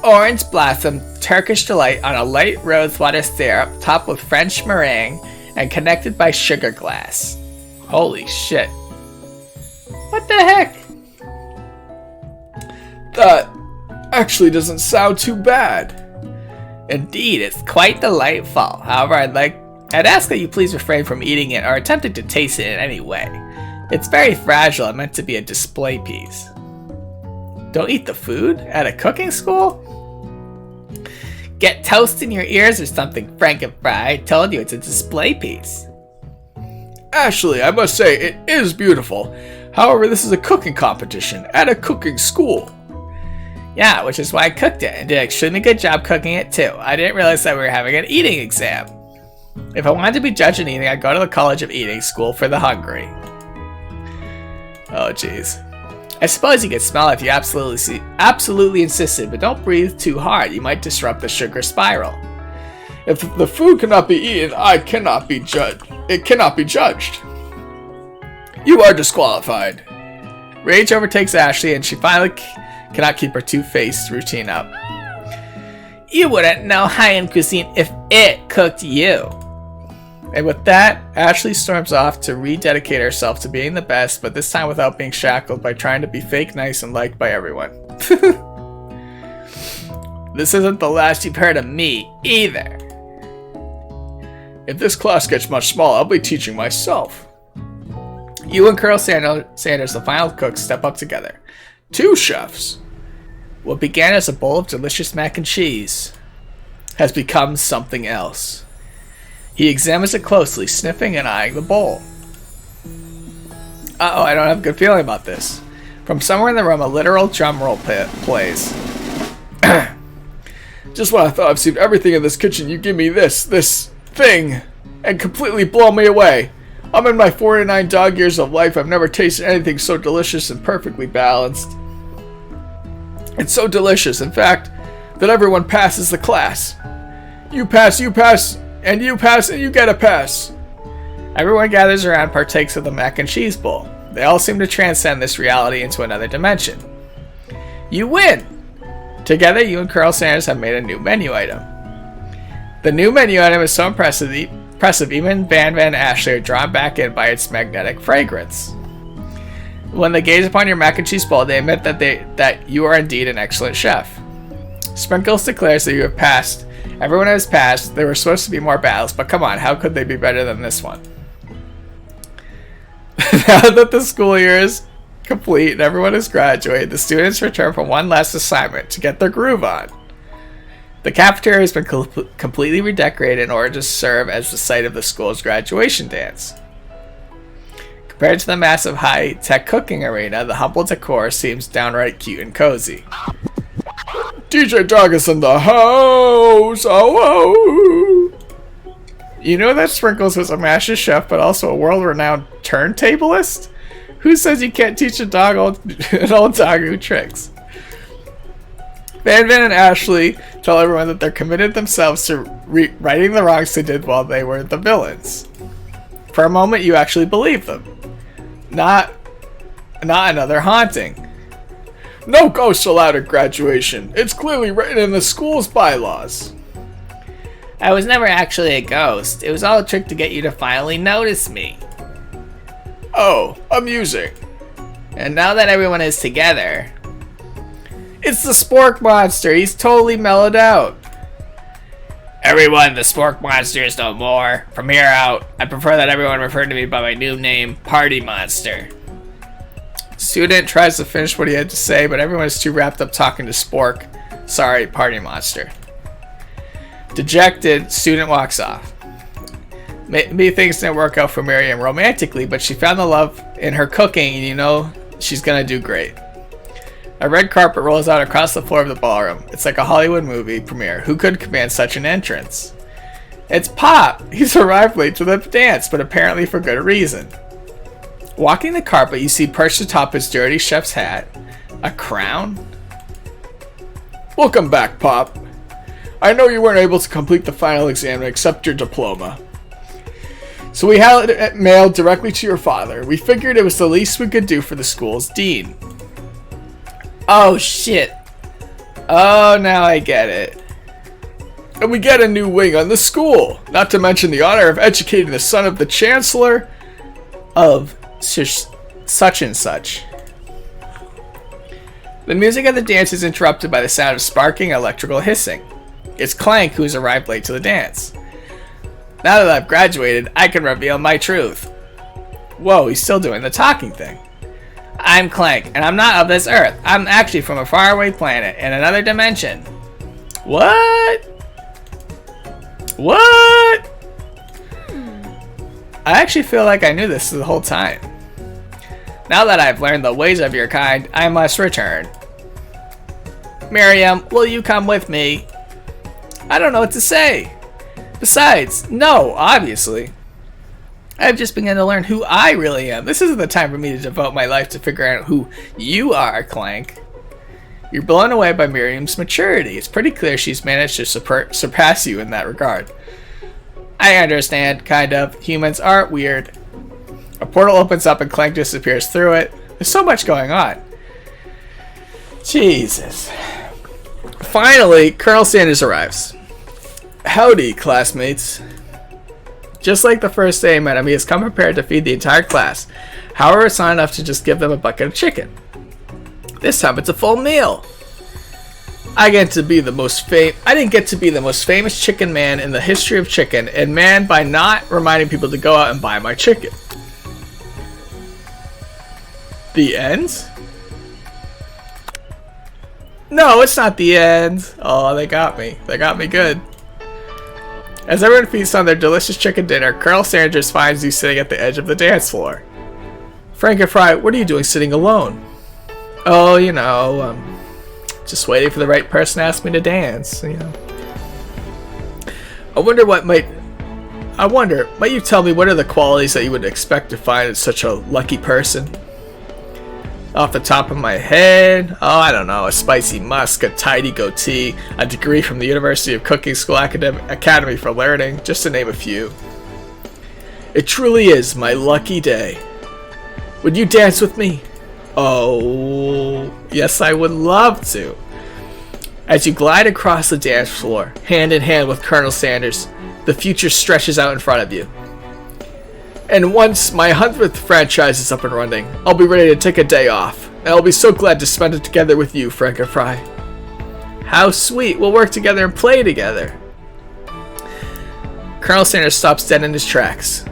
orange blossom Turkish delight on a light rosewater syrup topped with French meringue and connected by sugar glass. Holy shit. What the heck? That actually doesn't sound too bad. Indeed, it's quite delightful. However, I'd ask that you please refrain from eating it or attempting to taste it in any way. It's very fragile and meant to be a display piece. Don't eat the food? At a cooking school? Get toast in your ears or something, Frankenfry. I told you it's a display piece. Ashley, I must say, it is beautiful. However, this is a cooking competition at a cooking school. Yeah, which is why I cooked it and did an extremely good job cooking it too. I didn't realize that we were having an eating exam. If I wanted to be judged in eating, I'd go to the College of Eating School for the Hungry. Oh jeez. I suppose you could smell it if you absolutely insisted, but don't breathe too hard. You might disrupt the sugar spiral. If the food cannot be eaten, I cannot be judged. It cannot be judged. You are disqualified. Rage overtakes Ashley and she finally cannot keep her two-faced routine up. You wouldn't know high-end cuisine if it cooked you. And with that, Ashley storms off to rededicate herself to being the best, but this time without being shackled by trying to be fake nice and liked by everyone. This isn't the last you've heard of me, either. If this class gets much smaller, I'll be teaching myself. You and Colonel Sanders, the final cooks, step up together. 2 chefs. What began as a bowl of delicious mac and cheese has become something else. He examines it closely, sniffing and eyeing the bowl. Uh-oh, I don't have a good feeling about this. From somewhere in the room, a literal drum roll plays. Just when I thought I've seen everything in this kitchen, you give me this thing, and completely blow me away. I'm in my 49 dog years of life. I've never tasted anything so delicious and perfectly balanced. It's so delicious, in fact, that everyone passes the class. You pass, and you pass, and you get a pass. Everyone gathers around, partakes of the mac and cheese bowl. They all seem to transcend this reality into another dimension. You win! Together, you and Colonel Sanders have made a new menu item. The new menu item is so impressive, even Van and Ashley are drawn back in by its magnetic fragrance. When they gaze upon your mac and cheese bowl, they admit that you are indeed an excellent chef. Sprinkles declares that you have passed. Everyone has passed. There were supposed to be more battles, but come on, how could they be better than this one? Now that the school year is complete and everyone has graduated, the students return for one last assignment to get their groove on. The cafeteria has been completely redecorated in order to serve as the site of the school's graduation dance. Compared to the massive high-tech cooking arena, the humble decor seems downright cute and cozy. DJ Dog is in the house! Oh! You know that Sprinkles was a master chef, but also a world-renowned turntablist? Who says you can't teach an old dog new tricks? Van and Ashley tell everyone that they're committed themselves to righting the wrongs they did while they were the villains. For a moment, you actually believe them. Not another haunting. No ghosts allowed at graduation. It's clearly written in the school's bylaws. I was never actually a ghost. It was all a trick to get you to finally notice me. Oh, amusing. And now that everyone is together... It's the Spork Monster. He's totally mellowed out. Everyone, the Spork Monster is no more. From here out, I prefer that everyone refer to me by my new name, Party Monster. Student tries to finish what he had to say, but everyone is too wrapped up talking to Spork. Sorry, Party Monster. Dejected, student walks off. Maybe things didn't work out for Miriam romantically, but she found the love in her cooking, and you know she's gonna do great. A red carpet rolls out across the floor of the ballroom. It's like a Hollywood movie premiere. Who could command such an entrance? It's Pop! He's arrived late to the dance, but apparently for good reason. Walking the carpet, you see perched atop his dirty chef's hat a crown. Welcome back, Pop. I know you weren't able to complete the final exam and accept your diploma. So we had it mailed directly to your father. We figured it was the least we could do for the school's dean. Oh shit. Oh, now I get it. And we get a new wing on the school. Not to mention the honor of educating the son of the chancellor of such and such. The music of the dance is interrupted by the sound of sparking electrical hissing. It's Clank who has arrived late to the dance. Now that I've graduated, I can reveal my truth. Whoa, he's still doing the talking thing. I'm Clank, and I'm not of this earth. I'm actually from a faraway planet in another dimension. What? What? I actually feel like I knew this the whole time. Now that I've learned the ways of your kind, I must return. Miriam, will you come with me? I don't know what to say. Besides, no, obviously. I've just begun to learn who I really am. This isn't the time for me to devote my life to figuring out who you are, Clank. You're blown away by Miriam's maturity. It's pretty clear she's managed to surpass you in that regard. I understand, kind of. Humans are weird. A portal opens up and Clank disappears through it. There's so much going on. Jesus. Finally, Colonel Sanders arrives. Howdy, classmates. Just like the first day I met him, he has come prepared to feed the entire class. However, it's not enough to just give them a bucket of chicken. This time it's a full meal. I didn't get to be the most famous chicken man in the history of chicken, and man by not reminding people to go out and buy my chicken. The end? No, it's not the end. Oh, they got me. They got me good. As everyone feasts on their delicious chicken dinner, Colonel Sanders finds you sitting at the edge of the dance floor. Frankenfry, what are you doing sitting alone? Oh, you know, just waiting for the right person to ask me to dance, you know. I wonder, might you tell me what are the qualities that you would expect to find in such a lucky person? Off the top of my head, oh, I don't know, a spicy musk, a tidy goatee, a degree from the University of Cooking School Academy for Learning, just to name a few. It truly is my lucky day. Would you dance with me? Oh, yes, I would love to. As you glide across the dance floor, hand in hand with Colonel Sanders, the future stretches out in front of you. And once my 100th franchise is up and running, I'll be ready to take a day off, and I'll be so glad to spend it together with you, Frankenfry. How sweet, we'll work together and play together. Colonel Sanders stops dead in his tracks.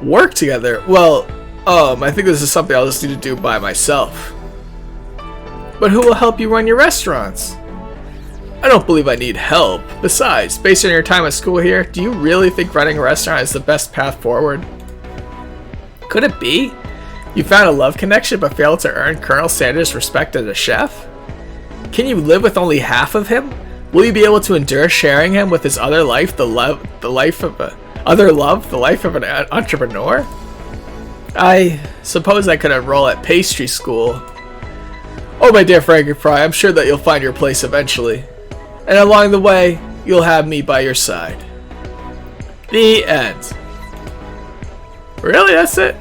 Work together? Well, I think this is something I'll just need to do by myself. But who will help you run your restaurants? I don't believe I need help. Besides, based on your time at school here, do you really think running a restaurant is the best path forward? Could it be? You found a love connection but failed to earn Colonel Sanders' respect as a chef? Can you live with only half of him? Will you be able to endure sharing him with his other life, the life of an entrepreneur? I suppose I could enroll at pastry school. Oh, my dear Frankenfry, I'm sure that you'll find your place eventually. And along the way, you'll have me by your side. The end. Really? That's it?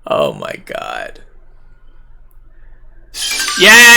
Oh my god. Yeah!